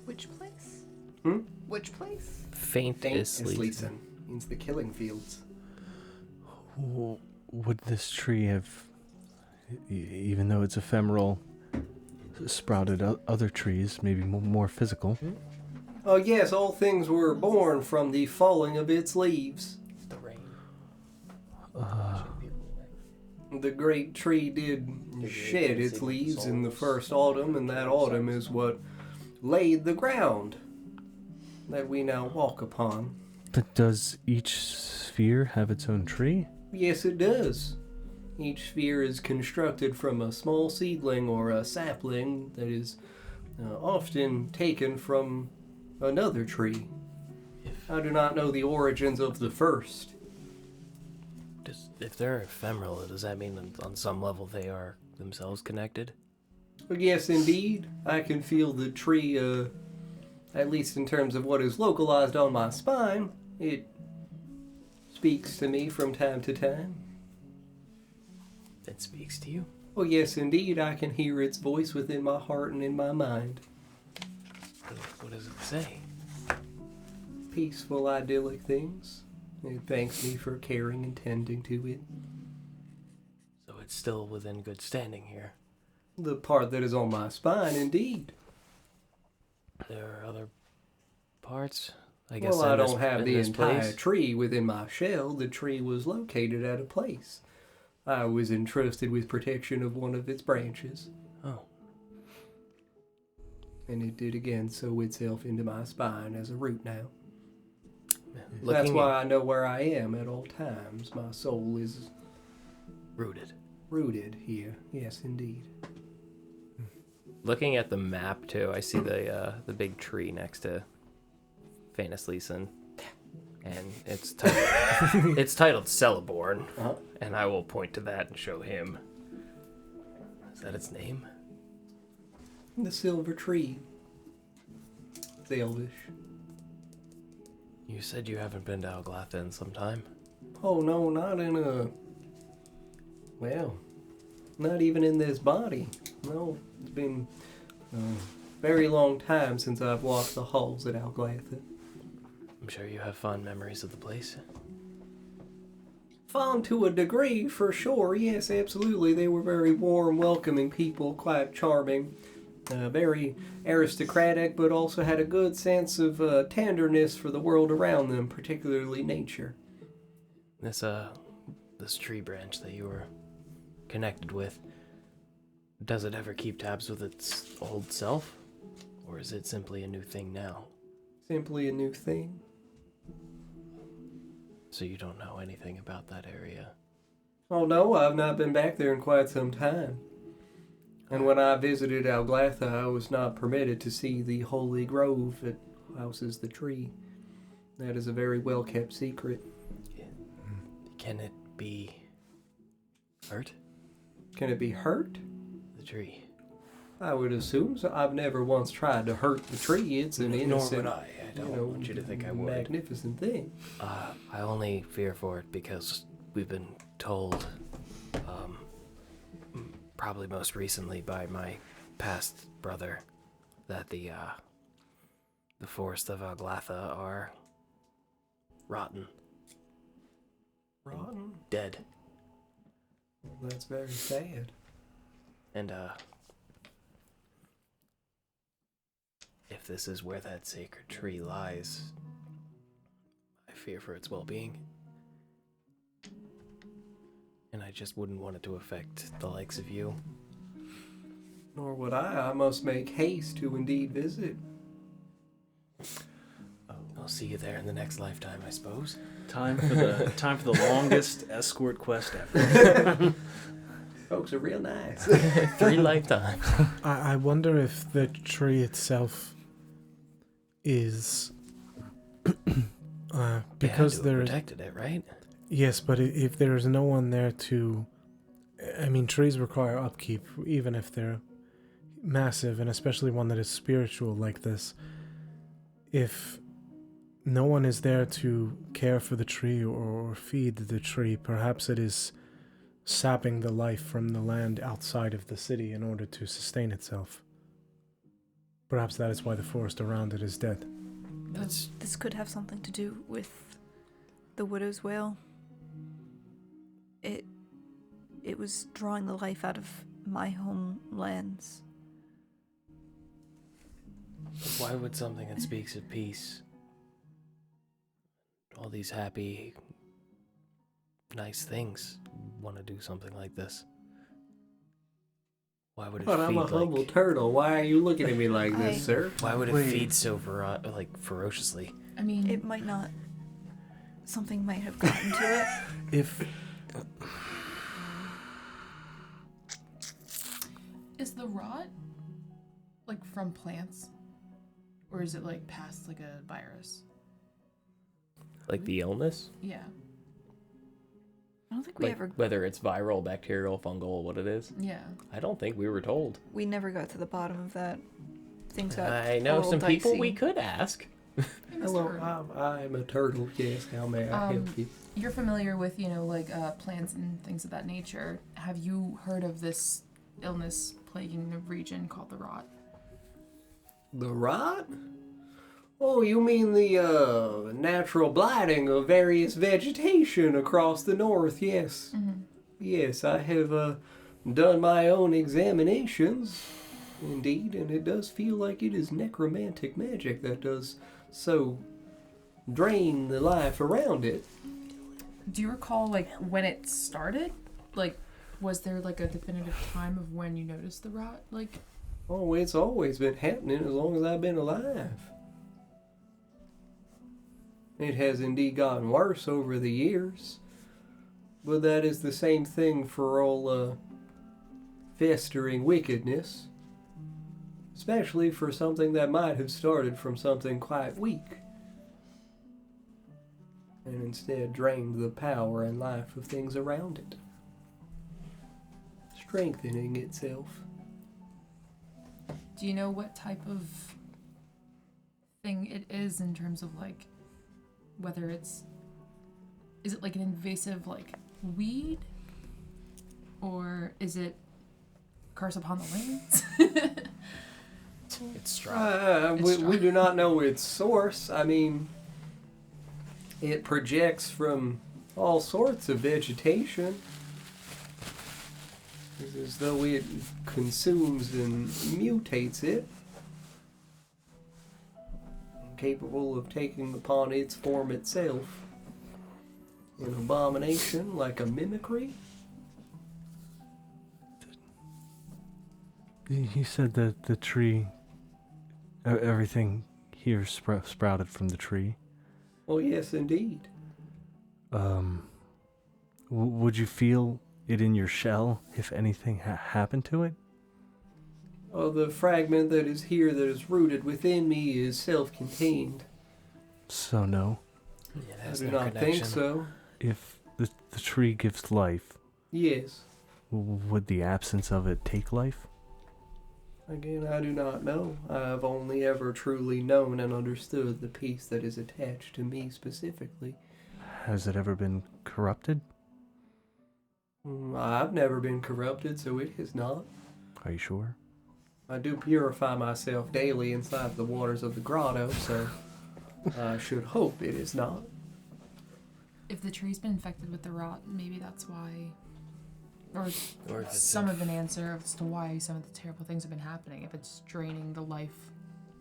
Which place? Hmm? Which place? Faint Faintest is Leeson means the killing fields. Would this tree have, even though it's ephemeral, sprouted other trees, maybe more physical? Oh yes, all things were born from the falling of its leaves. The rain. The great tree did shed its leaves in the first autumn, and that autumn is what laid the ground that we now walk upon. But does each sphere have its own tree? Yes, it does. Each sphere is constructed from a small seedling or a sapling that is often taken from another tree. I do not know the origins of the first. If they're ephemeral, does that mean that on some level they are themselves connected? Yes, indeed. I can feel the tree, at least in terms of what is localized on my spine. It speaks to me from time to time. It speaks to you? Oh, yes, indeed. I can hear its voice within my heart and in my mind. What does it say? Peaceful, idyllic things. It thanks me for caring and tending to it. So it's still within good standing here. The part that is on my spine, indeed. There are other parts? I guess Well, I in this- don't have in the this entire place? tree within my shell. The tree was located at a place. I was entrusted with protection of one of its branches, Oh. and it did again sow itself into my spine as a root now. That's Looking why I know where I am at all times. My soul is rooted. rooted here. Yes, indeed. Looking at the map too, I see the big tree next to Fanus Leeson, and it's titled, it's titled Celeborn, Uh-huh. and I will point to that and show him. Is that its name? The silver tree. It's elvish. You said you haven't been to Alglatha in some time. Oh, no, not in a... Well, not even in this body. No, it's been a very long time since I've walked the halls at Alglatha. I'm sure you have fond memories of the place. Fond to a degree, for sure. Yes, absolutely. They were very warm, welcoming people, quite charming. Very aristocratic, but also had a good sense of tenderness for the world around them, particularly nature. This tree branch that you were connected with, does it ever keep tabs with its old self? Or is it simply a new thing now? Simply a new thing. So you don't know anything about that area? Oh no, I've not been back there in quite some time. And when I visited Alglatha, I was not permitted to see the holy grove that houses the tree. That is a very well-kept secret. Can it be hurt? Can it be hurt? The tree. I would assume so. I've never once tried to hurt the tree. It's an innocent, I don't want you to think I would. magnificent thing. I only fear for it because we've been told, probably most recently by my past brother, that the forests of Alglatha are rotten. Rotten? Dead. That's very sad. And, if this is where that sacred tree lies, I fear for its well-being. And I just wouldn't want it to affect the likes of you. Nor would I. I must make haste to indeed visit. I'll see you there in the next lifetime, I suppose. Time for the longest escort quest ever. Folks are real nice. 3 lifetimes. I wonder if the tree itself is because they there protected it, right? Yes, but if there is no one there to, I mean, trees require upkeep, even if they're massive, and especially one that is spiritual like this. If no one is there to care for the tree or feed the tree, perhaps it is sapping the life from the land outside of the city in order to sustain itself. Perhaps that is why the forest around it is dead. This could have something to do with the widow's wail. It was drawing the life out of my homelands. Why would something that speaks of peace, all these happy, nice things, want to do something like this? Why would it But I'm feed a humble like? turtle. Why are you looking at me like this, sir? Why would it Wait. feed so ferociously? I mean, It might not. Something might have gotten to it. If is the rot like from plants, or is it like past like a virus? like the illness, I Yeah. don't think we like ever. whether it's viral, bacterial, fungal, what it is, Yeah. I don't think we were told. We never got to the bottom of that. Things got. I a know little some people dicey. we could ask. Hey, Mr. Hello, Turtle. I'm a turtle. Yes, how may I help you? You're familiar with, like plants and things of that nature. Have you heard of this illness plaguing the region called the rot? The rot? Oh, you mean the natural blighting of various vegetation across the north? Yes. Mm-hmm. Yes, I have done my own examinations, indeed, and it does feel like it is necromantic magic that does so drain the life around it. Do you recall like when it started? Like, was there like a definitive time of when you noticed the rot? Like, Oh, it's always been happening as long as I've been alive. It has indeed gotten worse over the years, but that is the same thing for all festering wickedness, especially for something that might have started from something quite weak and instead drained the power and life of things around it, strengthening itself. do you know what type of thing it is in terms of like whether is it like an invasive like weed, or is it curse upon the lands? It's strong. We do not know its source. I mean, it projects from all sorts of vegetation. It's as though it consumes and mutates it, capable of taking upon its form itself. An abomination like a mimicry. You said that the tree, everything here sprouted from the tree. Oh yes, indeed. Would you feel it in your shell if anything happened to it? Oh, the fragment that is here that is rooted within me is self-contained. So no. Yeah, I that's do no not connection. think so. If the tree gives life, Yes. would the absence of it take life? Again, I do not know. I've only ever truly known and understood the piece that is attached to me specifically. Has it ever been corrupted? I've never been corrupted, so it has not. Are you sure? I do purify myself daily inside the waters of the grotto, so I should hope it is not. If the tree's been infected with the rot, maybe that's why, or Or if it's some of an answer as to why some of the terrible things have been happening. If it's draining the life,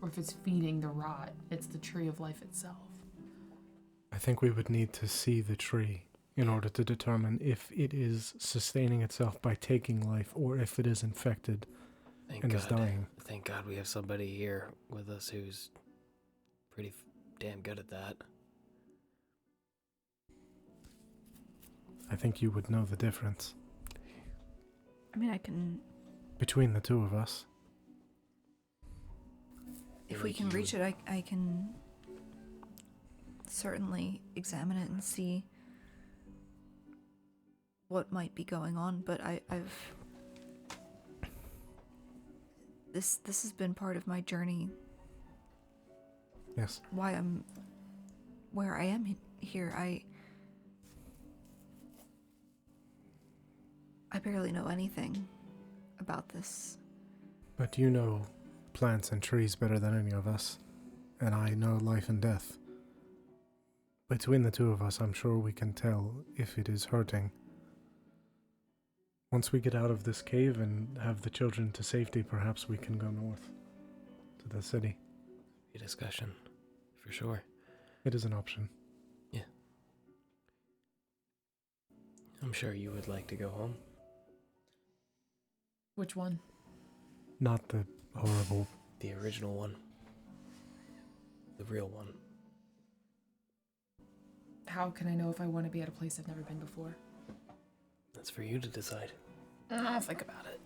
or if it's feeding the rot, it's the tree of life itself. I think we would need to see the tree in order to determine if it is sustaining itself by taking life or if it is infected Thank and God. is dying. Thank God we have somebody here with us who's pretty damn good at that. I think you would know the difference I mean, I can. between the two of us. If we can reach it, I can certainly examine it and see what might be going on. But I've this has been part of my journey. Yes. Why I'm where I am here. I barely know anything about this. But you know plants and trees better than any of us, and I know life and death. Between the two of us, I'm sure we can tell if it is hurting. Once we get out of this cave and have the children to safety, perhaps we can go north to the city. a discussion, for sure. It is an option. I'm sure you would like to go home. Which one? Not the horrible. The original one. The real one. How can I know if I want to be at a place I've never been before? That's for you to decide. I'll think about it.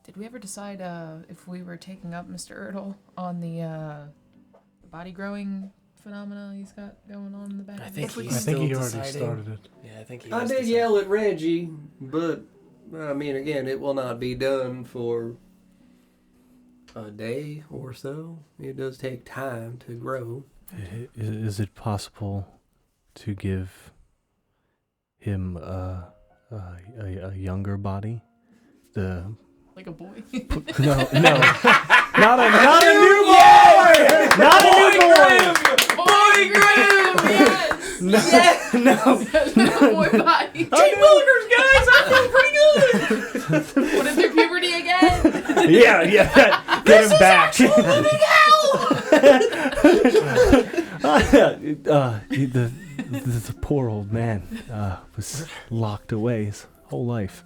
Did we ever decide if we were taking up Mr. Ertl on the body growing phenomena he's got going on in the back? I think I he's think he still already deciding. started it. Yeah, I think he I was did deciding. yell at Reggie, but I mean, again, it will not be done for a day or so. It does take time to grow. Is it possible to give him a younger body? Like a boy? No, not a new boy, not a new boy. Boy Graham! Yes! No, No boy body. Cheap milkers, guys! I feel pretty good! What is their puberty again? yeah, get him back. The poor old man was locked away his whole life.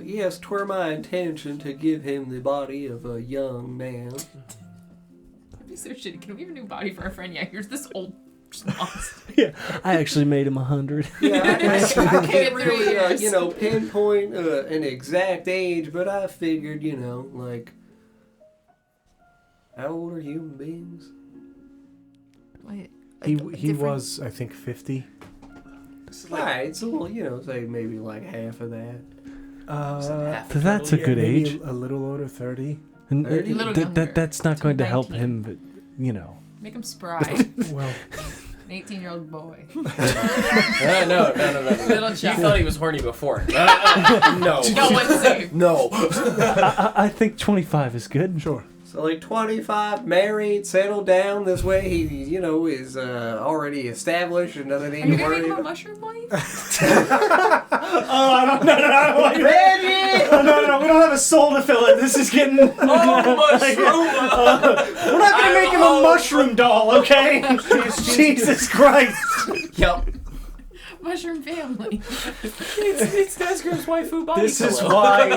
Yes, 'twere my intention to give him the body of a young man. That'd be so shitty. Can we have a new body for our friend? Yeah, here's this old monster. Yeah, I actually made him 100. Yeah, I can't Get really, 3 years. pinpoint an exact age, but I figured, like, how old are human beings? Wait, He different- was, I think, 50. Right, so, well, say maybe like half of that. That's a good maybe age. A little older, 30. And A little younger. that's not To going to help 19. him, but, Make him spry. Well, An 18-year-old boy. No. Little You child. thought he was horny before. No. No one's safe. No. I think 25 is good. sure. So, like, 25, married, settled down. This way he, is already established and doesn't Are need you to gonna worry make him a about... mushroom wife? Oh, no, Reggie! no, we don't have a soul to fill it. This is getting... Oh, mushroom! We're not going to make him a mushroom doll, okay? Jesus Christ. Yep. Mushroom family. It's Desgrim's waifu body This is pillow. why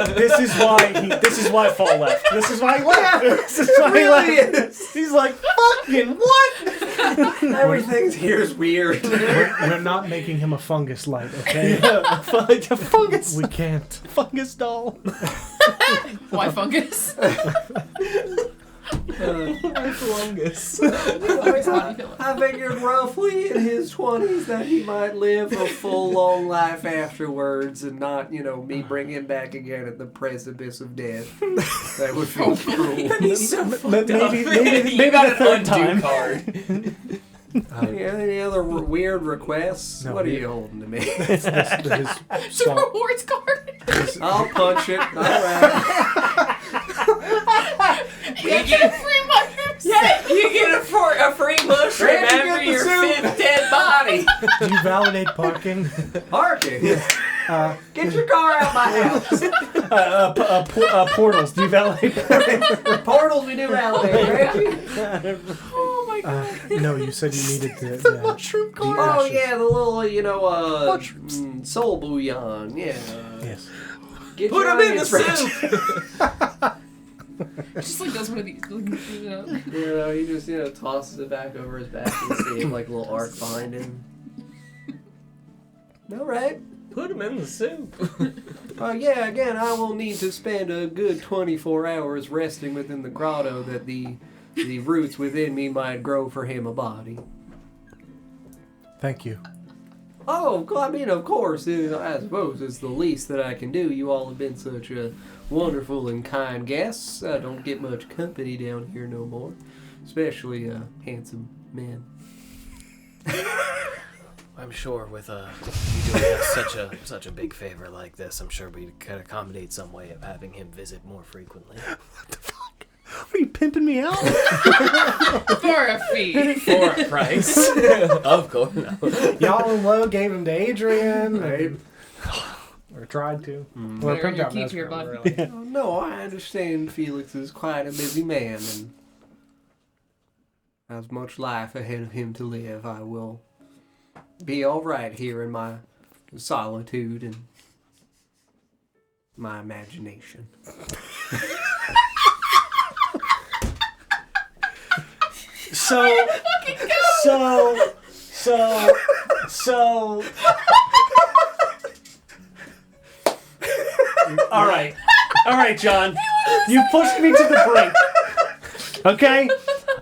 Fall left. This is why he left. This is why he left. He's like, fucking what? Everything here is weird. We're not making him a fungus light, okay? A fungus. We can't. Fungus doll. Why fungus? Fungus. Body pillow. I figured roughly in his 20s that he might live a full, long life afterwards and not, me bring him back again at the precipice of death. That would feel cruel. He's so fucked up. Maybe You got the an third undo time. card. Any other weird requests? No, What are he- you holding to me? His It's a rewards card. I'll punch it. All right. You get a free mushroom set. You get a free mushroom Randy, after get the your soup. 5th dead body. Do you validate parking? Parking. Get your car out my house. Portals. Do you validate? Portals we do validate, Reggie. Oh my god. No, you said you needed the mushroom the Oh ashes. yeah, the little soul bouillon. Yeah. Yes. Get Put your him in the onions, soup. Just like does one of these. He just tosses it back over his back and see like a little arc behind him. All right. Put him in the soup. Yeah. Again, I will need to spend a good 24 hours resting within the grotto that the roots within me might grow for him a body. Thank you. Oh, I mean, of course, I suppose it's the least that I can do. You all have been such wonderful and kind guests. I don't get much company down here no more, especially handsome men. I'm sure with you doing us such a big favor like this, I'm sure we could accommodate some way of having him visit more frequently. What the fuck? Are you pimping me out? For a fee. For a price. Of course. No. Yahlumlo gave him to Adrian. Right? or tried to. Better Or earn your keep here, bud. really. Oh, no, I understand Felix is quite a busy man and has much life ahead of him to live. I will be all right here in my solitude and my imagination. So. All right, John. You pushed me to the brink. Okay,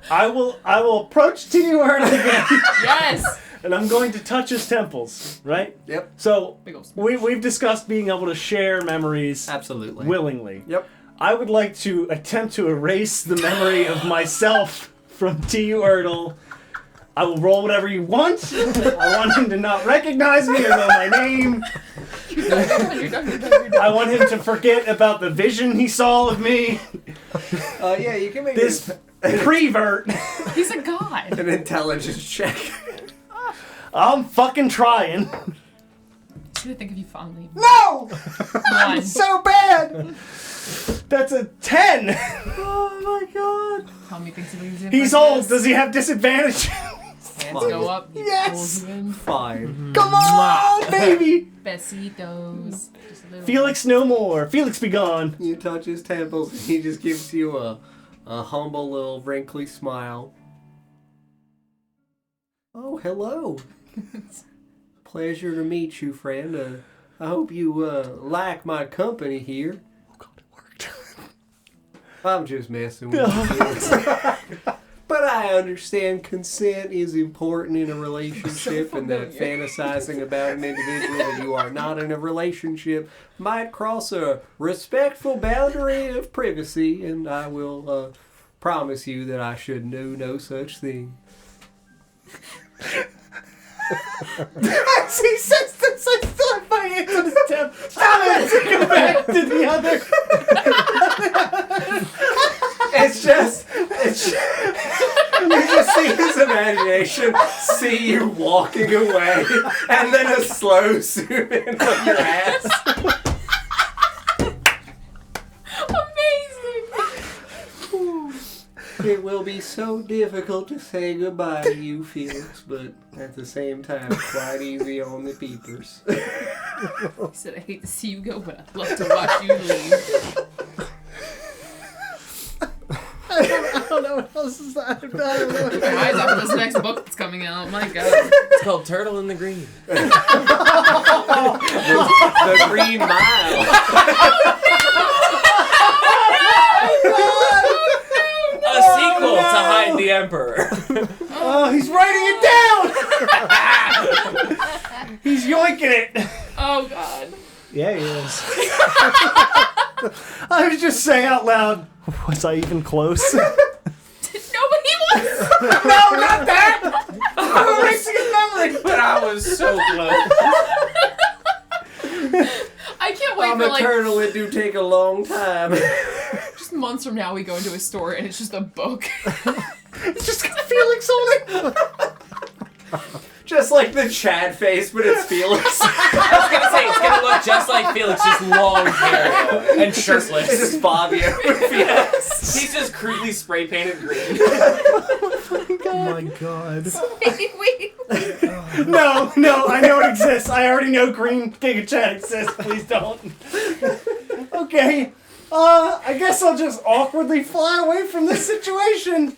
I will approach to you again, Yes! and I'm going to touch his temples. Right. Yep. So Big ol' smooch. we've discussed being able to share memories Absolutely. willingly. Yep. I would like to attempt to erase the memory of myself from T.U. Erdl. I will roll whatever you want. I want him to not recognize me or know my name. You're done. I want him to forget about the vision he saw of me. Yeah, you can make This prevert. He's a god. an intelligence check. I'm fucking trying. Should I think of you fondly? No! One. So bad! That's a 10! Oh my god. Tell me things about you. He's old. Does he have disadvantage? Hands go up. He Yes! pulls you in. Fine. Come on, baby! Besitos. Just a little. Felix no more. Felix be gone. You touch his temples and he just gives you a humble little wrinkly smile. Oh, hello. Pleasure to meet you, friend. I hope you like my company here. Oh god, it worked. I'm just messing with you. But I understand consent is important in a relationship and that fantasizing about an individual that you are not in a relationship might cross a respectful boundary of privacy, and I will promise you that I should do no such thing. As he says this, I still have my hands on his temp. Stop it! To go back to the other. It's just you just see his imagination see you walking away, and then a slow zoom in on your ass. Amazing! It will be so difficult to say goodbye to you, Felix, but at the same time, quite easy on the peepers. He said, I hate to see you go, but I'd love to watch you leave. I don't know what else is that. I don't know. My eyes off this next book that's coming out. My god. It's called Turtle in the Green. The Green Mile. A sequel to Hide the Emperor. Oh, he's writing it down! He's yoinking it! Oh god. Yeah, he is. I was just saying out loud, was I even close? Nobody was! No, not that! I'm erasing his memory! But I was so close. I can't wait I'm for like eternal, it do take a long time. just months from now we go into a store and it's just a book. It's just got Felix on it! Just like the Chad face, but it's Felix. I was gonna say, it's gonna look just like Felix, just long hair and shirtless. It's just Fabio with Felix. He's just crudely spray painted green. Oh my god. Wait. No, I know it exists. I already know Green Giga Chat exists. Please don't. Okay. I guess I'll just awkwardly fly away from this situation.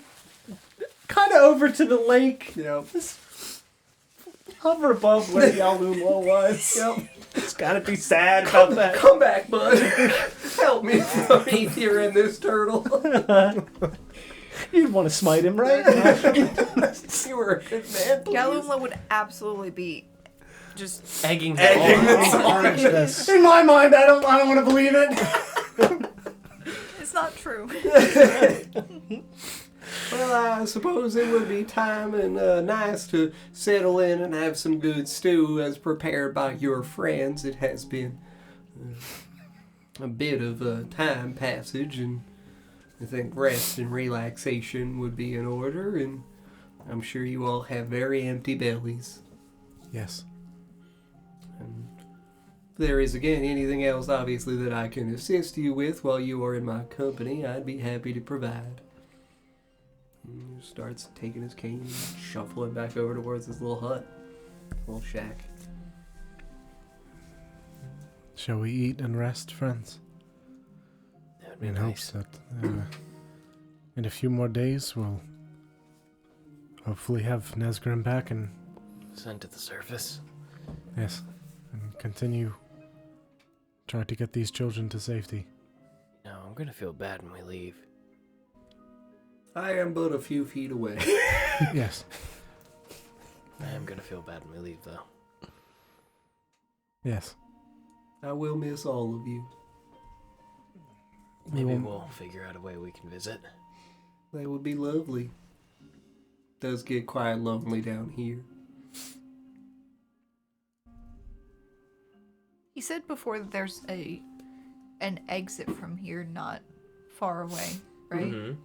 Kind of over to the lake. Yep. Just hover above where Yahlumlo was. Yep. It's gotta be sad about that. Come back, bud. Help me from here in this turtle. You'd want to smite him, right? You were a good man, please. Yahlumlo would absolutely be just Egging him Egging on. this Orange this. In my mind, I don't want to believe it. it's not true. Well, I suppose it would be time and nice to settle in and have some good stew as prepared by your friends. It has been a bit of a time passage, and I think rest and relaxation would be in order, and I'm sure you all have very empty bellies. Yes. And there is, again, anything else, obviously, that I can assist you with while you are in my company, I'd be happy to provide. And he starts taking his cane and shuffling back over towards his little hut, little shack. Shall we eat and rest, friends? That would be In nice. hopes that in a few more days we'll hopefully have Nesgrim back and Sent to the surface. yes, and continue try to get these children to safety. No, I'm gonna feel bad when we leave. I am but a few feet away. Yes. I am gonna feel bad when we leave, though. Yes. I will miss all of you. Maybe Well- we'll figure out a way we can visit. They would be lovely. Does get quite lonely down here. He said before that there's an exit from here not far away, right? Mm-hmm.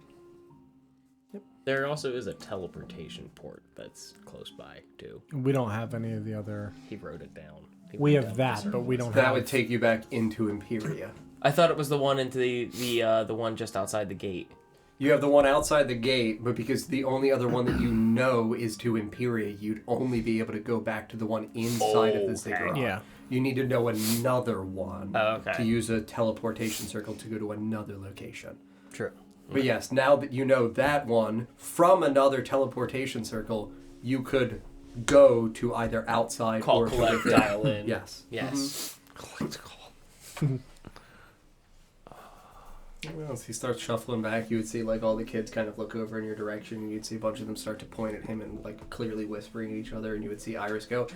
Yep. There also is a teleportation port that's close by, too. We don't have any of the other. He wrote it down. He We went have down the that, but we surface. don't That have. would take you back into Imperia. I thought it was the one into the one just outside the gate. You have the one outside the gate, but because the only other one that you know is to Imperia, you'd only be able to go back to the one inside of the ziggurat. Yeah. You need to know another one Oh, okay. to use a teleportation circle to go to another location. True. But yes, now that you know that one, from another teleportation circle, you could go to either outside Call, or to collect, within. dial in. Yes. Yes. Well, as he starts shuffling back, you would see like all the kids kind of look over in your direction, and you'd see a bunch of them start to point at him and like clearly whispering at each other, and you would see Iris go,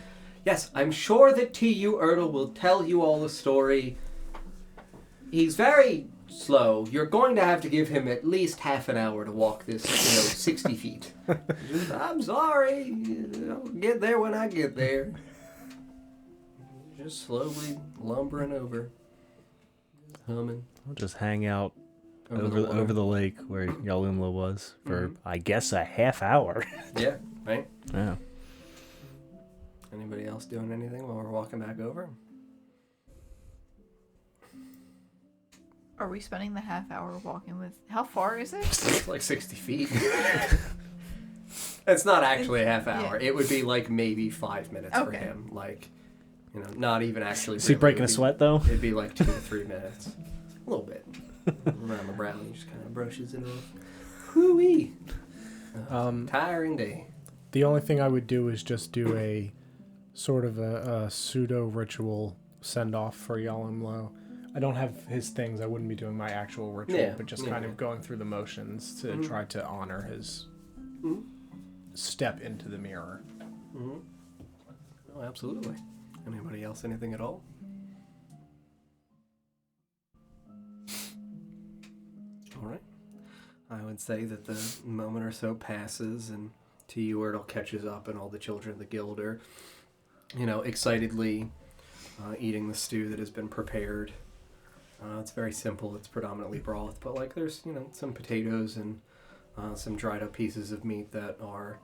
"Yes, I'm sure that T.U. Ertl will tell you all the story. He's very slow. You're going to have to give him at least half an hour to walk this, 60 feet. I'm sorry. I'll get there when I get there." Just slowly lumbering over, humming. We'll just hang out over water. the lake where Yahlumlo was for, Mhm. I guess, a half hour. Yeah, right? Yeah. Anybody else doing anything while we're walking back over? Are we spending the half hour walking with? How far is it? It's like 60 feet. It's not actually a half hour. Yeah. It would be like maybe 5 minutes for Okay. him. Like, not even actually. Is he really. breaking a It'd be- sweat, though? It'd be like 2 to 3 minutes. A little bit. Around the brow, he just kind of brushes it off. Whoo-wee. Tiring day. The only thing I would do is just do a sort of a pseudo ritual send off for Yahlumlo. I don't have his things. I wouldn't be doing my actual ritual, Yeah, but just yeah, kind yeah. of going through the motions to try to honor his step into the mirror. Mm-hmm. Oh, absolutely. Anybody else anything at all? All right. I would say that the moment or so passes and T.U. Ertl catches up and all the children of the guild are, excitedly eating the stew that has been prepared. It's very simple. It's predominantly broth, but there's, some potatoes and some dried up pieces of meat that are,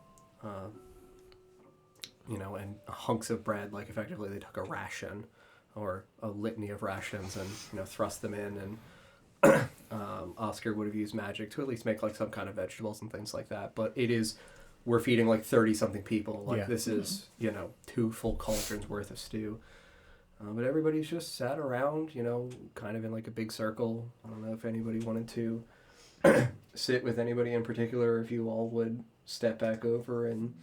and hunks of bread, like effectively they took a ration or a litany of rations and, thrust them in. And Oscar would have used magic to at least make some kind of vegetables and things like that. But we're feeding 30-something people. Yeah. This is, 2 full cauldrons worth of stew. But everybody's just sat around, kind of in a big circle. I don't know if anybody wanted to sit with anybody in particular, or if you all would step back over and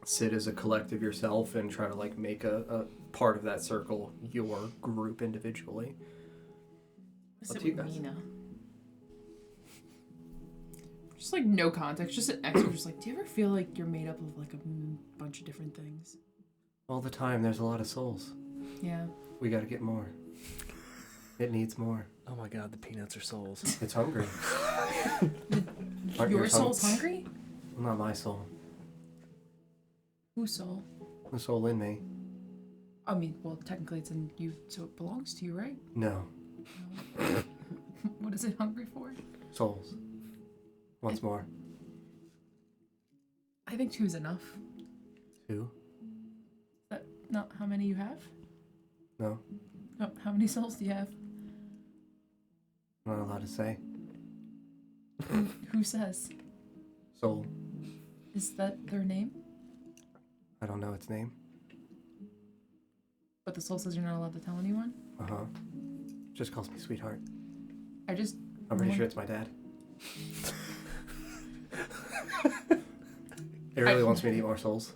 sit as a collective yourself and try to make a part of that circle your group individually. Sit Up to you with guys. Mina. Just no context, just an extra. Just do you ever feel like you're made up of a bunch of different things? All the time, there's a lot of souls. Yeah. We gotta get more. It needs more. Oh my god, the peanuts are souls. It's hungry. Aren't Your yours soul's hungry? Not my soul. Whose soul? The soul in me. I mean, well, technically it's in you, so it belongs to you, right? No. What is it hungry for? Souls. Once more. I think 2 is enough. 2. Is that not how many you have? No, Oh, how many souls do you have? I'm not allowed to say. Who says? Soul. Is that their name? I don't know its name. But the soul says you're not allowed to tell anyone? Uh-huh. Just calls me sweetheart. I'm pretty sure it's my dad. It really wants me to eat more souls.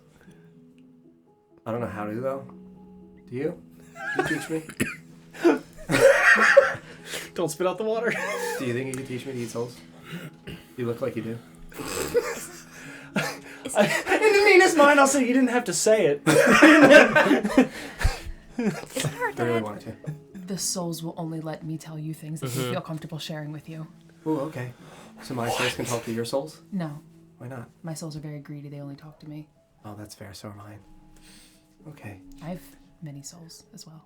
I don't know how to, though. Do you? Can you teach me? Don't spit out the water. Do you think you could teach me to eat souls? You look like you do. In Nina's mind, I'll say you didn't have to say it. Isn't her I really dad? want to. The souls will only let me tell you things that you feel comfortable sharing with you. Oh, okay. So my souls can talk to your souls? No. Why not? My souls are very greedy. They only talk to me. Oh, that's fair. So are mine. Okay. I have many souls as well.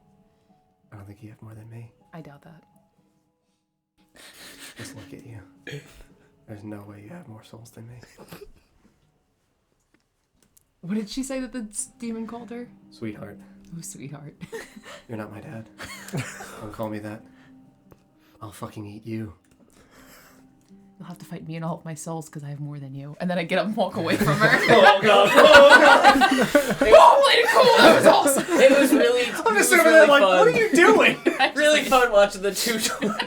I don't think you have more than me. I doubt that. Just look at you. There's no way you have more souls than me. What did she say that the demon called her? Sweetheart. Oh, sweetheart. You're not my dad. Don't call me that. I'll fucking eat you. You'll have to fight me and all of my souls because I have more than you. And then I get up and walk away from her. Oh god. Oh, played it cool. That was awesome. It was really. I'm just sitting there like, what are you doing? Really fun watching the two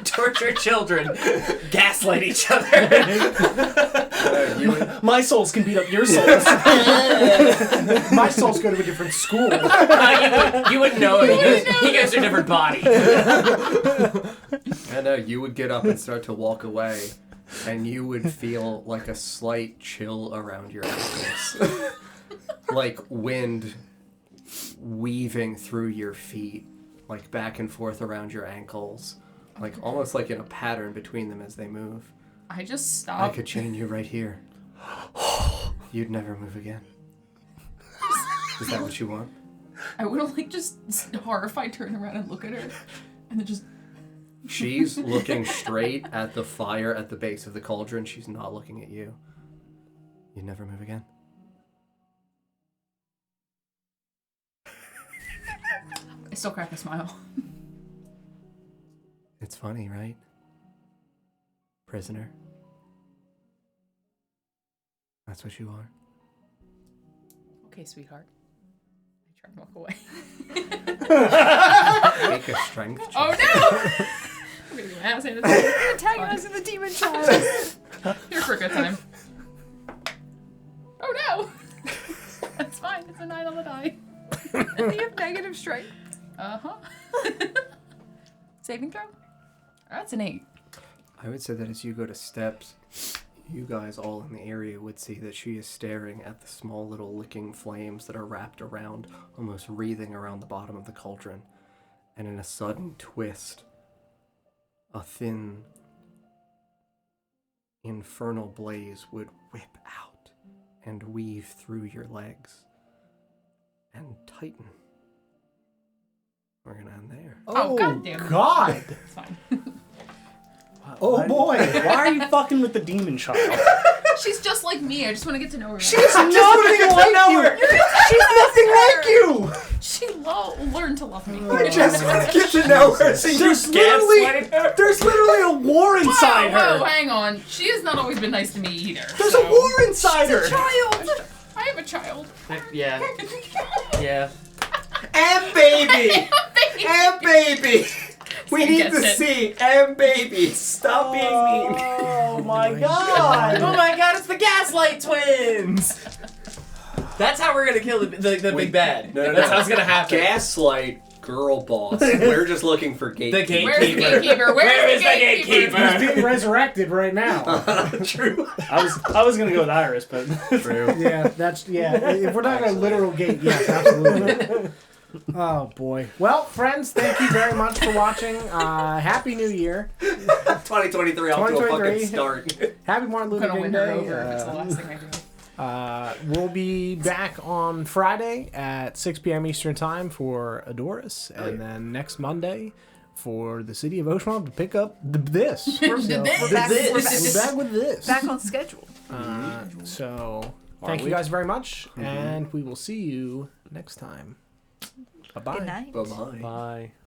tortured children gaslight each other. My souls can beat up your souls. My souls go to a different school. You wouldn't know it. He goes to a different body. And you would get up and start to walk away, and you would feel like a slight chill around your ankles. Like wind weaving through your feet, like back and forth around your ankles, like almost like in a pattern between them as they move. I just I stopped. could chain you right here. You'd never move again. Is that what you want? I would have like just horrified turn around and look at her. And then just... She's looking straight at the fire at the base of the cauldron. She's not looking at you. You'd never move again. I still crack a smile. It's funny, right? Prisoner. That's what you are. Okay, sweetheart. I try and walk away. Make a strength check. Oh no! I'm gonna get my ass handed to me. Antagonizing the demon child. Here for a good time. Oh no! That's fine. It's a 9 on the die. And you have negative strength. Uh-huh. Saving throw? That's an 8. I would say that as you go to steps, you guys all in the area would see that she is staring at the small little licking flames that are wrapped around, almost wreathing around the bottom of the cauldron. And in a sudden twist, a thin, infernal blaze would whip out and weave through your legs and tighten. We're gonna end there. Oh, goddamn. God. It's fine. Oh boy. Why are you fucking with the demon child? She's just like me. I just want to get to know her. She's nothing like you. She's nothing like you. She learned to love me. Just get to know her. There's literally a war inside Whoa, her. hang on. She has not always been nice to me either. There's so. a war inside her. Child. I have a child. Yeah. Yeah. And baby! And baby! We He need gets to it. see and baby. Stop being mean. Oh my god. Oh my god, it's the Gaslight Twins! That's how we're gonna kill the big bad. No, That's how it's gonna happen. Gaslight girl boss. We're just looking for The gatekeeper. Where's the gatekeeper? Where is the gatekeeper? He's being resurrected right now. True. I was gonna go with Iris, but True. Yeah, if we're talking a literal gate, yes, absolutely. Oh boy. Well, friends, thank you very much for watching. Happy New Year. 2023 off to a 2023. fucking start. Happy Martin I'm Luther gonna King win her Day. over if it's the last thing I do. We'll be back on Friday at 6 p.m. Eastern Time for Adoris, and then next Monday for the City of Oshuamp to pick up this. We're back We're back with this. back on schedule. So, thank you guys very much, and we will see you next time. Bye-bye. Good night. Bye-bye. Bye.